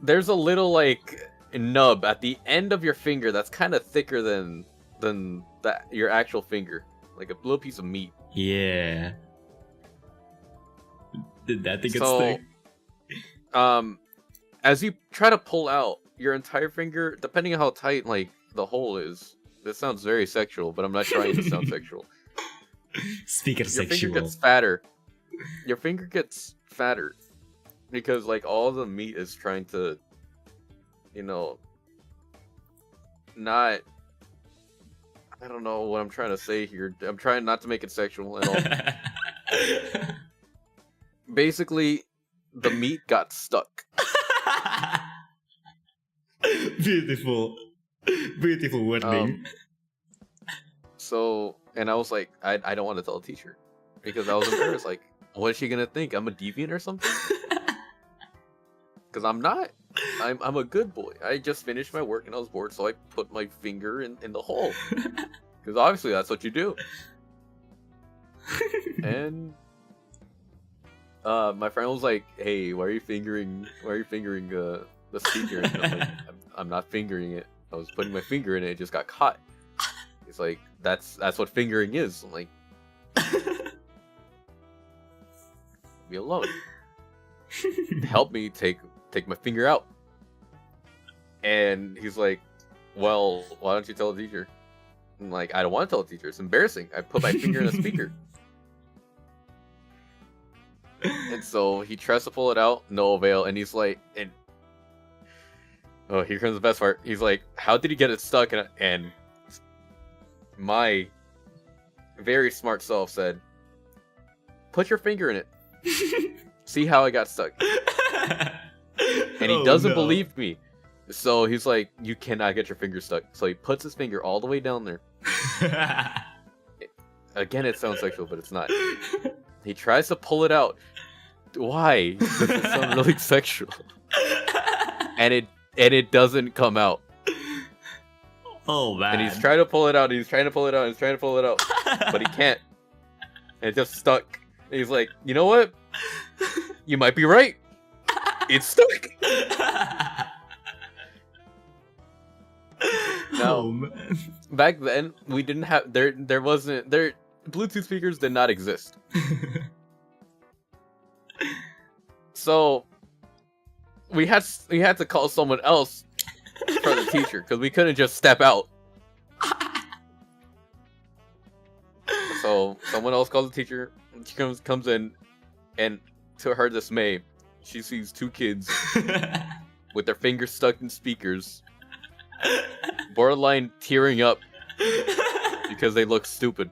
there's a little like nub at the end of your finger that's kind of thicker than your actual finger, like a little piece of meat. Yeah. Did that thing get So, stuck? as you try to pull out your entire finger, depending on how tight like the hole is, this sounds very sexual, but I'm not trying to sound sexual. Speaker Your sexual. finger gets fatter. Your finger gets fatter because like all the meat is trying to, you know, not. I don't know what I'm trying to say here. I'm trying not to make it sexual at all. Basically, the meat got stuck. Beautiful. Beautiful wording. So, and I was like, I don't want to tell the teacher because I was embarrassed. Like, what is she gonna think? I'm a deviant or something? Because I'm not. I'm a good boy. I just finished my work and I was bored, so I put my finger in the hole. Because obviously that's what you do. And my friend was like, "Hey, why are you fingering the speaker?" And I'm like, I'm not fingering it. I was putting my finger in it. It just got caught. It's like that's what fingering is. I'm like, be alone. Help me take my finger out. And he's like, "Well, why don't you tell the teacher?" I'm like, "I don't want to tell the teacher. It's embarrassing. I put my finger in a speaker." And so he tries to pull it out, no avail. And he's like, oh, here comes the best part. He's like, "How did he get it stuck?" And my very smart self said, "Put your finger in it. See how I got stuck." And he doesn't believe me. So he's like, "You cannot get your finger stuck." So he puts his finger all the way down there. Again, it sounds sexual, but it's not. He tries to pull it out. Why? Does it sound really sexual? And it doesn't come out. Oh man. And he's trying to pull it out, and he's trying to pull it out, and he's trying to pull it out. But he can't. And it just stuck. And he's like, "You know what? You might be right. It's stuck." Now, Oh, man. back then we didn't have there wasn't Bluetooth speakers did not exist. So we had to call someone else for the teacher because we couldn't just step out. So someone else calls the teacher. She comes in, and to her dismay, she sees two kids with their fingers stuck in speakers, borderline tearing up because they look stupid.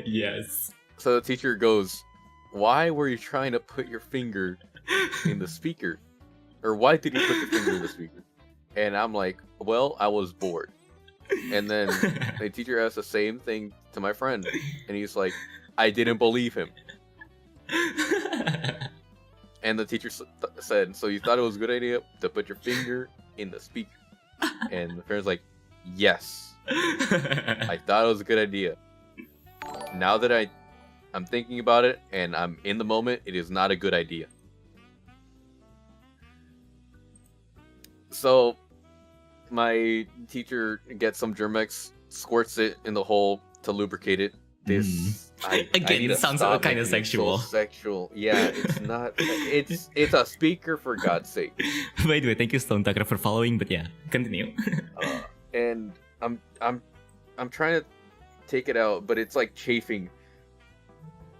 Yes. So the teacher goes, "Why were you trying to put your finger in the speaker? Or why did you put your finger in the speaker?" And I'm like, "Well, I was bored." And then the teacher asked the same thing to my friend. And he's like, "I didn't believe him." And the teacher said, "So you thought it was a good idea to put your finger in the speaker?" And the friend's like, "Yes. I thought it was a good idea. Now that I'm thinking about it and I'm in the moment, it is not a good idea." So my teacher gets some Germex, squirts it in the hole to lubricate it. Again, need it to sounds stop kind of making it sexual. So sexual. Yeah, it's not. It's a speaker, for God's sake. By the way, thank you Stone Tucker for following, but yeah, continue. And I'm trying to take it out, but it's like chafing.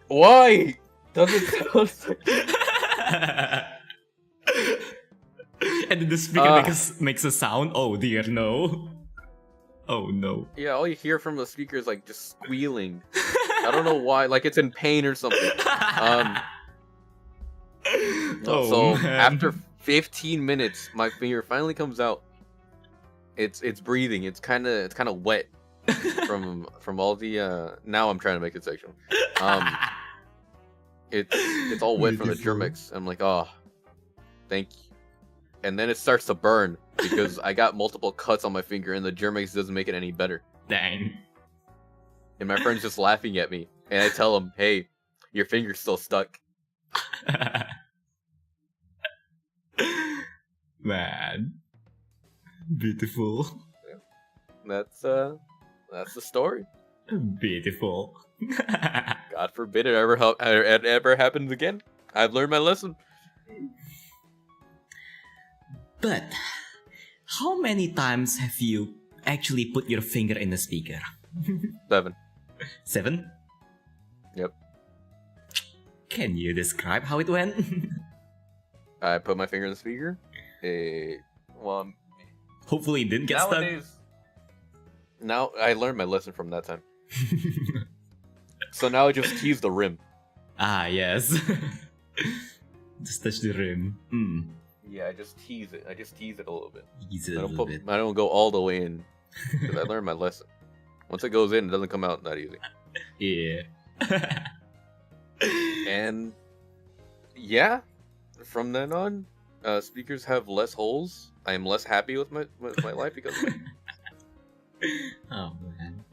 Why does it sound And then the speaker makes a sound. Oh dear, no. Oh no. Yeah, all you hear from the speaker is like just squealing. I don't know why, like it's in pain or something. So man. after 15 minutes, my finger finally comes out. It's breathing. It's kind of wet from all the. Now I'm trying to make it sexual. It's all wet from the Germex. I'm like, "Oh, thank you." And then it starts to burn because I got multiple cuts on my finger, and the Germex doesn't make it any better. Dang. And my friend's just laughing at me, and I tell him, "Hey, your finger's still stuck." Man. Beautiful. That's the story. Beautiful. God forbid it ever happens again. I've learned my lesson. But how many times have you actually put your finger in the speaker? 7. 7? Yep. Can you describe how it went? I put my finger in the speaker. Well, Hopefully it didn't get stuck. Now I learned my lesson from that time. So now I just tease the rim. Ah, yes. Just touch the rim. Yeah, I just tease it. I just tease it a little bit. Tease it a little bit. I don't go all the way in. Because I learned my lesson. Once it goes in, it doesn't come out that easy. Yeah. And yeah, from then on, speakers have less holes. I am less happy with my life because of it. Oh man.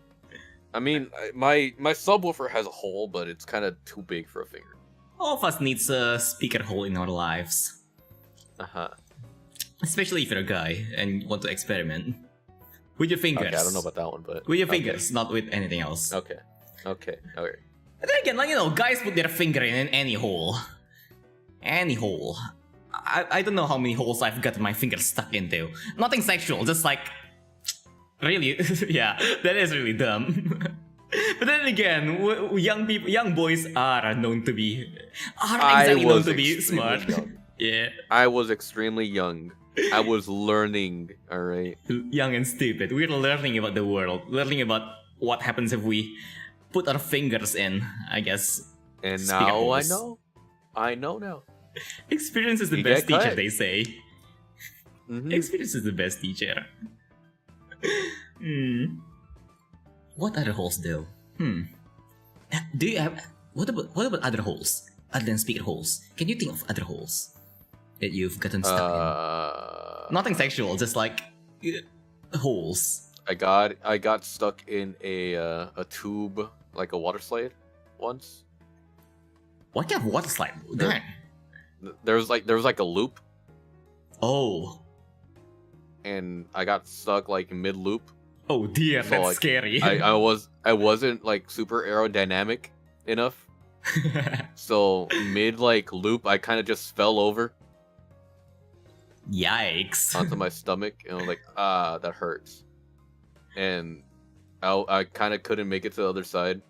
I mean, my subwoofer has a hole, but it's kind of too big for a finger. All of us needs a speaker hole in our lives. Especially if you're a guy and want to experiment. With your fingers. Okay, I don't know about that one, but... With your fingers, not with anything else. Okay. And then again, like, you know, guys put their finger in any hole. Any hole. I don't know how many holes I've got my finger stuck into. Nothing sexual, just like... Really? Yeah, that is really dumb. But then again, young boys are known to be... known to be smart. Yeah. I was extremely young. I was learning, alright? Young and stupid. We're learning about the world. Learning about what happens if we put our fingers in, I guess. And now holes. I know now. Experience is the best teacher, they say. Mm-hmm. Experience is the best teacher. What other holes though? Do you have... What about other holes? Other than speaker holes? Can you think of other holes that you've gotten stuck in? Nothing sexual, just like... holes. I got stuck in a tube, like a water slide, once. What kind of water slide? Dang. There was like a loop. Oh. And I got stuck like mid loop. Oh dear, so, that's like, scary. I wasn't like super aerodynamic enough. So mid like loop, I kind of just fell over. Yikes. Onto my stomach, and I was like, that hurts. And I kind of couldn't make it to the other side.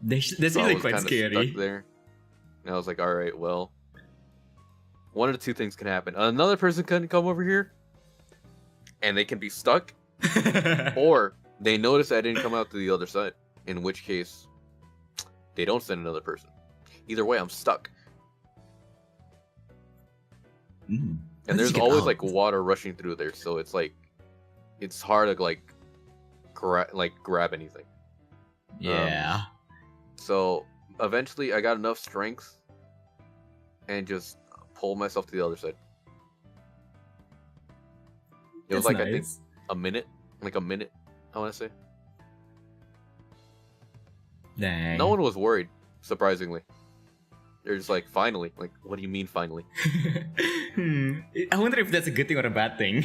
That's really quite scary. Stuck there. And I was like, all right, well, one of the two things can happen. Another person can come over here, and they can be stuck, or they notice I didn't come out to the other side, in which case, they don't send another person. Either way, I'm stuck. And there's always like water rushing through there, so it's like, it's hard to like grab anything. Yeah. So eventually I got enough strength and just pulled myself to the other side. It was like, nice. I think a minute, I want to say. Dang. No one was worried, surprisingly. They're just like, finally. Like, what do you mean, finally? I wonder if that's a good thing or a bad thing.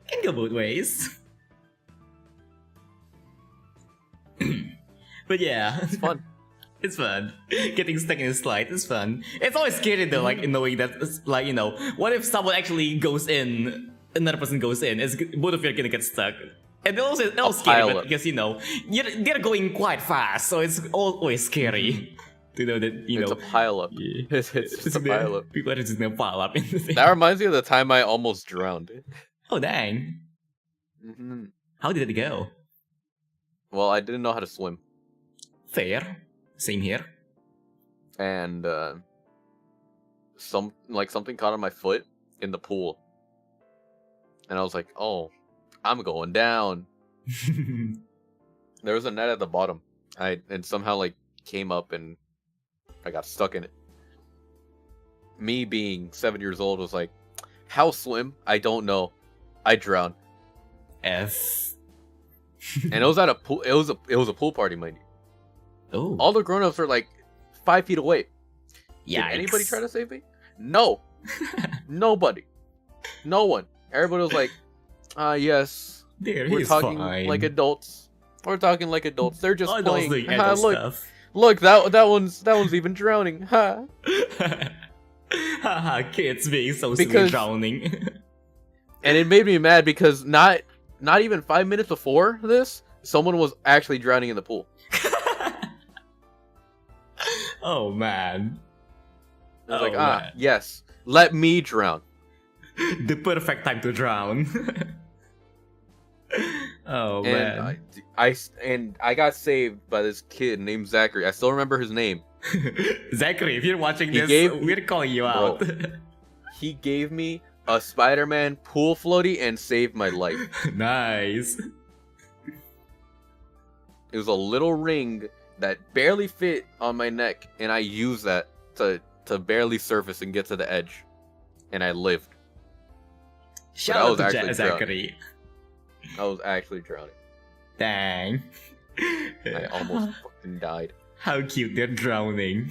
Can go both ways. But yeah. It's fun. It's fun. Getting stuck in a slide is fun. It's always scary though, like, in knowing that, like, you know, what if someone actually goes in, another person goes in, both of you are gonna get stuck. And it's scary, but because, you know, they're going quite fast, so it's always scary. To know that, you know, it's a pile up. Yeah. It's just a pile up. People are just gonna pile up in the thing. That reminds me of the time I almost drowned. Oh dang! How did it go? Well, I didn't know how to swim. Fair. Same here. And something caught on my foot in the pool, and I was like, "Oh, I'm going down." There was a net at the bottom. And somehow like came up and I got stuck in it. Me being 7 years old was like, how swim? I don't know. I drowned. F. And it was at a pool. It was a pool party, mind you. Oh. All the grown-ups were like 5 feet away. Yikes. Did anybody try to save me? No, nobody, no one. Everybody was like, yes, There, we're he's talking fine. like adults. We're talking like adults. They're just Adults playing. doing adult Look, stuff. look, that one's even drowning. Ha. Haha, kids being so silly Because- drowning. And it made me mad because not even 5 minutes before this, someone was actually drowning in the pool. Oh man. I was Oh, like, man. yes, let me drown. The perfect time to drown. Oh man. And I got saved by this kid named Zachary. I still remember his name. Zachary, if you're watching He this, gave- we're calling you Bro. out. He gave me a Spider-Man pool floaty and saved my life. Nice. It was a little ring that barely fit on my neck, and I used that to barely surface and get to the edge, and I lived. Shout I out was to actually Zachary. I was actually drowning. Dang. I almost fucking died. How cute they're drowning.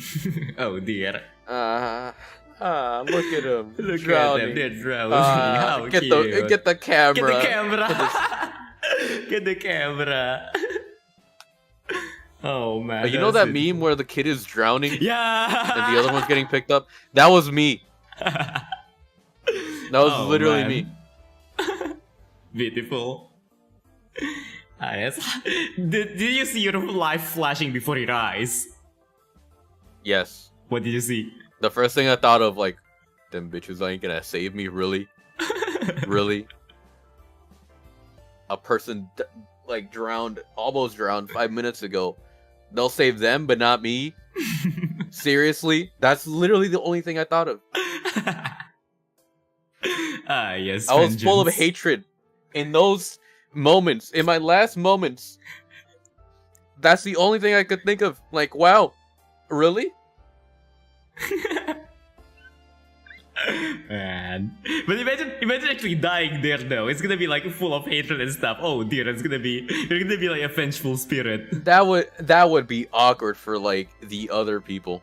Oh dear. Look at him. Look drowning. at them, they're drowning. How get cute. get the camera. Get the camera. Get the camera. Oh man. You know that meme where the kid is drowning Yeah. and the other one's getting picked up? That was me. That was Oh, literally man. me. Beautiful. Yes. Did you see your life flashing before your eyes? Yes. What did you see? The first thing I thought of, like, them bitches ain't gonna save me, really? Really? A person, almost drowned 5 minutes ago. They'll save them, but not me? Seriously? That's literally the only thing I thought of. Yes. I was full of vengeance. hatred. In those moments, in my last moments, that's the only thing I could think of. Like, wow, really? Man. But imagine actually dying there though. It's gonna be like full of hatred and stuff. Oh dear, you're gonna be like a vengeful spirit. That would be awkward for like the other people.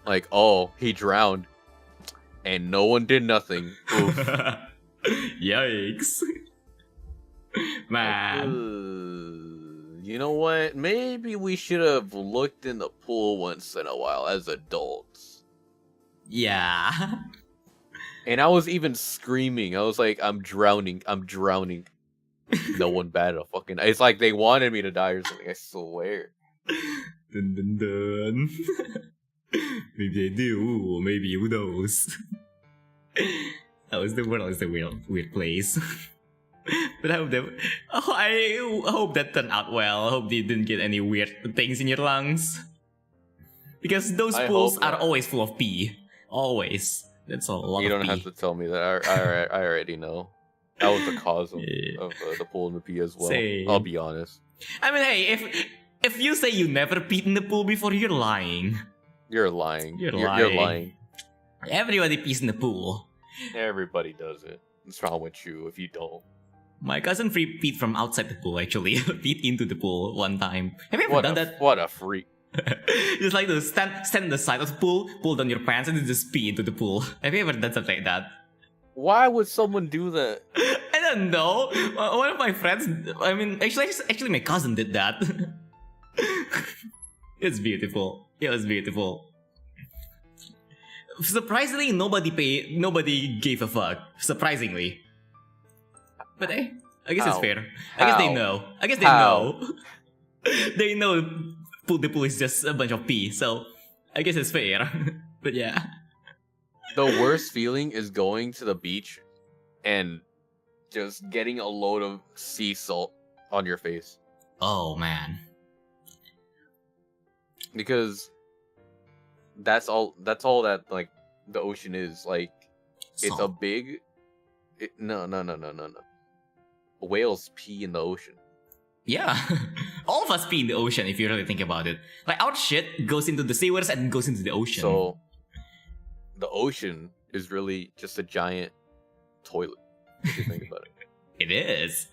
Like, oh, he drowned, and no one did nothing. Oof. Yikes. Man. You know what? Maybe we should have looked in the pool once in a while as adults. Yeah. And I was even screaming. I was like, I'm drowning. I'm drowning. No one batted a fucking... It's like they wanted me to die or something, I swear. Dun dun dun. Maybe they do, maybe who knows. Oh, the world is a weird place. But I hope that turned out well. I hope they didn't get any weird things in your lungs. Because those I pools hope are not. always full of pee. Always. That's a lot You of don't pee. have to tell me that. I already know. That was the cause of, Yeah. of the pool and the pee as well. Same. I'll be honest. I mean, hey, if you say you never peed in the pool before, you're lying. You're lying. You're You're lying. lying. Everybody pees in the pool. Everybody does it. What's wrong with you if you don't? My cousin peed from outside the pool, actually. Peed into the pool one time. Have you ever done that? What a freak. Just like to stand on the side of the pool, pull down your pants, and then just pee into the pool. Have you ever done something like that? Why would someone do that? I don't know. One of my friends, I mean, actually my cousin did that. It's beautiful. It was beautiful. Surprisingly, nobody gave a fuck. Surprisingly. But I guess it's How? fair. I guess they How? know. I guess they How? know. They know the pool is just a bunch of pee, so I guess it's fair. But yeah. The worst feeling is going to the beach and just getting a load of sea salt on your face. Oh man. Because that's all that like the ocean is. Like it's a Salt. big no. Whales pee in the ocean. Yeah. All of us pee in the ocean if you really think about it. Like our shit goes into the sewers and goes into the ocean. So the ocean is really just a giant toilet, if you think about it. It is.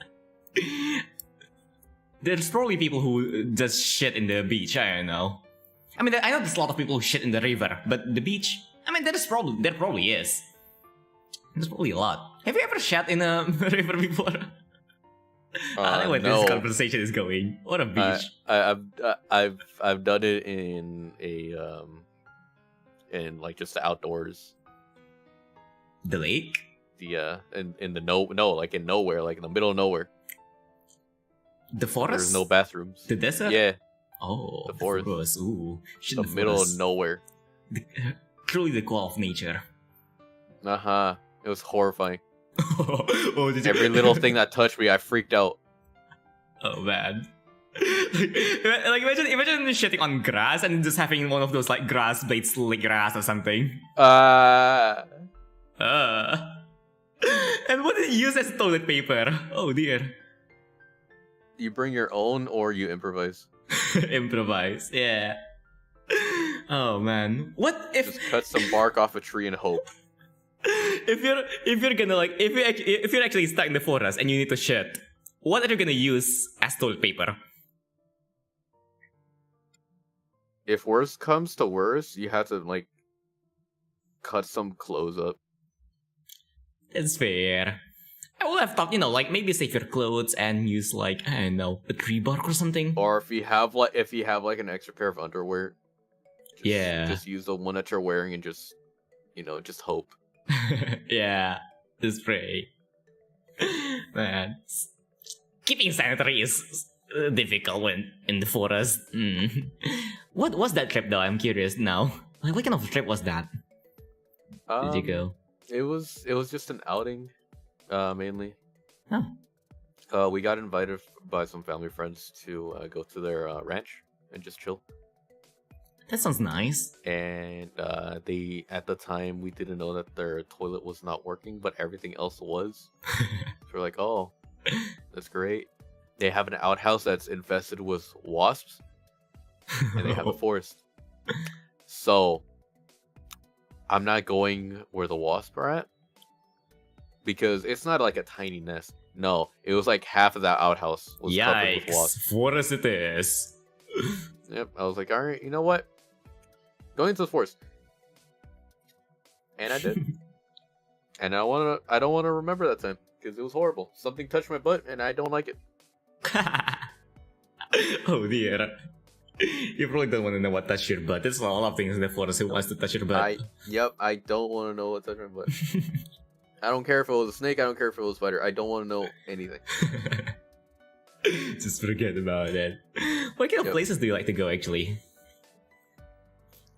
There's probably people who just shit in the beach, I don't know. I mean, I know there's a lot of people who shit in the river, but the beach, I mean, there probably is. There's probably a lot. Have you ever shat in a river before? I like where no. this conversation is going. What a beach. I've done it in in like just the outdoors. The lake? In the like in nowhere, like in the middle of nowhere. The forest? There's no bathrooms. The desert? Yeah. Oh, the forest. Ooh, The middle of nowhere. Truly the core of nature. It was horrifying. Oh, did you... Every little thing that touched me, I freaked out. Oh man. like imagine shitting on grass and just having one of those like grass blades lick grass or something. And what did you use as toilet paper? Oh dear. You bring your own or you improvise? Improvise, yeah. Oh man. What if just cut some bark off a tree and hope? If you're gonna like if you're actually stuck in the forest and you need to shit, what are you gonna use as toilet paper? If worse comes to worse, you have to like cut some clothes up. That's fair. I would have thought, like maybe save your clothes and use like, I don't know, a tree bark or something. Or if you have like an extra pair of underwear, just use the one that you're wearing and just hope. Yeah, just pray. Man, keeping sanitary is difficult when in the forest. What was that trip though? I'm curious now. Like, what kind of trip was that? Did you go? It was just an outing, mainly. Oh. We got invited by some family friends to go to their ranch and just chill. That sounds nice. And they, at the time, we didn't know that their toilet was not working, but everything else was. So we're like, oh, that's great. They have an outhouse that's infested with wasps, and they have a forest. So I'm not going where the wasps are at, because it's not like a tiny nest. No, it was like half of that outhouse was covered with wasps. Forest it is. Yep, I was like, all right, you know what? Going into the forest, and I did. And I don't want to remember that time because it was horrible. Something touched my butt, and I don't like it. Oh dear. You probably don't want to know what touched your butt. There's a lot of things in the forest who wants to touch your butt. I don't want to know what touched my butt. I don't care if it was a snake. I don't care if it was a spider. I don't want to know anything. Just forget about it. What kind of places do you like to go, actually?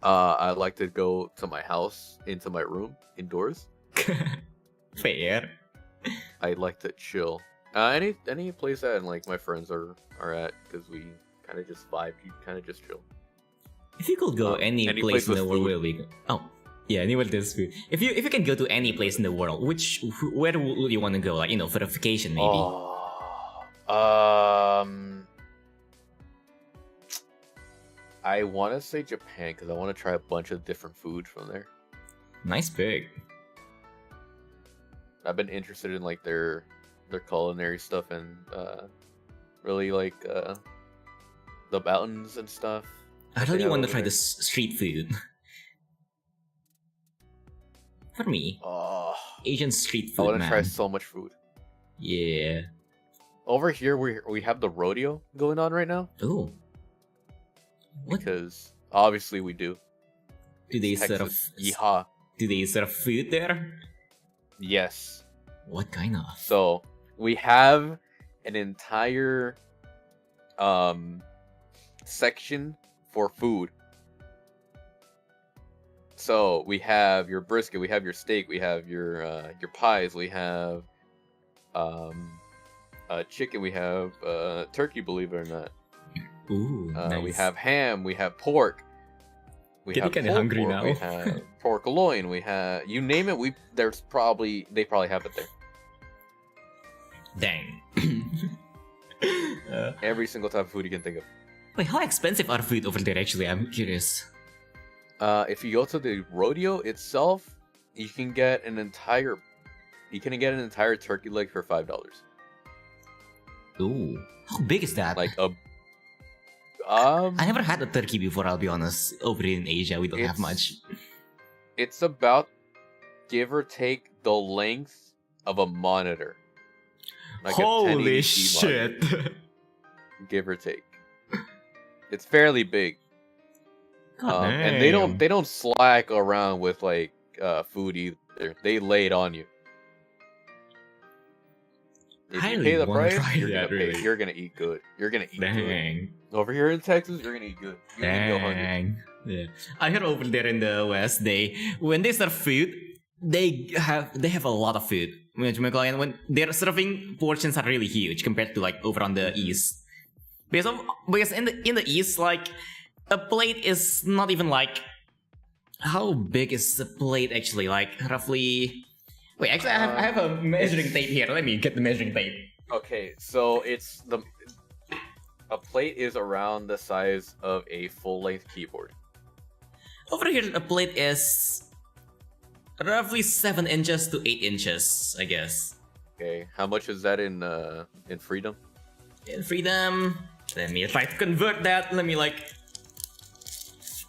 I like to go to my house, into my room, indoors. Fair. I like to chill. Any place that like my friends are at, because we kind of just vibe. You kind of just chill. If you could go any place in the world, where we go? Oh, yeah, anywhere there's food. If you can go to any place in the world, where would you want to go? Like, for a vacation, maybe. I want to say Japan because I want to try a bunch of different food from there. Nice pick. I've been interested in like their culinary stuff and really like the mountains and stuff. I really want to try the street food. For me, Asian street food. I want to try so much food. Yeah. Over here, we have the rodeo going on right now. Ooh. What? Because obviously we do. Do they serve? Yeehaw. Do they serve food there? Yes. What kind of? So we have an entire section for food. So we have your brisket, we have your steak, we have your pies, we have chicken, we have turkey, believe it or not. Ooh, nice. We have ham, we have pork. Getting kind of hungry now. We have pork loin, we have you name it. They probably have it there. Dang. Every single type of food you can think of. Wait, how expensive are food over there? Actually, I'm curious. If you go to the rodeo itself, you can get an entire turkey leg for $5. Ooh, how big is that? Like a. I never had a turkey before. I'll be honest. Over in Asia, we don't have much. It's about, give or take, the length of a monitor. Like Holy a 1080p shit! monitor, give or take. It's fairly big. God And they don't slack around with like food either. They lay it on you. If I you really pay the wanna price, try you're that, gonna pay. really. You're gonna eat good. You're gonna eat good. Dang. Over here in Texas, you're gonna eat good. You're gonna go hungry. Dang. Yeah. I heard over there in the West, when they serve food, they have a lot of food. When their serving portions are really huge compared to like over on the East. Because in the East, like a plate is not even like, how big is a plate actually? Like roughly. Wait, actually, I have a measuring tape here. Let me get the measuring tape. Okay, so a plate is around the size of a full-length keyboard. Over here, a plate is roughly 7 inches to 8 inches, I guess. Okay, how much is that in freedom? In freedom, let me try to convert that. Let me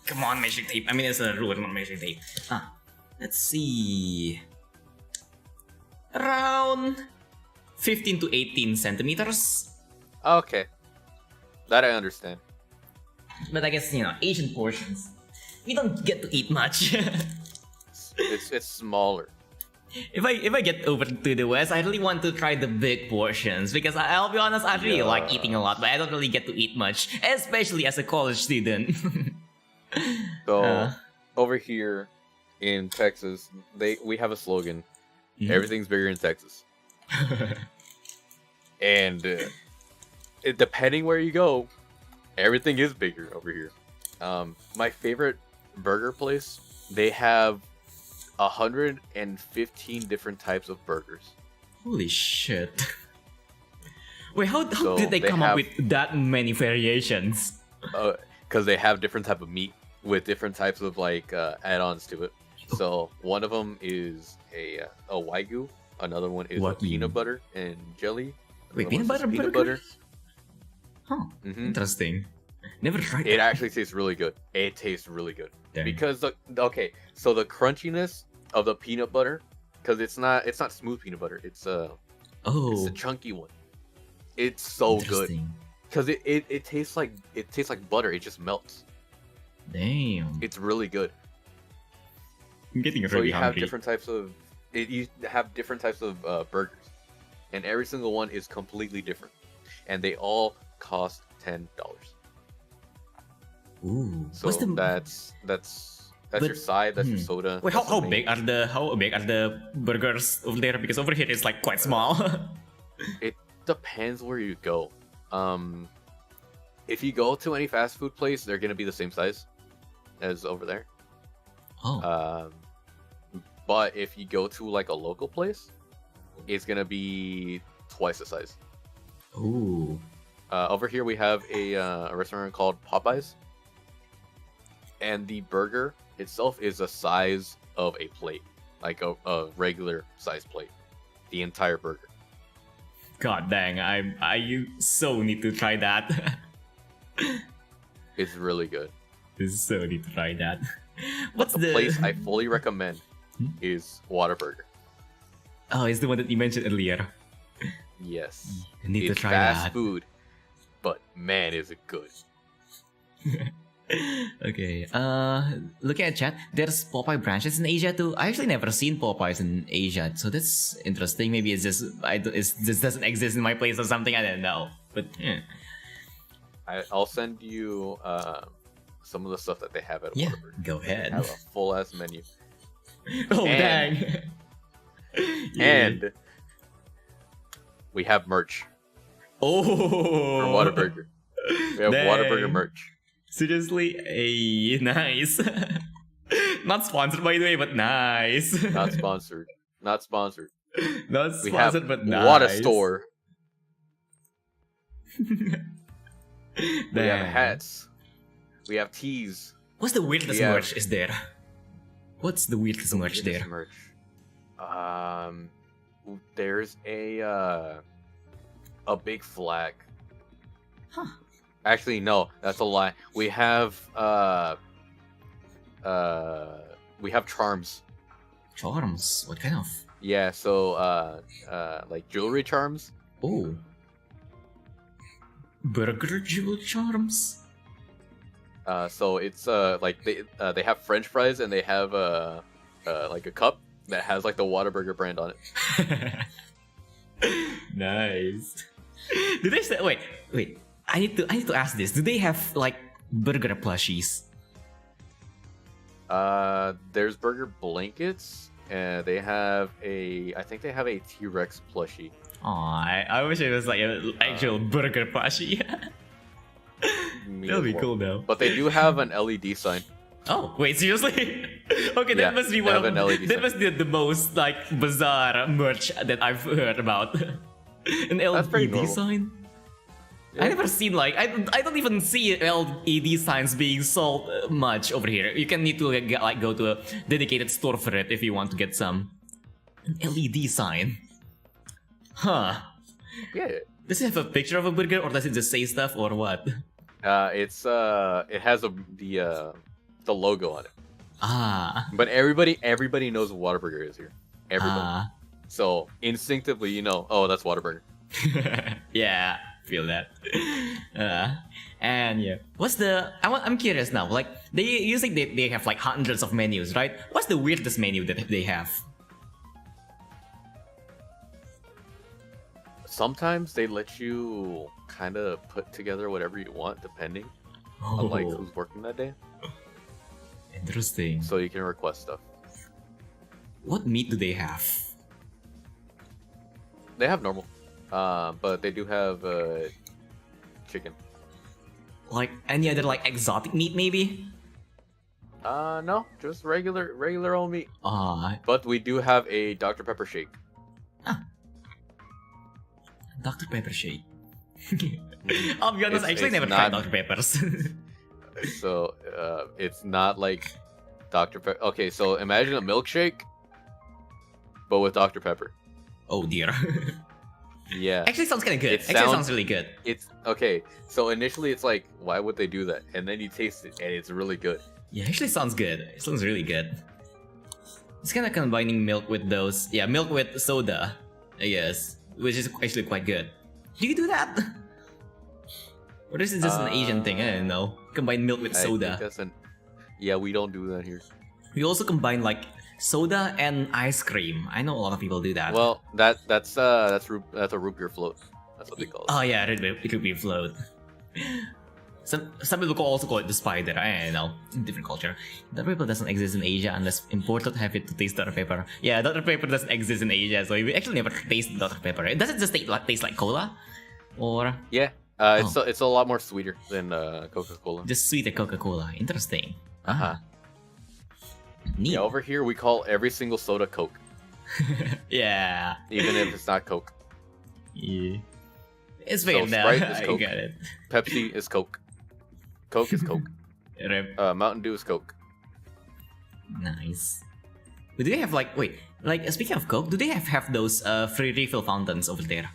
come on, measuring tape. I mean, it's a ruler, not measuring tape. Let's see. Around 15 to 18 centimeters. Okay, that I understand. But I guess, Asian portions, we don't get to eat much. It's smaller. If I get over to the West, I really want to try the big portions because I'll be honest, I really like eating a lot, but I don't really get to eat much, especially as a college student. So over here in Texas, we have a slogan: everything's bigger in Texas. And depending where you go, everything is bigger over here. My favorite burger place, they have 115 different types of burgers. Holy shit. Wait, how So did they come up have- with that many variations? Because they have different type of meat with different types of like add-ons to it. So one of them is a wagyu. Another one is a Wagyu. peanut butter and jelly. Wait, Another one's just peanut butter? Huh. Mhm. Interesting. Never tried It that. actually tastes really good. It tastes really good Dang. because so the crunchiness of the peanut butter, because it's not smooth peanut butter. It's a chunky one. It's so good Interesting. because it tastes like butter. It just melts. Damn. It's really good. I'm getting So really you have hungry. different types of burgers, and every single one is completely different, and they all cost $10. Ooh. So What's the that's But- your side. That's your soda. Wait, that's the how main. big are the burgers over there? Because over here it's like quite small. It depends where you go. If you go to any fast food place, they're gonna be the same size as over there. Oh. But if you go to like a local place, it's gonna be twice the size. Ooh. Over here we have a restaurant called Popeyes, and the burger itself is the size of a plate, like a regular size plate, the entire burger. God dang, I so need to try that. It's really good. So need to try that. But the place I fully recommend is Whataburger. Oh, it's the one that you mentioned earlier. Yes, I need to it's try fast that. food, but man, is it good. Okay. Looking at chat, there's Popeye branches in Asia too. I actually never seen Popeyes in Asia, so that's interesting. Maybe it's just it just doesn't exist in my place or something. I don't know. But yeah, I'll send you some of the stuff that they have at yeah. Whataburger. Go They ahead. have a full ass menu. Oh And- dang. Yeah. And we have merch Oh. for Whataburger. We have Whataburger Dang. merch. Seriously, nice. Not sponsored by the way, but nice. Not sponsored. Not sponsored. Not We have sponsored, but nice. Whata Store. We have Damn. hats. We have tees. What's the weirdest We have- merch is there? What's the weirdest merch Weirdest there? Merch. There's a big flag. Huh. Actually, no, that's a lie. We have we have charms. Charms. What kind of? Yeah, so like jewelry charms. Oh. Burger jewel charms. So it's like they have French fries and they have like a cup that has like the Whataburger brand on it. Nice. Do they say, wait? I need to ask this. Do they have like burger plushies? There's burger blankets, and they have I think they have a T-Rex plushie. Aw, I wish it was like an actual burger plushie. That'll be cool though. But they do have an LED sign. Oh, wait, seriously? Okay, Yeah, that must be they have an LED that sign. must be the most like bizarre merch that I've heard about. An That's pretty LED normal. sign? Yeah. I never seen like I don't even see LED signs being sold much over here. You can need to like go to a dedicated store for it if you want to get some. An LED sign. Huh. Yeah. Does it have a picture of a burger or does it just say stuff or what? It has the logo on it. Ah. But everybody knows what Whataburger is here. Everybody. Ah. So instinctively, you know, oh, that's Whataburger. Yeah, feel that. And yeah, I'm curious now. Like they usually they have like hundreds of menus, right? What's the weirdest menu that they have? Sometimes they let you kind of put together whatever you want, depending on like who's working that day. Interesting. So you can request stuff. What meat do they have? They have normal, but they do have chicken. Like any other like exotic meat, maybe? No, just regular old meat. But But we do have a Dr. Pepper shake. Dr. Pepper shake. I'll be honest, I actually It's never tried not- Dr. Peppers. So it's not like Dr. Pepper. Okay, so imagine a milkshake, but with Dr. Pepper. Oh dear. Yeah. Actually sounds kind of good. It Actually sounds- sounds really good. It's okay. So initially it's like, why would they do that? And then you taste it, and it's really good. Yeah, actually sounds good. It sounds really good. It's kind of combining milk with those. Yeah, milk with soda, I guess, which is actually quite good. Do you do that? Or is it just an Asian thing? I don't know. Combine milk with I think soda. that's Yeah, we don't do that here. We also combine like soda and ice cream. I know a lot of people do that. Well, that's a root beer float. That's what they call it. Oh yeah, it could be float. Some people also call it the spider. I don't know. It's a different culture. Dr. Pepper doesn't exist in Asia unless imported have it to taste Dr. Pepper. Yeah, Dr. Pepper doesn't exist in Asia, so we actually never taste Dr. Pepper. Does it just taste like cola? Or Yeah, it's a lot more sweeter than Coca-Cola. just sweeter Coca-Cola? Interesting. Uh-huh. Neat. Yeah, over here we call every single soda Coke, Yeah. even if it's not Coke. Yeah. It's fair now. Sprite is I Coke. got it. Pepsi is Coke. Coke is Coke. Rep. Mountain Dew is Coke. Nice. But do they have like speaking of Coke, do they have those free refill fountains over there?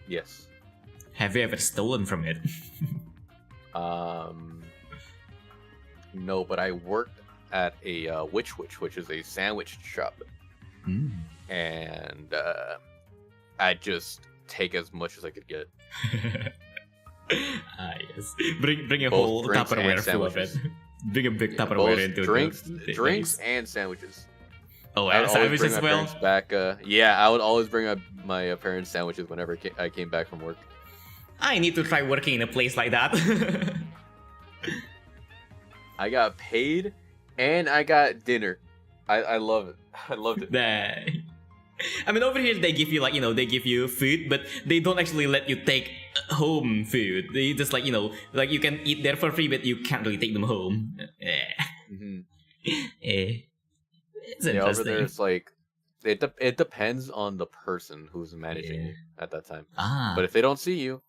Yes. Have you ever stolen from it? No, but I worked at a which is a sandwich shop, Mm. and I just take as much as I could get. Yes. Bring a Both whole drinks and Tupperware full of it. sandwiches. Bring a big Yeah, Tupperware both into drinks, the drinks things. and sandwiches. Oh, I and would always sandwiches bring as my well. parents back. Yeah, I would always bring my parents' sandwiches whenever I came back from work. I need to try working in a place like that. I got paid, and I got dinner. I love it. I loved it. Nah. I mean, over here they give you they give you food, but they don't actually let you take home food. They just like you can eat there for free, but you can't really take them home. Mhm. It's Yeah, over interesting. there it's like it depends on the person who's managing Yeah. you at that time. Ah. But if they don't see you,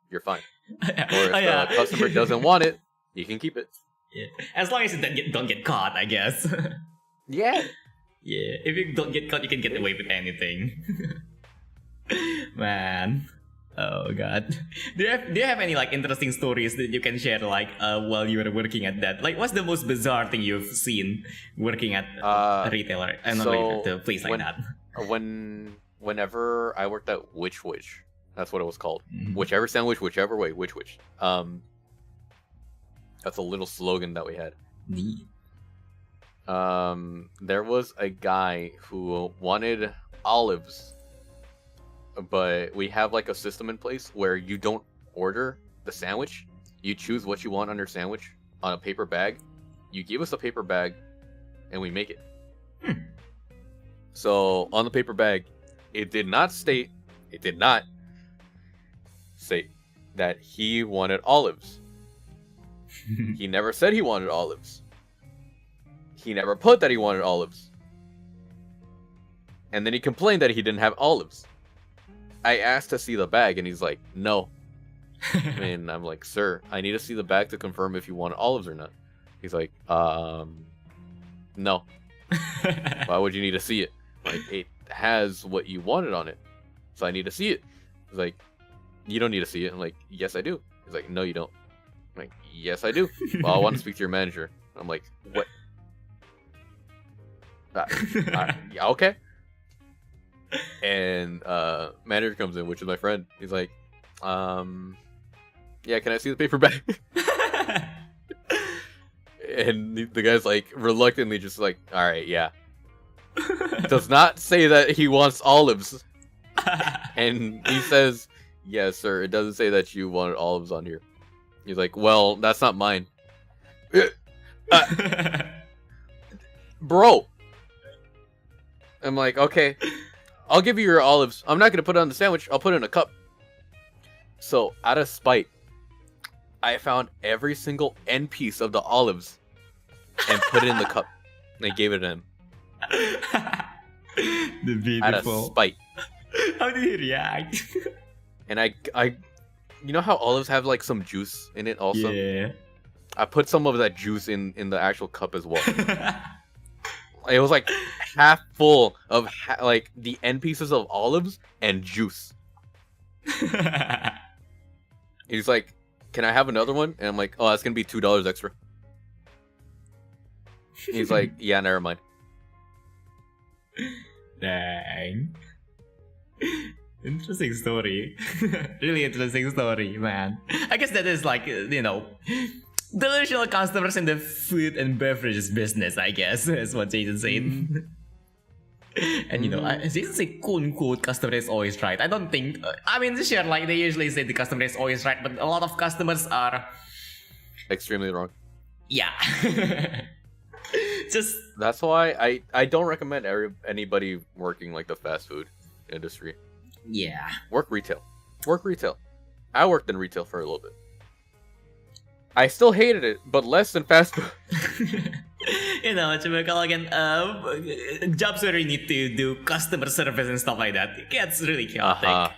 you're fine. Or if Oh, yeah. the customer doesn't want it, you can keep it. Yeah. As long as you don't get caught, I guess. Yeah. Yeah, if you don't get caught, you can get away with anything. Man. Oh god. Do you have any like interesting stories that you can share like while you were working at that? Like, what's the most bizarre thing you've seen working at a retailer and not So related to a place like that? Whenever I worked at Which, that's what it was called. Mhm. Whichever sandwich, whichever way, Which. That's a little slogan that we had. Neat. There was a guy who wanted olives, but we have like a system in place where you don't order the sandwich. You choose what you want on your sandwich on a paper bag. You give us a paper bag, and we make it. So on the paper bag, it did not state that he wanted olives. He never said he wanted olives. He never put that he wanted olives. And then he complained that he didn't have olives. I asked to see the bag, and he's like, no. And I'm like, sir, I need to see the bag to confirm if you want olives or not. He's like, no. Why would you need to see it? Like, it has what you wanted on it, so I need to see it. He's like, you don't need to see it. I'm like, yes, I do. He's like, no, you don't. I'm like, yes, I do. Well, I want to speak to your manager. I'm like, what? Yeah, okay. And manager comes in, which is my friend. He's like, yeah, can I see the paper bag? And the guy's like reluctantly just like, all right, yeah. Does not say that he wants olives. And he says, yes, sir, it doesn't say that you wanted olives on here. He's like, well, that's not mine. Bro. I'm like, okay, I'll give you your olives. I'm not going to put it on the sandwich. I'll put it in a cup. So, out of spite, I found every single end piece of the olives and put it in the cup. And I gave it to him. The beautiful. Out of spite. How did he react? And I, you know how olives have like some juice in it also? Yeah. I put some of that juice in the actual cup as well. It was like half full of like the end pieces of olives and juice. He's like, can I have another one? And I'm like, oh, that's going to be $2 extra. He's like, yeah, never mind. Dang. Interesting story. Really interesting story, man. I guess that is like, delusional customers in the food and beverages business, I guess, is what Jason said. And Jason said, quote unquote, customer is always right. I don't think, sure, like they usually say the customer is always right, but a lot of customers are extremely wrong. Yeah. Just that's why I don't recommend anybody working like the fast food industry. Yeah. Work retail. I worked in retail for a little bit. I still hated it, but less than fast food. Coba kalau again, jobs where you need to do customer service and stuff like that, it gets really chaotic.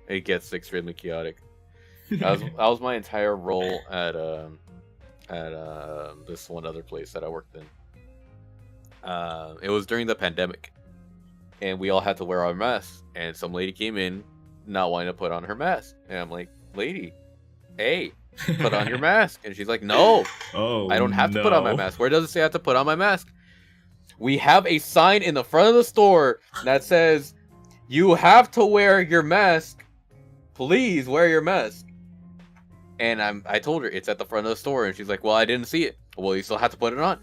It gets extremely chaotic. That was my entire role at this one other place that I worked in. It was during the pandemic, and we all had to wear our masks. And some lady came in, not wanting to put on her mask, and I'm like, "Lady, hey, put on your mask." And she's like, "No, I don't have to put on my mask. Where does it say I have to put on my mask? We have a sign in the front of the store that says you have to wear your mask. Please wear your mask." And I told her it's at the front of the store, and she's like, "Well, I didn't see it." "Well, you still have to put it on."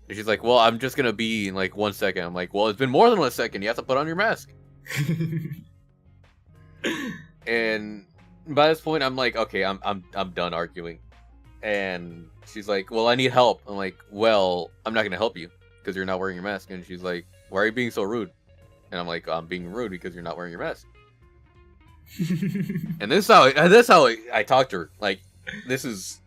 And she's like, "Well, I'm just gonna be in like 1 second." I'm like, "Well, it's been more than 1 second. You have to put on your mask." And by this point, I'm like, okay, I'm done arguing. And she's like, "Well, I need help." I'm like, "Well, I'm not gonna help you because you're not wearing your mask." And she's like, "Why are you being so rude?" And I'm like, "I'm being rude because you're not wearing your mask." And this is how I talked to her. Like, this is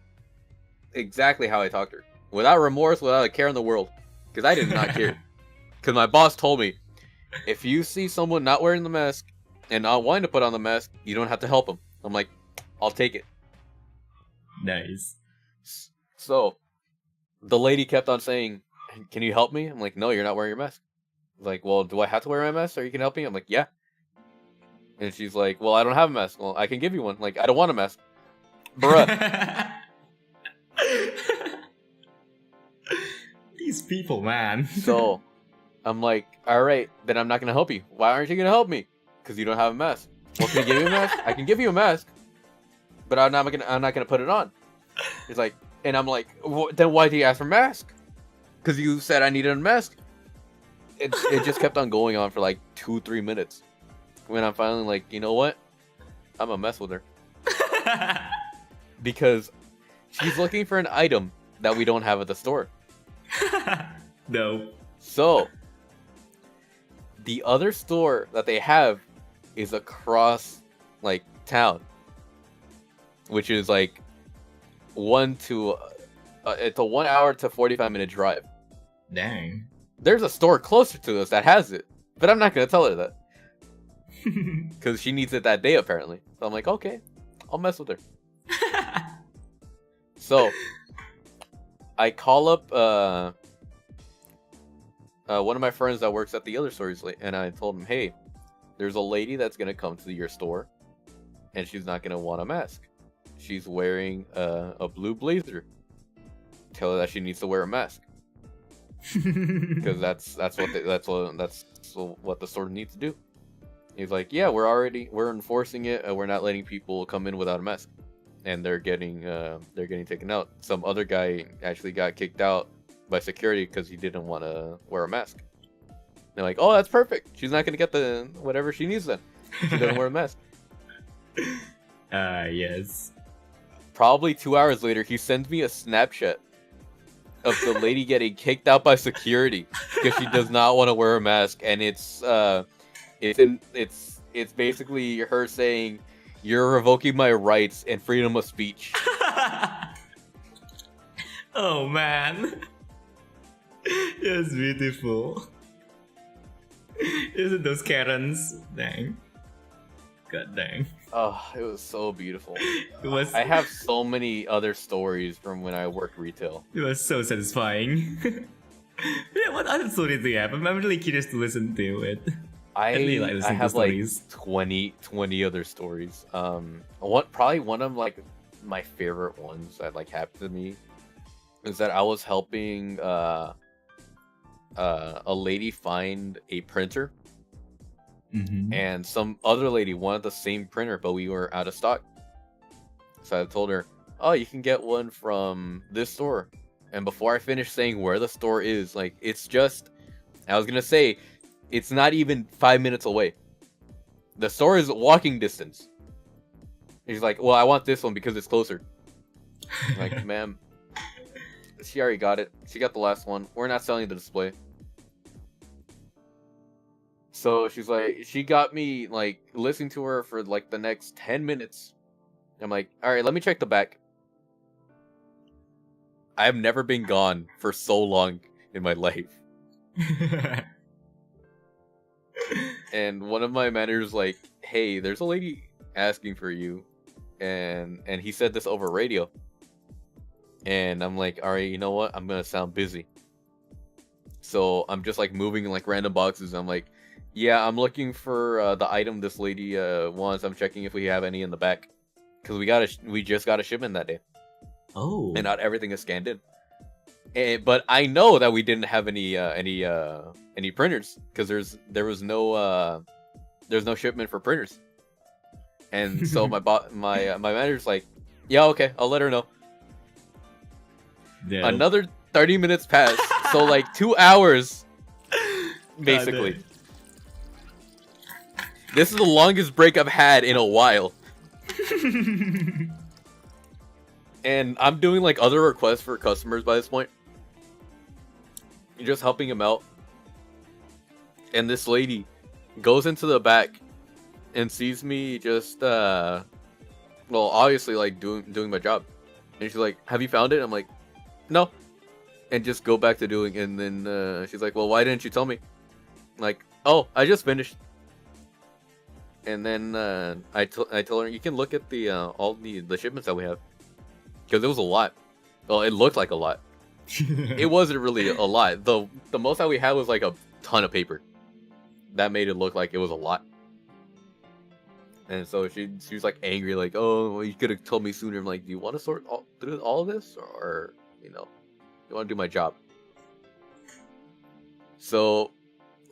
exactly how I talked to her, without remorse, without a care in the world, because I did not care. Because my boss told me, if you see someone not wearing the mask and not wanting to put on the mask, you don't have to help them. I'm like, I'll take it. Nice. So the lady kept on saying, "Can you help me?" I'm like, "No, you're not wearing your mask." Like, "Well, do I have to wear my mask so you can help me?" I'm like, "Yeah." And she's like, well, I don't have a mask. Well, I can give you one. Like, I don't want a mask. Bruh. These people, man. So, I'm like, alright, then I'm not gonna help you. Why aren't you gonna help me? Because you don't have a mask. Well, can you give me a mask? I can give you a mask, but I'm not gonna put it on. He's like, and I'm like, then why do you ask for a mask? Because you said I needed a mask. It just kept on going on for like 2-3 minutes. When I'm finally like, you know what? I'm gonna mess with her. Because she's looking for an item that we don't have at the store. No. So, the other store that they have is across, like, town. Which is like it's a 1 hour to 45-minute drive. Dang. There's a store closer to us that has it, but I'm not gonna tell her that because she needs it that day apparently. So I'm like, okay, I'll mess with her. So I call up one of my friends that works at the other stores, and I told him, hey, there's a lady that's gonna come to your store, and she's not gonna want a mask. She's wearing a blue blazer. Tell her that she needs to wear a mask. Because that's what the store needs to do. He's like, yeah, we're enforcing it. We're not letting people come in without a mask, and they're getting taken out. Some other guy actually got kicked out by security because he didn't want to wear a mask. They're like, oh, that's perfect. She's not gonna get the whatever she needs then. She doesn't wear a mask. Yes. Probably 2 hours later, he sends me a Snapchat of the lady getting kicked out by security because she does not want to wear a mask, and it's basically her saying, "You're revoking my rights and freedom of speech." Oh man, it's beautiful. Isn't those Karens? Dang. God dang. Oh, it was so beautiful. It was. I have so many other stories from when I worked retail. It was so satisfying. Yeah, what other stories do you have? I'm really curious to listen to it. I really like listening have to stories. like 20 other stories. Probably one of like my favorite ones that like happened to me is that I was helping a lady find a printer. Mm-hmm. And some other lady wanted the same printer, but we were out of stock. So I told her, oh, you can get one from this store. And before I finished saying where the store is, like, it's just, I was gonna say, it's not even 5 minutes away. The store is walking distance. And she's like, well, I want this one because it's closer. I'm like, ma'am, she already got it. She got the last one. We're not selling the display. So she's like, she got me like listening to her for like the next 10 minutes. I'm like, all right, let me check the back. I have never been gone for so long in my life. And one of my managers like, hey, there's a lady asking for you, and he said this over radio. And I'm like, all right, you know what? I'm gonna sound busy. So I'm just like moving in like random boxes. I'm like, yeah, I'm looking for the item this lady wants. I'm checking if we have any in the back, because we just got a shipment that day. Oh. And not everything is scanned in. But I know that we didn't have any printers because there's no shipment for printers. And so my manager's like, yeah, okay, I'll let her know. Yeah. Another 30 minutes passed, so like 2 hours, basically. This is the longest break I've had in a while. And I'm doing like other requests for customers by this point. Just helping him out. And this lady goes into the back and sees me just obviously like doing my job. And she's like, have you found it? I'm like, no. And just go back to doing, and then she's like, well, why didn't you tell me? I'm like, oh, I just finished. And then I told her, you can look at the all the shipments that we have, because it was a lot. Well, it looked like a lot. It wasn't really a lot. The most that we had was like a ton of paper. That made it look like it was a lot. And so she was like angry, like, oh, well, you could have told me sooner. I'm like, do you want to sort through all of this, or you want to do my job? So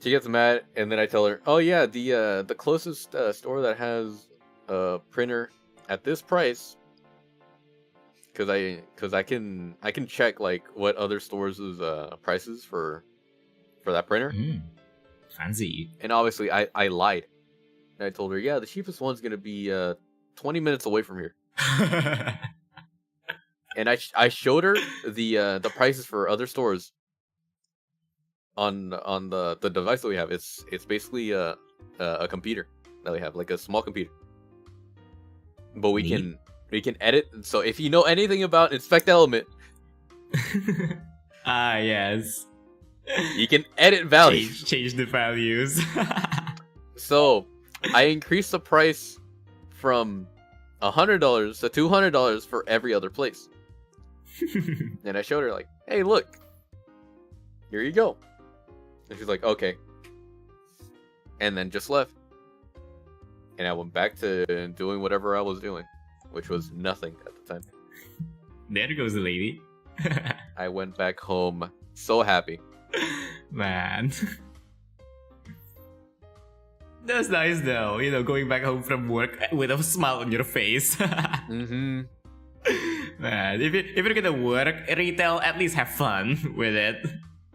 she gets mad, and then I tell her, oh yeah, the closest store that has a printer at this price, because I can check like what other stores' prices for that printer. Fancy. And obviously I lied. And I told her, yeah, the cheapest one's gonna be 20 minutes away from here. And I showed her the prices for other stores on the device that we have. It's basically a computer that we have, like a small computer. But we can edit. So if you know anything about Inspect Element, yes, you can edit values. Change the values. So I increased the price from $100 to $200 for every other place. And I showed her, like, hey, look, here you go. And she's like, okay. And then just left. And I went back to doing whatever I was doing, which was nothing at the time. There goes the lady. I went back home so happy. Man. That's nice though, going back home from work with a smile on your face. Mm-hmm. Man, if you're gonna work retail, at least have fun with it.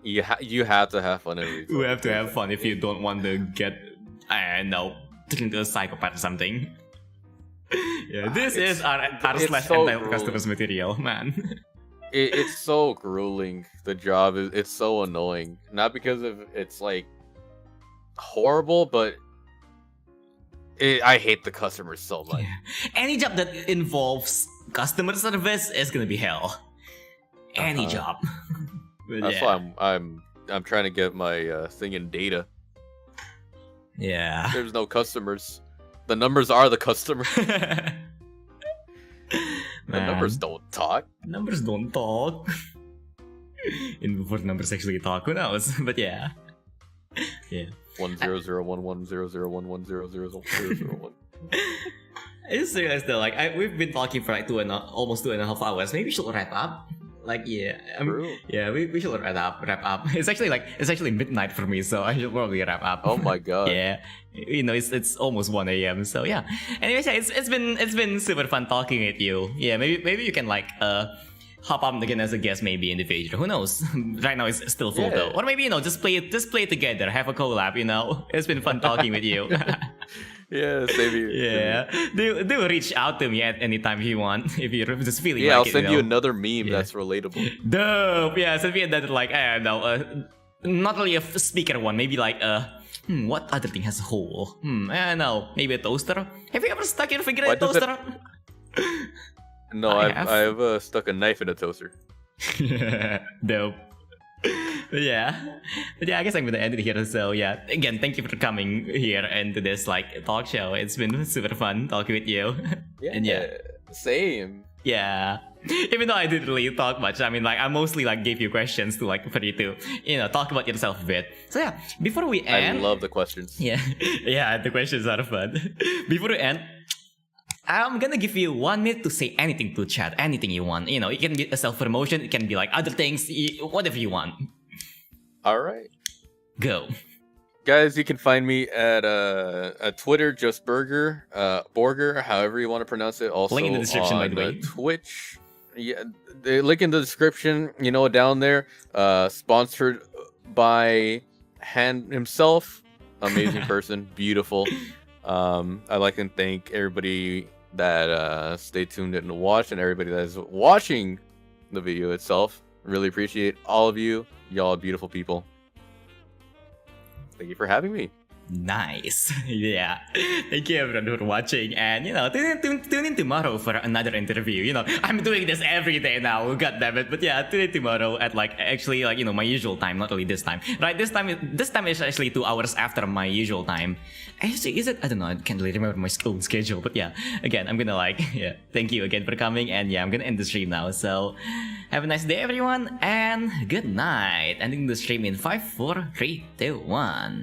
You have to have fun in retail. You have to have fun if you don't want to get, I don't know, turned into a psychopath or something. Yeah, this is our slash so anti-customers material, man. It's so grueling. The job it's so annoying. Not because of it's like horrible, but I hate the customers so much. Yeah. Any job that involves customer service is gonna be hell. Any job. That's why I'm trying to get my thing in data. Yeah. There's no customers. The numbers are the customer. The numbers don't talk. Numbers don't talk. And before numbers actually talk, who knows? But yeah. Yeah. 100111001100001. I just realized though, like we've been talking for like almost 2.5 hours. Maybe we should wrap up. Like yeah, yeah, we should wrap up. It's actually midnight for me, so I should probably wrap up. Oh my god. Yeah, it's almost 1 a.m. So yeah. Anyways, yeah, it's been super fun talking with you. Yeah, maybe you can like hop on again as a guest maybe in the future. Who knows? Right now it's still full though. Or maybe just play it together, have a collab. It's been fun talking with you. Yeah, same here. Yeah, do reach out to me at any time if you want. If you're just feeling I'll like send you another meme that's relatable. Dope. Yeah, send me another like I don't know, not really a speaker one. Maybe like what other thing has a hole? I don't know. Maybe a toaster. Have you ever stuck your finger in a toaster? No, I've stuck a knife in a toaster. Dope. But yeah, I guess I'm gonna end it here. So yeah, again, thank you for coming here and to this like talk show. It's been super fun talking with you. Yeah, and same. Yeah, even though I didn't really talk much, I mean, like I mostly like gave you questions to like for you to talk about yourself a bit. So yeah, before we end, I love the questions. Yeah, yeah, the questions are fun. Before we end, I'm gonna give you 1 minute to say anything to chat, anything you want. It can be a self-promotion, it can be like other things, whatever you want. Alright. Go. Guys, you can find me at Twitter, just Borgr, however you want to pronounce it. Also, link in the description, by the way. Twitch. Yeah, the link in the description, down there. Sponsored by Han himself. Amazing person, beautiful. I'd like to thank everybody that stayed tuned and watched, and everybody that is watching the video itself. Really appreciate all of you. Y'all are beautiful people. Thank you for having me. Nice. Yeah. Thank you everyone for watching, and tune in tomorrow for another interview. I'm doing this every day now, god damn it. But yeah, tune in tomorrow at my usual time, not only this time. Right, this time is actually 2 hours after my usual time. Actually, is it? I don't know, I can't really remember my own schedule, but yeah, again, I'm gonna thank you again for coming, and yeah, I'm gonna end the stream now. So have a nice day everyone, and good night. Ending the stream in 5, 4, 3, 2, 1.